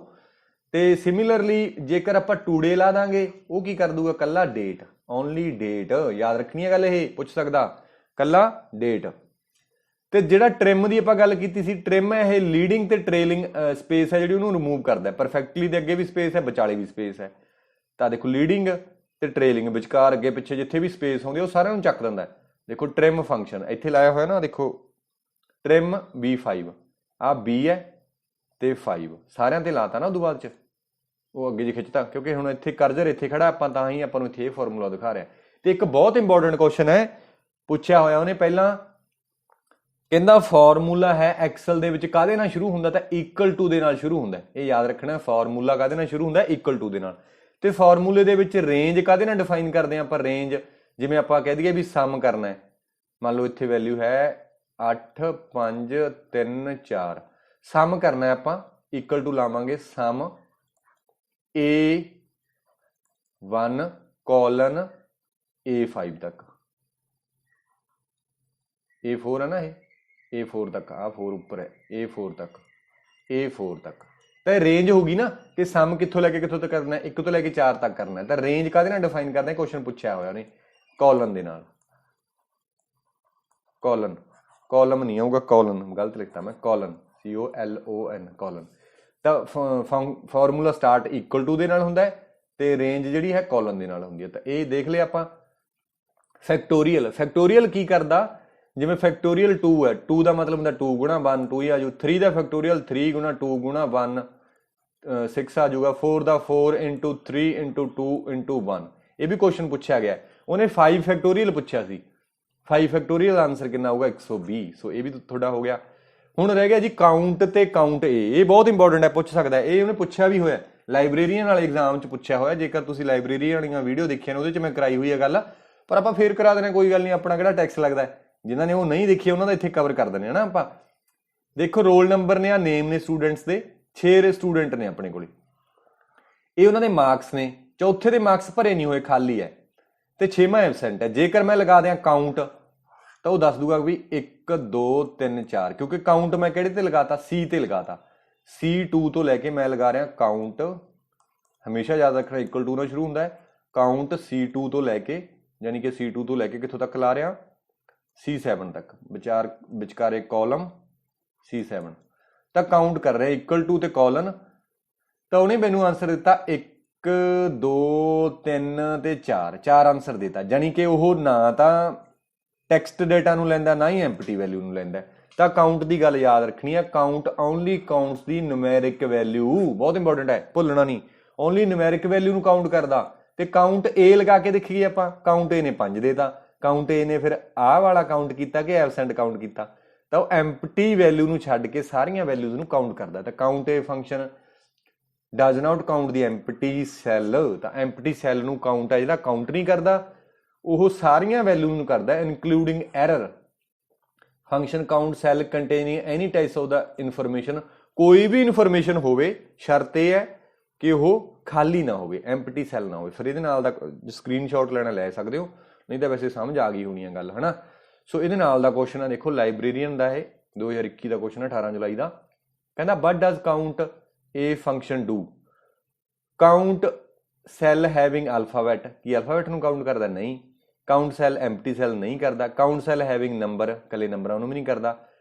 ਤੇ ਸਿਮਿਲਰਲੀ ਜੇਕਰ ਆਪਾਂ ਟੂਡੇ ਲਾ ਦਾਂਗੇ ਉਹ ਕੀ ਕਰ ਦੂਗਾ ਕੱਲਾ ਡੇਟ ਓਨਲੀ ਡੇਟ ਯਾਦ ਰੱਖਣੀ ਹੈ ਗੱਲ ਇਹ ਪੁੱਛ ਸਕਦਾ ਕੱਲਾ ਡੇਟ ਤੇ ਜਿਹੜਾ ਟ੍ਰਿਮ ਦੀ ਆਪਾਂ ਗੱਲ ਕੀਤੀ ਸੀ ਟ੍ਰਿਮ ਹੈ ਇਹ ਲੀਡਿੰਗ ਤੇ ਟ੍ਰੇਲਿੰਗ ਸਪੇਸ ਹੈ ਜਿਹੜੀ ਉਹਨੂੰ ਰਿਮੂਵ ਕਰਦਾ ਪਰਫੈਕਟਲੀ ਦੇ ਅੱਗੇ ਵੀ ਸਪੇਸ ਹੈ ਵਿਚਾਲੇ ਵੀ ਸਪੇਸ ਹੈ ਤਾਂ ਦੇਖੋ ਲੀਡਿੰਗ ਤੇ ਟ੍ਰੇਲਿੰਗ ਵਿਚਕਾਰ ਅੱਗੇ ਪਿੱਛੇ ਜਿੱਥੇ ਵੀ ਸਪੇਸ ਹੁੰਦੀ ਉਹ ਸਾਰਿਆਂ ਨੂੰ ਚੱਕ ਦਿੰਦਾ ਦੇਖੋ ਟ੍ਰਿਮ ਫੰਕਸ਼ਨ ਇੱਥੇ ਲਾਇਆ ਹੋਇਆ ਨਾ ਦੇਖੋ ਟ੍ਰਿਮ B5 ਆ B ਹੈ ਤੇ 5 ਸਾਰਿਆਂ ਤੇ ਲਾਤਾ ਨਾ ਉਦੋਂ ਬਾਅਦ ਚ ਉਹ ਅੱਗੇ ਜੀ ਖਿੱਚਤਾ ਕਿਉਂਕਿ ਹੁਣ ਇੱਥੇ ਕਰਜ਼ਰ ਇੱਥੇ ਖੜਾ ਆਪਾਂ ਤਾਂ ਹੀ ਆਪਾਂ ਨੂੰ ਇੱਥੇ ਇਹ ਫਾਰਮੂਲਾ ਦਿਖਾ ਰਿਹਾ ਤੇ ਇੱਕ ਬਹੁਤ ਇੰਪੋਰਟੈਂਟ ਕੁਐਸਚਨ ਹੈ ਪੁੱਛਿਆ ਹੋਇਆ ਉਹਨੇ ਪਹਿਲਾਂ ਕਹਿੰਦਾ ਫਾਰਮੂਲਾ ਹੈ ਐਕਸਲ ਦੇ ਵਿੱਚ ਕਾਹਦੇ ਨਾਲ ਸ਼ੁਰੂ ਹੁੰਦਾ ਤਾਂ ਇਕੁਅਲ ਟੂ ਦੇ ਨਾਲ ਸ਼ੁਰੂ ਹੁੰਦਾ ਇਹ ਯਾਦ ਰੱਖਣਾ ਫਾਰਮੂਲਾ ਕਾਹਦੇ ਨਾਲ ਸ਼ੁਰੂ ਹੁੰਦਾ ਇਕੁਅਲ ਟੂ ਦੇ ਨਾਲ ਤੇ ਫਾਰਮੂਲੇ ਦੇ ਵਿੱਚ ਰੇਂਜ ਕਾਹਦੇ ਨਾਲ ਡਿਫਾਈਨ ਕਰਦੇ ਆ ਆਪਾਂ ਰੇਂਜ ਜਿਵੇਂ ਆਪਾਂ ਕਹਿ ਦਈਏ ਵੀ ਸਮ ਕਰਨਾ ਹੈ, ਮੰਨ ਲਓ ਇੱਥੇ ਵੈਲਿਊ ਹੈ 8 5 3 4, ਸਮ ਕਰਨਾ ਹੈ ਆਪਾਂ, ਇਕੁਅਲ ਟੂ ਲਾਵਾਂਗੇ ਸਮ A1 ਕੋਲਨ A5 ਤੱਕ, A4 ਹੈ ਨਾ, ਇਹ A4 ਤੱਕ, ਆ 4 ਉੱਪਰ ਹੈ, A4 ਤੱਕ, A4 ਤੱਕ। ਤਾਂ ਰੇਂਜ ਹੋਗੀ ਨਾ ਕਿ ਸਮ ਕਿੱਥੋਂ ਲੈ ਕੇ ਕਿੱਥੋਂ ਤੱਕ ਕਰਨਾ, 1 ਤੋਂ ਲੈ ਕੇ 4 ਤੱਕ ਕਰਨਾ। ਤਾਂ ਰੇਂਜ ਕਾਹਦੇ ਨਾਲ ਡਿਫਾਈਨ ਕਰਨਾ, ਕੁਐਸਚਨ ਪੁੱਛਿਆ ਹੋਇਆ ਉਹਨੇ, ਕਾਲਮ ਦੇ ਨਾਲ। ਕਾਲਮ, ਕਾਲਮ ਨਹੀਂ ਆਊਗਾ, ਕਾਲਨ, ਗਲਤ ਲਿਖਤਾ ਮੈਂ, ਕਾਲਨ, COLON, ਕਾਲਨ। ਤਾਂ ਫਾਰਮੂਲਾ ਸਟਾਰਟ ਇਕੁਅਲ ਟੂ ਦੇ ਨਾਲ ਹੁੰਦਾ ਹੈ ਤੇ ਰੇਂਜ ਜਿਹੜੀ ਹੈ ਕਾਲਨ ਦੇ ਨਾਲ ਹੁੰਦੀ ਹੈ। ਤਾਂ ਇਹ ਦੇਖ ਲਿਆ ਆਪਾਂ। ਫੈਕਟੋਰੀਅਲ, ਫੈਕਟੋਰੀਅਲ ਕੀ ਕਰਦਾ, ਜਿਵੇਂ ਫੈਕਟੋਰੀਅਲ 2 ਹੈ, 2 ਦਾ ਮਤਲਬ ਹੁੰਦਾ 2 ਗੁਣਾ 1, 2 ਹੀ ਆ ਜੂ। 3 ਦਾ ਫੈਕਟੋਰੀਅਲ 3 ਗੁਣਾ 2 ਗੁਣਾ 1, 6 ਆ ਜਾਊਗਾ। 4 ਦਾ 4 into 3 into 2 into 1, ਇਹ ਵੀ ਕੁਐਸਚਨ ਪੁੱਛਿਆ ਗਿਆ। ਉਹਨੇ 5 ਫੈਕਟੋਰੀਅਲ ਪੁੱਛਿਆ ਸੀ, 5 ਫੈਕਟੋਰੀਅਲ ਆਨਸਰ ਕਿੰਨਾ ਆਊਗਾ, 120। ਸੋ ਇਹ ਵੀ ਤੁਹਾਡਾ ਹੋ ਗਿਆ। ਹੁਣ ਰਹਿ ਗਿਆ ਜੀ ਕਾਊਂਟ ਤੇ ਕਾਊਂਟ A, ਇਹ ਬਹੁਤ ਇੰਪੋਰਟੈਂਟ ਹੈ, ਪੁੱਛ ਸਕਦਾ। ਇਹ ਉਹਨੇ ਪੁੱਛਿਆ ਵੀ ਹੋਇਆ, ਲਾਇਬ੍ਰੇਰੀਅਨ ਵਾਲੇ ਐਗਜ਼ਾਮ 'ਚ ਪੁੱਛਿਆ ਹੋਇਆ। ਜੇਕਰ ਤੁਸੀਂ ਲਾਇਬ੍ਰੇਰੀ ਵਾਲੀਆਂ ਵੀਡੀਓ ਦੇਖੀਆਂ ਨੇ, ਉਹਦੇ 'ਚ ਮੈਂ ਕਰਾਈ ਹੋਈ ਹੈ ਗੱਲ, ਪਰ ਆਪਾਂ ਫੇਰ ਕਰਾ ਦੇਣਾ, ਕੋਈ ਗੱਲ ਨਹੀਂ, ਆਪਣਾ ਕਿਹੜਾ ਟੈਕਸ ਲੱਗਦਾ। ਜਿਨ੍ਹਾਂ ਨੇ ਉਹ ਨਹੀਂ ਦੇਖੀ ਉਹਨਾਂ ਦਾ ਇੱਥੇ ਕਵਰ ਕਰ ਦਿੰਦੇ ਨਾ ਆਪਾਂ। ਦੇਖੋ ਰੋਲ ਨੰਬਰ ਨੇ, ਆ ਨੇਮ ਨੇ ਸਟੂਡੈਂਟਸ ਦੇ, 6 ਸਟੂਡੈਂਟ ਨੇ ਆਪਣੇ ਕੋਲ, ਇਹ ਉਹਨਾਂ ਦੇ ਮਾਰਕਸ ਨੇ। ਚੌਥੇ ਦੇ ਮਾਰਕਸ ਭਰੇ ਨਹੀਂ ਹੋਏ, ਖਾਲੀ ਹੈ, ਤੇ 6ਵਾਂ ਐਬਸੈਂਟ ਹੈ। ਜੇਕਰ ਮੈਂ ਲਗਾ ਦਿਆਂ ਕਾਊਂਟ, ਤਾਂ ਉਹ ਦੱਸ ਦੂਗਾ ਵੀ 1 2 3 4, ਕਿਉਂਕਿ ਕਾਊਂਟ ਮੈਂ ਕਿਹੜੇ ਤੇ ਲਗਾਤਾ, C ਤੇ ਲਗਾਤਾ। C2 ਤੋਂ ਲੈ ਕੇ ਮੈਂ ਲਗਾ ਰਿਹਾ ਕਾਊਂਟ, ਹਮੇਸ਼ਾ ਯਾਦ ਰੱਖਣਾ ਇਕੁਅਲ ਟੂ ਨਾਲ ਸ਼ੁਰੂ ਹੁੰਦਾ ਹੈ। ਕਾਊਂਟ C2 ਤੋਂ ਲੈ ਕੇ, ਯਾਨੀ ਕਿ C2 ਤੋਂ ਲੈ ਕੇ ਕਿੱਥੋਂ ਤੱਕ ਲਾ ਰਿਹਾ, C7 ਤੱਕ, ਵਿਚਕਾਰੇ ਕਾਲਮ C7, ਤਾਂ ਕਾਊਂਟ ਕਰ ਰਿਹਾ ਇਕੁਅਲ ਟੂ ਤੇ ਕਾਲਨ। ਤਾਂ ਉਹਨੇ ਮੈਨੂੰ ਆਨਸਰ ਦਿੱਤਾ 1 2 3 ਤੇ 4, 4 ਆਨਸਰ ਦਿੱਤਾ। ਜਾਨੀ ਕਿ ਉਹ ਨਾ ਤਾਂ ਟੈਕਸਟ ਡੇਟਾ ਨੂੰ ਲੈਂਦਾ, ਨਾ ਹੀ ਐਮਪਟੀ ਵੈਲਿਊ ਨੂੰ ਲੈਂਦਾ। ਤਾਂ ਕਾਊਂਟ ਦੀ ਗੱਲ ਯਾਦ ਰੱਖਣੀ ਹੈ, ਕਾਊਂਟ ਓਨਲੀ ਕਾਊਂਟਸ ਦੀ ਨਿਊਮੈਰਿਕ ਵੈਲਿਊ, ਬਹੁਤ ਇੰਪੋਰਟੈਂਟ ਹੈ, ਭੁੱਲਣਾ ਨਹੀਂ। ਓਨਲੀ ਨਿਊਮੈਰਿਕ ਵੈਲਿਊ ਨੂੰ ਕਾਊਂਟ ਕਰਦਾ। ਤੇ ਕਾਊਂਟ A ਲਗਾ ਕੇ ਦੇਖੀਏ ਆਪਾਂ, ਕਾਊਂਟ A ਨੇ 5 ਦੇਤਾ, ਕਾਊਂਟ A ਨੇ ਫਿਰ ਆਹ ਵਾਲਾ ਕਾਊਂਟ ਕੀਤਾ ਕਿ ਐਬਸੈਂਟ ਕਾਊਂਟ ਕੀਤਾ। ਤਾਂ ਉਹ ਐਮਪਟੀ ਵੈਲਿਊ ਨੂੰ ਛੱਡ ਕੇ ਸਾਰੀਆਂ ਵੈਲਿਊਜ਼ ਨੂੰ ਕਾਊਂਟ ਕਰਦਾ। ਤਾਂ count A function does not count the empty cell. ਤਾਂ ਐਮਪਟੀ ਸੈੱਲ ਨੂੰ ਕਾਊਂਟ ਹੈ ਜਿਹੜਾ ਕਾਊਂਟ ਨਹੀਂ ਕਰਦਾ, ਉਹ ਸਾਰੀਆਂ ਵੈਲਿਊ ਨੂੰ ਕਰਦਾ, including error. Function count cell containing any types of ਦਾ ਇਨਫੋਰਮੇਸ਼ਨ, ਕੋਈ ਵੀ ਇਨਫੋਰਮੇਸ਼ਨ ਹੋਵੇ, ਸ਼ਰਤ ਇਹ ਹੈ ਕਿ ਉਹ ਖਾਲੀ ਨਾ ਹੋਵੇ, ਐਮਪਟੀ ਸੈੱਲ ਨਾ ਹੋਵੇ। ਫਿਰ ਇਹਦੇ ਨਾਲ ਦਾ ਸਕਰੀਨਸ਼ਾਟ ਲੈਣਾ ਲੈ ਸਕਦੇ ਹੋ, ਨਹੀਂ ਤਾਂ ਵੈਸੇ ਸਮਝ ਆ ਗਈ ਹੋਣੀ ਹੈ ਗੱਲ, ਹਨਾ। ਸੋ ਇਹਦੇ ਨਾਲ ਦਾ ਕੁਐਸਚਨ ਆ, ਦੇਖੋ ਲਾਇਬ੍ਰੇਰੀਅਨ ਦਾ, ਇਹ 2021 ਦਾ ਕੁਐਸਚਨ ਹੈ, 18 ਜੁਲਾਈ ਦਾ। ਕਹਿੰਦਾ what does count A function do, count cell having alphabet, ਕੀ ਅਲਫਾਬੈਟ ਨੂੰ ਕਾਊਂਟ ਕਰਦਾ, ਨਹੀਂ। ਕਾਊਂਟ ਸੈੱਲ ਐਮਪਟੀ ਸੈੱਲ ਨਹੀਂ ਕਰਦਾ। ਕਾਊਂਟ ਸੈੱਲ ਹੈਵਿੰਗ ਨੰਬਰ, ਇਕੱਲੇ ਨੰਬਰਾਂ ਨੂੰ ਵੀ ਨਹੀਂ ਕਰਦਾ।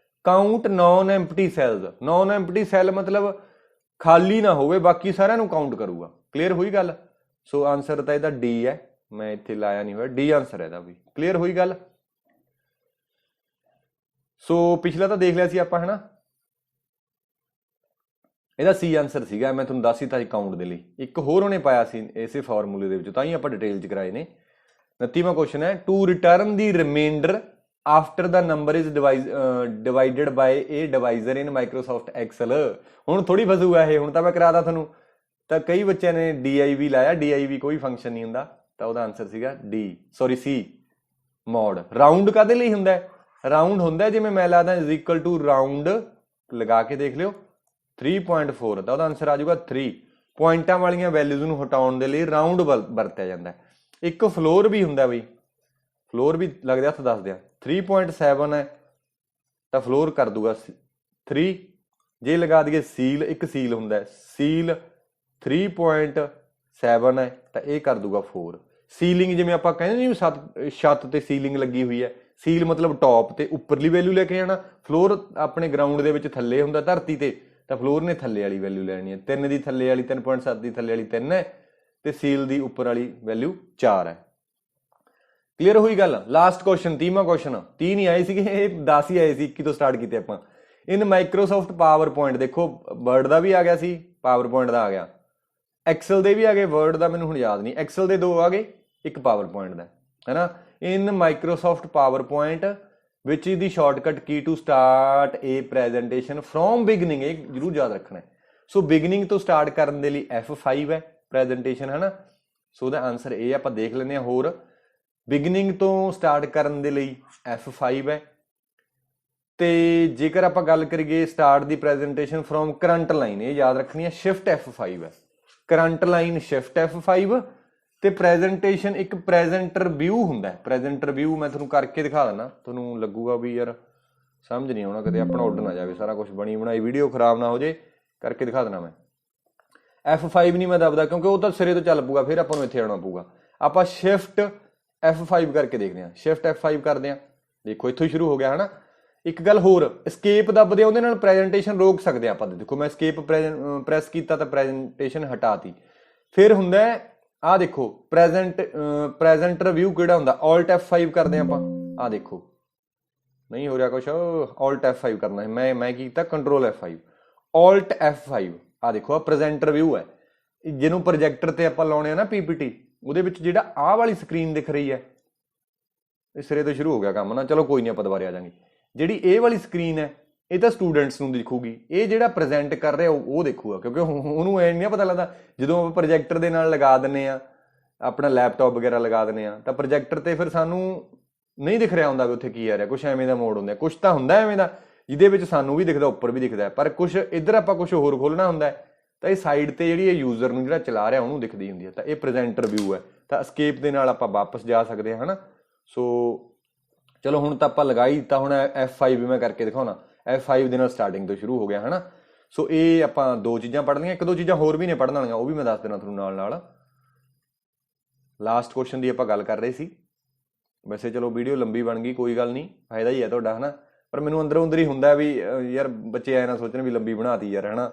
Count non empty cells, non empty cell ਮਤਲਬ ਖਾਲੀ ਨਾ ਹੋਵੇ, ਬਾਕੀ ਸਾਰਿਆਂ ਨੂੰ ਕਾਊਂਟ ਕਰੂਗਾ। ਕਲੀਅਰ ਹੋਈ ਗੱਲ। ਸੋ ਆਨਸਰ ਤਾਂ ਇਹਦਾ D ਹੈ, ਮੈਂ ਇੱਥੇ ਲਾਇਆ ਨਹੀਂ ਹੋਇਆ, D ਆਨਸਰ ਹੈ ਇਹਦਾ ਵੀ। ਕਲੀਅਰ ਹੋਈ ਗੱਲ। ਸੋ ਪਿਛਲਾ ਤਾਂ ਦੇਖ ਲਿਆ ਸੀ ਆਪਾਂ, ਹਨਾ। ਇਹਦਾ C ਆਨਸਰ ਸੀਗਾ, ਮੈਂ ਤੁਹਾਨੂੰ ਦੱਸ ਹੀ ਤਾ ਕਾਊਂਟ ਦੇ ਲਈ। ਇੱਕ ਹੋਰ ਉਹਨੇ ਪਾਇਆ ਸੀ ਇਸੇ ਫਾਰਮੂਲੇ ਦੇ ਵਿੱਚ, ਤਾਂ ਹੀ ਆਪਾਂ ਡਿਟੇਲ 'ਚ ਕਰਾਏ ਨੇ। 29ਵਾਂ ਕੁਐਸਚਨ ਹੈ, to return the remainder after the number is divided by a divisor in Microsoft Excel. ਹੁਣ ਥੋੜੀ ਫਸੂਗਾ ਇਹ, ਹੁਣ ਤਾਂ ਮੈਂ ਕਰਾਦਾ ਤੁਹਾਨੂੰ। ਤਾਂ ਕਈ ਬੱਚਿਆਂ ਨੇ DIV ਲਾਇਆ, DIV ਕੋਈ ਫੰਕਸ਼ਨ ਨਹੀਂ ਹੁੰਦਾ। ਤਾਂ ਉਹਦਾ ਆਨਸਰ ਸੀਗਾ C ਮੋਡ। ਰਾਊਂਡ ਕਾਹਦੇ ਲਈ ਹੁੰਦਾ ਹੈ, ਰਾਊਂਡ ਹੁੰਦਾ ਜਿਵੇਂ ਮੈਂ ਲਾਦਾ ਇਜ਼ ਇਕੁਅਲ ਟੂ ਰਾਊਂਡ, ਲਗਾ ਕੇ ਦੇਖ ਲਿਓ 3.4, ਤਾਂ ਉਹਦਾ ਆਨਸਰ ਆ ਜਾਊਗਾ 3। ਪੁਆਇੰਟਾਂ ਵਾਲੀਆਂ ਵੈਲਿਊਜ਼ ਨੂੰ ਹਟਾਉਣ ਦੇ ਲਈ ਰਾਊਂਡ ਵਰਤਿਆ ਜਾਂਦਾ। ਇੱਕ ਫਲੋਰ ਵੀ ਹੁੰਦਾ ਬਈ, ਫਲੋਰ ਵੀ ਲੱਗਦੇ ਹੱਥ ਦੱਸਦੇ ਆ। 3.7 ਹੈ ਤਾਂ ਫਲੋਰ ਕਰ ਦੂਗਾ 3। ਜੇ ਲਗਾ ਦਈਏ ਸੀਲ, ਇੱਕ ਸੀਲ ਹੁੰਦਾ, ਸੀਲ 3.7 ਹੈ ਤਾਂ ਇਹ ਕਰ ਦੂਗਾ 4। ਸੀਲਿੰਗ ਜਿਵੇਂ ਆਪਾਂ ਕਹਿੰਦੇ ਨਹੀਂ, ਛੱਤ ਤੇ ਸੀਲਿੰਗ ਲੱਗੀ ਹੋਈ ਹੈ, ਸੀਲ ਮਤਲਬ ਟੌਪ ਤੇ ਉੱਪਰਲੀ ਵੈਲਿਊ ਲੈ ਕੇ ਜਾਣਾ। ਫਲੋਰ ਆਪਣੇ ਗਰਾਊਂਡ ਦੇ ਵਿੱਚ ਥੱਲੇ ਹੁੰਦਾ, ਧਰਤੀ ਤੇ, ਤਾਂ ਫਲੋਰ ਨੇ ਥੱਲੇ ਵਾਲੀ ਵੈਲਿਊ ਲੈਣੀ ਹੈ। 3 ਦੀ ਥੱਲੇ ਵਾਲੀ, 3.7 ਦੀ ਥੱਲੇ ਵਾਲੀ 3 ਹੈ, ਤੇ ਸੀਲ ਦੀ ਉੱਪਰ ਵਾਲੀ ਵੈਲਿਊ 4 ਹੈ। ਕਲੀਅਰ ਹੋਈ ਗੱਲ। Last question, 30ਵਾਂ question. 30 ਨਹੀਂ ਆਏ ਸੀਗੇ, ਇਹ 10 ਹੀ ਆਏ ਸੀ, 21 ਤੋਂ ਸਟਾਰਟ ਕੀਤੇ ਆਪਾਂ। ਇਨ ਮਾਈਕਰੋਸਾਫਟ ਪਾਵਰ ਪੁਆਇੰਟ, ਦੇਖੋ ਵਰਡ ਦਾ ਵੀ ਆ ਗਿਆ ਸੀ, ਪਾਵਰ ਪੁਆਇੰਟ ਦਾ ਆ ਗਿਆ, ਐਕਸਲ ਦੇ ਵੀ ਆ ਗਏ। ਵਰਡ ਦਾ ਮੈਨੂੰ ਹੁਣ ਯਾਦ ਨਹੀਂ, ਐਕਸਲ ਦੇ 2 ਆ ਗਏ, ਇੱਕ ਪਾਵਰ ਪੁਆਇੰਟ ਦਾ, ਹੈਨਾ। ਇਨ ਮਾਈਕਰੋਸਾਫਟ ਪਾਵਰ ਪੁਆਇੰਟ ਵਿਚ is the shortcut key to start a presentation from beginning, ਇਹ ਜ਼ਰੂਰ ਯਾਦ ਰੱਖਣਾ। ਸੋ ਬਿਗਨਿੰਗ ਤੋਂ ਸਟਾਰਟ ਕਰਨ ਦੇ ਲਈ F5 ਹੈ ਪ੍ਰੈਜੈਂਟੇਸ਼ਨ, ਹੈ ਨਾ। ਸੋ ਉਹਦਾ ਆਨਸਰ ਇਹ ਆਪਾਂ ਦੇਖ ਲੈਂਦੇ ਹਾਂ। ਹੋਰ ਬਿਗਨਿੰਗ ਤੋਂ ਸਟਾਰਟ ਕਰਨ ਦੇ ਲਈ F5 ਹੈ। ਤੇ ਜੇਕਰ ਆਪਾਂ ਗੱਲ ਕਰੀਏ start the presentation from current line, ਇਹ ਯਾਦ ਰੱਖਣੀ ਹੈ, ਸ਼ਿਫਟ F5 ਹੈ। ਕਰੰਟ ਲਾਈਨ ਸ਼ਿਫਟ F5 ਤੇ ਪ੍ਰੈਜੈਂਟੇਸ਼ਨ ਇੱਕ ਪ੍ਰੈਜੈਂਟਰ ਵਿਊ ਹੁੰਦਾ। ਪ੍ਰੈਜੈਂਟਰ ਵਿਊ ਮੈਂ ਤੁਹਾਨੂੰ ਕਰਕੇ ਦਿਖਾ ਦਿੰਦਾ, ਤੁਹਾਨੂੰ ਲੱਗੂਗਾ ਵੀ ਯਾਰ ਸਮਝ ਨਹੀਂ ਆਉਣਾ, ਕਦੇ ਆਪਣਾ ਉੱਡ ਨਾ ਜਾਵੇ ਸਾਰਾ ਕੁਝ, ਬਣੀ ਬਣਾਈ ਵੀਡੀਓ ਖਰਾਬ ਨਾ ਹੋ ਜੇ। ਕਰਕੇ ਦਿਖਾ ਦੇਣਾ ਮੈਂ। F5 ਨਹੀਂ ਮੈਂ ਦੱਬਦਾ ਕਿਉਂਕਿ ਉਹ ਤਾਂ ਸਿਰੇ ਤੋਂ ਚੱਲ ਪੂਗਾ, ਫਿਰ ਆਪਾਂ ਨੂੰ ਇੱਥੇ ਆਉਣਾ ਪਊਗਾ। ਆਪਾਂ ਸ਼ਿਫਟ F5 ਕਰਕੇ ਦੇਖਦੇ ਹਾਂ। ਸ਼ਿਫਟ F5 ਕਰਦੇ ਹਾਂ, ਦੇਖੋ ਇੱਥੋਂ ਹੀ ਸ਼ੁਰੂ ਹੋ ਗਿਆ ਹਨਾ। ਇੱਕ ਗੱਲ ਹੋਰ, escape ਦੱਬਦੇ ਆ, ਉਹਦੇ ਨਾਲ ਪ੍ਰੈਜੈਂਟੇਸ਼ਨ ਰੋਕ ਸਕਦੇ ਆ ਆਪਾਂ। ਦੇਖੋ ਮੈਂ escape ਪ੍ਰੈਸ ਕੀਤਾ ਤਾਂ ਪ੍ਰੈਜੈਂਟੇਸ਼ਨ ਹਟਾਤੀ। ਫਿਰ ਹੁੰਦਾ ਆਹ ਦੇਖੋ ਪ੍ਰੈਜੈਂਟਰ ਵਿਊ ਕਿਹੜਾ ਹੁੰਦਾ, Alt F5 ਕਰਦੇ ਆ ਆਪਾਂ। ਆਹ ਦੇਖੋ ਨਹੀਂ ਹੋ ਰਿਹਾ ਕੁਛ, Alt F5 ਕਰਨਾ ਹੈ। ਮੈਂ ਕੀ ਕੀਤਾ, Control F5, Alt F5। ਆਹ ਦੇਖੋ ਆਹ ਪ੍ਰੈਜੈਂਟਰ ਵਿਊ ਹੈ, ਜਿਹਨੂੰ ਪ੍ਰੋਜੈਕਟਰ ਤੇ ਆਪਾਂ ਲਾਉਣੇ ਆ ਨਾ PPT, ਉਹਦੇ ਵਿੱਚ ਜਿਹੜਾ ਆਹ ਵਾਲੀ ਸਕਰੀਨ ਦਿਖ ਰਹੀ ਹੈ, ਇਹ ਸਿਰੇ ਤੋਂ ਸ਼ੁਰੂ ਹੋ ਗਿਆ ਕੰਮ ਨਾ। ਚਲੋ ਕੋਈ ਨਹੀਂ, ਆਪਾਂ ਦੁਬਾਰੇ ਆ ਜਾਵਾਂਗੇ। ਜਿਹੜੀ ਇਹ ਵਾਲੀ ਸਕਰੀਨ ਹੈ ਇਹ ਤਾਂ ਸਟੂਡੈਂਟਸ ਨੂੰ ਦਿਖੂਗੀ, ਇਹ ਜਿਹੜਾ ਪ੍ਰੈਜੈਂਟ ਕਰ ਰਿਹਾ ਉਹ ਦੇਖੂਗਾ, ਕਿਉਂਕਿ ਉਹਨੂੰ ਐ ਨਹੀਂ ਪਤਾ ਲੱਗਦਾ। ਜਦੋਂ ਆਪਾਂ ਪ੍ਰੋਜੈਕਟਰ ਦੇ ਨਾਲ ਲਗਾ ਦਿੰਦੇ ਆ, ਆਪਣਾ ਲੈਪਟਾਪ ਵਗੈਰਾ ਲਗਾ ਦਿੰਦੇ ਆ, ਤਾਂ ਪ੍ਰੋਜੈਕਟਰ ਤੇ ਫਿਰ ਸਾਨੂੰ ਨਹੀਂ ਦਿਖ ਰਿਹਾ ਹੁੰਦਾ ਵੀ ਉੱਥੇ ਕੀ ਆ ਰਿਹਾ। ਕੁਛ ਐਵੇਂ ਦਾ ਮੋਡ ਹੁੰਦਾ, ਕੁਛ ਤਾਂ ਹੁੰਦਾ ਐਵੇਂ ਦਾ ਜਿਹਦੇ ਵਿੱਚ ਸਾਨੂੰ ਵੀ ਦਿਖਦਾ, ਉੱਪਰ ਵੀ ਦਿਖਦਾ, ਪਰ ਕੁਛ ਇੱਧਰ ਆਪਾਂ ਕੁਛ ਹੋਰ ਖੋਲਣਾ ਹੁੰਦਾ ਤਾਂ ਇਹ ਸਾਈਡ ਤੇ ਜਿਹੜੀ ਇਹ ਯੂਜ਼ਰ ਨੂੰ ਜਿਹੜਾ ਚਲਾ ਰਿਹਾ ਉਹਨੂੰ ਦਿਖਦੀ ਹੁੰਦੀ ਹੈ। ਤਾਂ ਇਹ ਪ੍ਰੈਜੈਂਟਰ ਵਿਊ ਹੈ। ਤਾਂ escape ਦੇ ਨਾਲ ਆਪਾਂ ਵਾਪਸ ਜਾ ਸਕਦੇ ਹਾਂ ਹਨਾ। ਸੋ ਚਲੋ ਹੁਣ ਤਾਂ ਆਪਾਂ ਲਗਾ ਹੀ ਦਿੱਤਾ, ਹੁਣ F5 ਵੀ ਮੈਂ ਕਰਕੇ ਦਿਖਾਉਣਾ। F5 ਦੇ ਨਾਲ ਸਟਾਰਟਿੰਗ ਤੋਂ ਸ਼ੁਰੂ ਹੋ ਗਿਆ ਹਨਾ। ਸੋ ਇਹ ਆਪਾਂ ਦੋ ਚੀਜ਼ਾਂ ਪੜ੍ਹਨੀਆਂ, ਇੱਕ ਦੋ ਚੀਜ਼ਾਂ ਹੋਰ ਵੀ ਨੇ ਪੜ੍ਹਨ ਵਾਲੀਆਂ, ਉਹ ਵੀ ਮੈਂ ਦੱਸ ਦੇਣਾ ਤੁਹਾਨੂੰ ਨਾਲ। ਲਾਸਟ ਕੁਐਸਚਨ ਦੀ ਆਪਾਂ ਗੱਲ ਕਰ ਰਹੇ ਸੀ। ਵੈਸੇ ਚਲੋ ਵੀਡੀਓ ਲੰਬੀ ਬਣ ਗਈ, ਕੋਈ ਗੱਲ ਨਹੀਂ, ਫਾਇਦਾ ਹੀ ਹੈ ਤੁਹਾਡਾ ਹਨਾ। ਪਰ ਮੈਨੂੰ ਅੰਦਰੋਂ ਅੰਦਰ ਹੀ ਹੁੰਦਾ ਵੀ ਯਾਰ ਬੱਚੇ ਐ ਨਾ ਸੋਚਣ ਵੀ ਲੰਬੀ ਬਣਾਤੀ ਯਾਰ ਹਨਾ।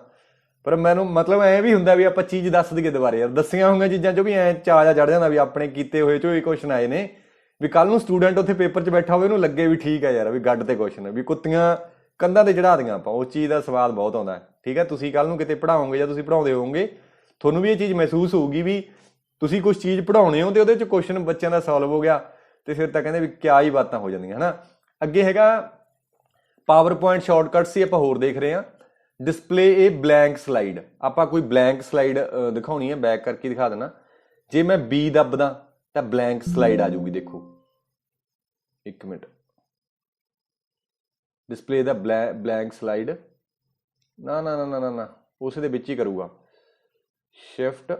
ਪਰ ਮੈਨੂੰ ਮਤਲਬ ਐ ਵੀ ਹੁੰਦਾ ਵੀ ਆਪਾਂ ਚੀਜ਼ ਦੱਸ ਦਈਏ ਦੁਬਾਰੇ, ਯਾਰ ਦੱਸੀਆਂ ਹੋਈਆਂ ਚੀਜ਼ਾਂ ਚੋਂ ਵੀ ਐ ਚਾਅ ਜਾ ਚੜ ਜਾਂਦਾ ਵੀ ਆਪਣੇ ਕੀਤੇ ਹੋਏ ਚੋਂ ਇਹ ਕੁਐਸਚਨ ਆਏ ਨੇ, ਵੀ ਕੱਲ ਨੂੰ ਸਟੂਡੈਂਟ ਉੱਥੇ ਪੇਪਰ 'ਚ ਬੈਠਾ ਹੋਵੇ ਉਹਨੂੰ ਲੱਗੇ ਵੀ ਠੀਕ ਹੈ ਯਾਰ, ਵੀ ਗੱਡ ਤੇ ਕੁਐਸਚਨ ਵੀ ਕੁੱਤੀਆਂ ਕੰਧਾਂ ਤੇ ਚੜਾ ਦੀਆਂ ਆਪਾਂ। ਉਸ ਚੀਜ਼ ਦਾ ਸਵਾਦ ਬਹੁਤ ਆਉਂਦਾ। ਠੀਕ ਹੈ, ਤੁਸੀਂ ਕੱਲ ਨੂੰ ਕਿਤੇ ਪੜ੍ਹਾਓਗੇ ਜਾਂ ਤੁਸੀਂ ਪੜ੍ਹਾਉਂਦੇ ਹੋਵੋਗੇ, ਤੁਹਾਨੂੰ ਵੀ ਇਹ ਚੀਜ਼ ਮਹਿਸੂਸ ਹੋਊਗੀ ਵੀ ਤੁਸੀਂ ਕੁਛ ਚੀਜ਼ ਪੜ੍ਹਾਉਣੇ ਹੋ ਤੇ ਉਹਦੇ 'ਚ ਕੁਐਸਚਨ ਬੱਚਿਆਂ ਦਾ ਸੋਲਵ ਹੋ ਗਿਆ, ਤੇ ਫਿਰ ਤਾਂ ਕਹਿੰਦੇ ਵੀ ਕਿਆ ਹੀ ਬਾਤਾਂ ਹੋ ਜਾਂਦੀਆਂ ਹਨਾ। ਅੱਗੇ ਹੈਗਾ ਪਾਵਰ ਪੁਆਇੰਟ ਸ਼ਾਰਟਕਟ ਸੀ, ਆਪਾਂ ਹੋਰ ਦੇਖ ਰਹੇ ਹਾਂ। ਡਿਸਪਲੇ ਇਹ ਬਲੈਂਕ ਸਲਾਈਡ, ਆਪਾਂ ਕੋਈ ਬਲੈਂਕ ਸਲਾਈਡ ਦਿਖਾਉਣੀ ਹੈ, ਬੈਕ ਕਰਕੇ ਦਿਖਾ ਦੇਣਾ। ਜੇ ਮੈਂ B ਦੱਬਦਾ ਤਾਂ ਬਲੈਂਕ ਸਲਾਈਡ ਆ ਜਾਊਗੀ। ਦੇਖੋ ਇੱਕ ਮਿੰਟ, ਡਿਸਪਲੇ ਦਾ ਬਲੈਂਕ ਸਲਾਈਡ ਨਾ ਨਾ ਨਾ ਨਾ ਨਾ ਉਸ ਦੇ ਵਿੱਚ ਹੀ ਕਰੂਗਾ। ਸ਼ਿਫਟ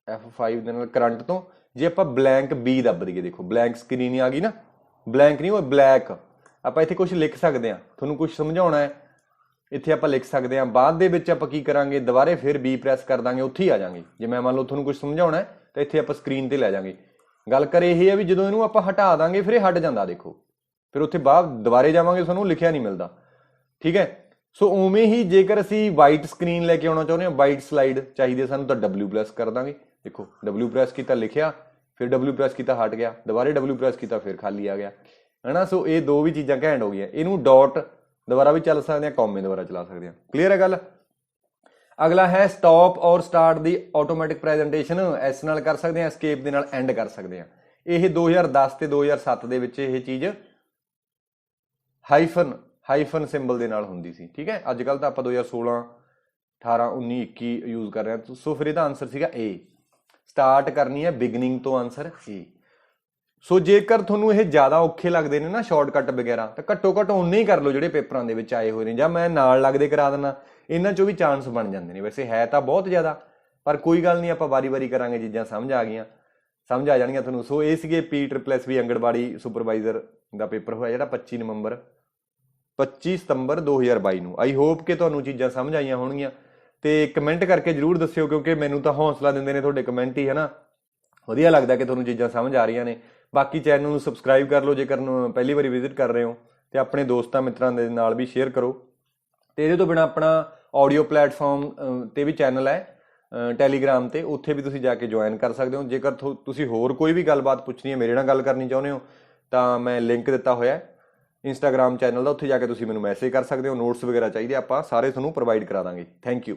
F5 ਦੇ ਨਾਲ ਕਰੰਟ ਤੋਂ ਜੇ ਆਪਾਂ ਬਲੈਂਕ B ਦੱਬ ਦਈਏ, ਦੇਖੋ ਬਲੈਂਕ ਸਕਰੀਨ ਹੀ ਆ ਗਈ ਨਾ। ਬਲੈਂਕ ਨਹੀਂ, ਉਹ ਬਲੈਕ। ਆਪਾਂ ਇੱਥੇ ਕੁਝ ਲਿਖ ਸਕਦੇ ਹਾਂ, ਤੁਹਾਨੂੰ ਕੁਝ ਸਮਝਾਉਣਾ ਹੈ, ਇੱਥੇ ਆਪਾਂ ਲਿਖ ਸਕਦੇ ਹਾਂ। ਬਾਅਦ ਦੇ ਵਿੱਚ ਆਪਾਂ ਕੀ ਕਰਾਂਗੇ, ਦੁਬਾਰੇ ਫਿਰ B ਪ੍ਰੈਸ ਕਰ ਦਾਂਗੇ, ਉੱਥੇ ਹੀ ਆ ਜਾਵਾਂਗੇ। ਜੇ ਮੈਂ ਮੰਨ ਲਓ ਤੁਹਾਨੂੰ ਕੁਝ ਸਮਝਾਉਣਾ ਹੈ ਤਾਂ ਇੱਥੇ ਆਪਾਂ ਸਕਰੀਨ ਤੇ ਲੈ ਜਾਵਾਂਗੇ। ਗੱਲ ਕਰ ਇਹ ਹੈ ਵੀ ਜਦੋਂ ਇਹਨੂੰ ਆਪਾਂ ਹਟਾ ਦਾਂਗੇ ਫਿਰ ਇਹ ਹਟ ਜਾਂਦਾ, ਦੇਖੋ ਫਿਰ ਉੱਥੇ ਬਾਅਦ ਦੁਬਾਰੇ ਜਾਵਾਂਗੇ ਸਾਨੂੰ ਲਿਖਿਆ ਨਹੀਂ ਮਿਲਦਾ। ਠੀਕ ਹੈ, ਸੋ ਉਵੇਂ ਹੀ ਜੇਕਰ ਅਸੀਂ ਵਾਈਟ ਸਕਰੀਨ ਲੈ ਕੇ ਆਉਣਾ ਚਾਹੁੰਦੇ ਹਾਂ, ਵਾਈਟ ਸਲਾਈਡ ਚਾਹੀਦੀ ਸਾਨੂੰ, ਤਾਂ W ਪ੍ਰੈਸ ਕਰ ਦਾਂਗੇ। ਦੇਖੋ W ਪ੍ਰੈਸ ਕੀਤਾ, ਲਿਖਿਆ, ਫਿਰ W ਪ੍ਰੈਸ ਕੀਤਾ, ਹਟ ਗਿਆ, ਦੁਬਾਰੇ W ਪ੍ਰੈਸ ਕੀਤਾ, ਫਿਰ ਖਾਲੀ ਆ ਗਿਆ ਹਨਾ। ਸੋ ਇਹ ਦੋ ਵੀ ਚੀਜ਼ਾਂ ਘੈਂਟ ਹੋ ਗਈਆਂ। ਇਹਨੂੰ ਡਾਟ ਦੁਬਾਰਾ ਵੀ ਚੱਲ ਸਕਦੇ ਹਾਂ, ਕੌਮੇ ਦੁਬਾਰਾ ਚਲਾ ਸਕਦੇ ਹਾਂ। ਕਲੀਅਰ ਹੈ ਗੱਲ। ਅਗਲਾ ਹੈ ਸਟਾਪ ਔਰ ਸਟਾਰਟ ਦੀ ਆਟੋਮੈਟਿਕ ਪ੍ਰੈਜੈਂਟੇਸ਼ਨ। ਇਸ ਨਾਲ ਕਰ ਸਕਦੇ ਹਾਂ, escape ਦੇ ਨਾਲ ਐਂਡ ਕਰ ਸਕਦੇ ਹਾਂ। ਇਹ 2010 ਤੇ 2007 ਦੇ ਵਿੱਚ ਇਹ ਚੀਜ਼ ਹਾਈਫਨ ਸਿੰਬਲ ਦੇ ਨਾਲ ਹੁੰਦੀ ਸੀ। ਠੀਕ ਹੈ, ਅੱਜ ਕੱਲ ਤਾਂ ਆਪਾਂ 2016 18 19 21 ਯੂਜ਼ ਕਰ ਰਹੇ ਹਾਂ। ਸੋ ਫਿਰ ਇਹਦਾ ਆਨਸਰ ਸੀਗਾ A। ਸਟਾਰਟ ਕਰਨੀ ਹੈ ਬਿਗਨਿੰਗ ਤੋਂ, ਆਨਸਰ A। ਸੋ ਜੇਕਰ ਤੁਹਾਨੂੰ ਇਹ ਜ਼ਿਆਦਾ ਔਖੇ ਲੱਗਦੇ ਨੇ ਨਾ ਸ਼ਾਰਟਕਟ ਵਗੈਰਾ, ਤਾਂ ਘੱਟੋ ਘੱਟ ਉਨੇ ਹੀ ਕਰ ਲਓ ਜਿਹੜੇ ਪੇਪਰਾਂ ਦੇ ਵਿੱਚ ਆਏ ਹੋਏ ਨੇ, ਜਾਂ ਮੈਂ ਨਾਲ ਲੱਗਦੇ ਕਰਾ ਦਿੰਦਾ, ਇਹਨਾਂ ਚੋਂ ਵੀ ਚਾਂਸ ਬਣ ਜਾਂਦੇ ਨੇ। ਵੈਸੇ ਹੈ ਤਾਂ ਬਹੁਤ ਜ਼ਿਆਦਾ, ਪਰ ਕੋਈ ਗੱਲ ਨਹੀਂ, ਆਪਾਂ ਵਾਰੀ ਕਰਾਂਗੇ, ਚੀਜ਼ਾਂ ਸਮਝ ਆ ਜਾਣਗੀਆਂ ਤੁਹਾਨੂੰ। ਸੋ ਇਹ ਸੀਗੇ PSSB ਆਂਗਣਵਾੜੀ ਸੁਪਰਵਾਈਜ਼ਰ ਦਾ ਪੇਪਰ ਹੋਇਆ ਜਿਹੜਾ 25 ਸਤੰਬਰ 2022 ਨੂੰ। ਆਈ ਹੋਪ ਕਿ ਤੁਹਾਨੂੰ ਚੀਜ਼ਾਂ ਸਮਝ ਆਈਆਂ ਹੋਣਗੀਆਂ, ਤੇ ਕਮੈਂਟ ਕਰਕੇ ਜਰੂਰ ਦੱਸਿਓ, ਕਿਉਂਕਿ ਮੈਨੂੰ ਤਾਂ ਹੌਸਲਾ ਦਿੰਦੇ ਨੇ ਤੁਹਾਡੇ ਕਮੈਂਟ ਹੀ ਹਨਾ। ਵਧੀਆ ਲੱਗਦਾ ਕਿ ਤੁਹਾਨੂੰ ਚੀਜ਼ਾਂ ਸਮਝ ਆ ਰਹੀਆਂ ਨੇ। ਬਾਕੀ ਚੈਨਲ ਨੂੰ ਸਬਸਕ੍ਰਾਈਬ ਕਰ ਲਓ ਜੇਕਰ ਪਹਿਲੀ ਵਾਰੀ ਵਿਜ਼ਿਟ ਕਰ ਰਹੇ ਹੋ, ਤੇ ਆਪਣੇ ਦੋਸਤਾਂ ਮਿੱਤਰਾਂ ਦੇ ਨਾਲ ਵੀ ਸ਼ੇਅਰ ਕਰੋ। ਤੇ ਇਹਦੇ ਤੋਂ ਬਿਨਾਂ ਆਪਣਾ ਆਡੀਓ ਪਲੇਟਫਾਰਮ ਤੇ ਵੀ ਚੈਨਲ ਹੈ ਟੈਲੀਗ੍ਰਾਮ ਤੇ, ਉੱਥੇ ਵੀ ਤੁਸੀਂ ਜਾ ਕੇ ਜੁਆਇਨ ਕਰ ਸਕਦੇ ਹੋ। ਜੇਕਰ ਤੁਸੀਂ ਹੋਰ ਕੋਈ ਵੀ ਗੱਲਬਾਤ ਪੁੱਛਣੀ ਹੈ, ਮੇਰੇ ਨਾਲ ਗੱਲ ਕਰਨੀ ਚਾਹੁੰਦੇ ਹੋ, ਤਾਂ ਮੈਂ ਲਿੰਕ ਦਿੱਤਾ ਹੋਇਆ ਇੰਸਟਾਗ੍ਰਾਮ ਚੈਨਲ ਦਾ, ਉੱਥੇ ਜਾ ਕੇ ਤੁਸੀਂ ਮੈਨੂੰ ਮੈਸੇਜ ਕਰ ਸਕਦੇ ਹੋ। ਨੋਟਸ ਵਗੈਰਾ ਚਾਹੀਦੇ ਆਪਾਂ ਸਾਰੇ ਤੁਹਾਨੂੰ ਪ੍ਰੋਵਾਈਡ ਕਰਾ ਦਾਂਗੇ। Thank you.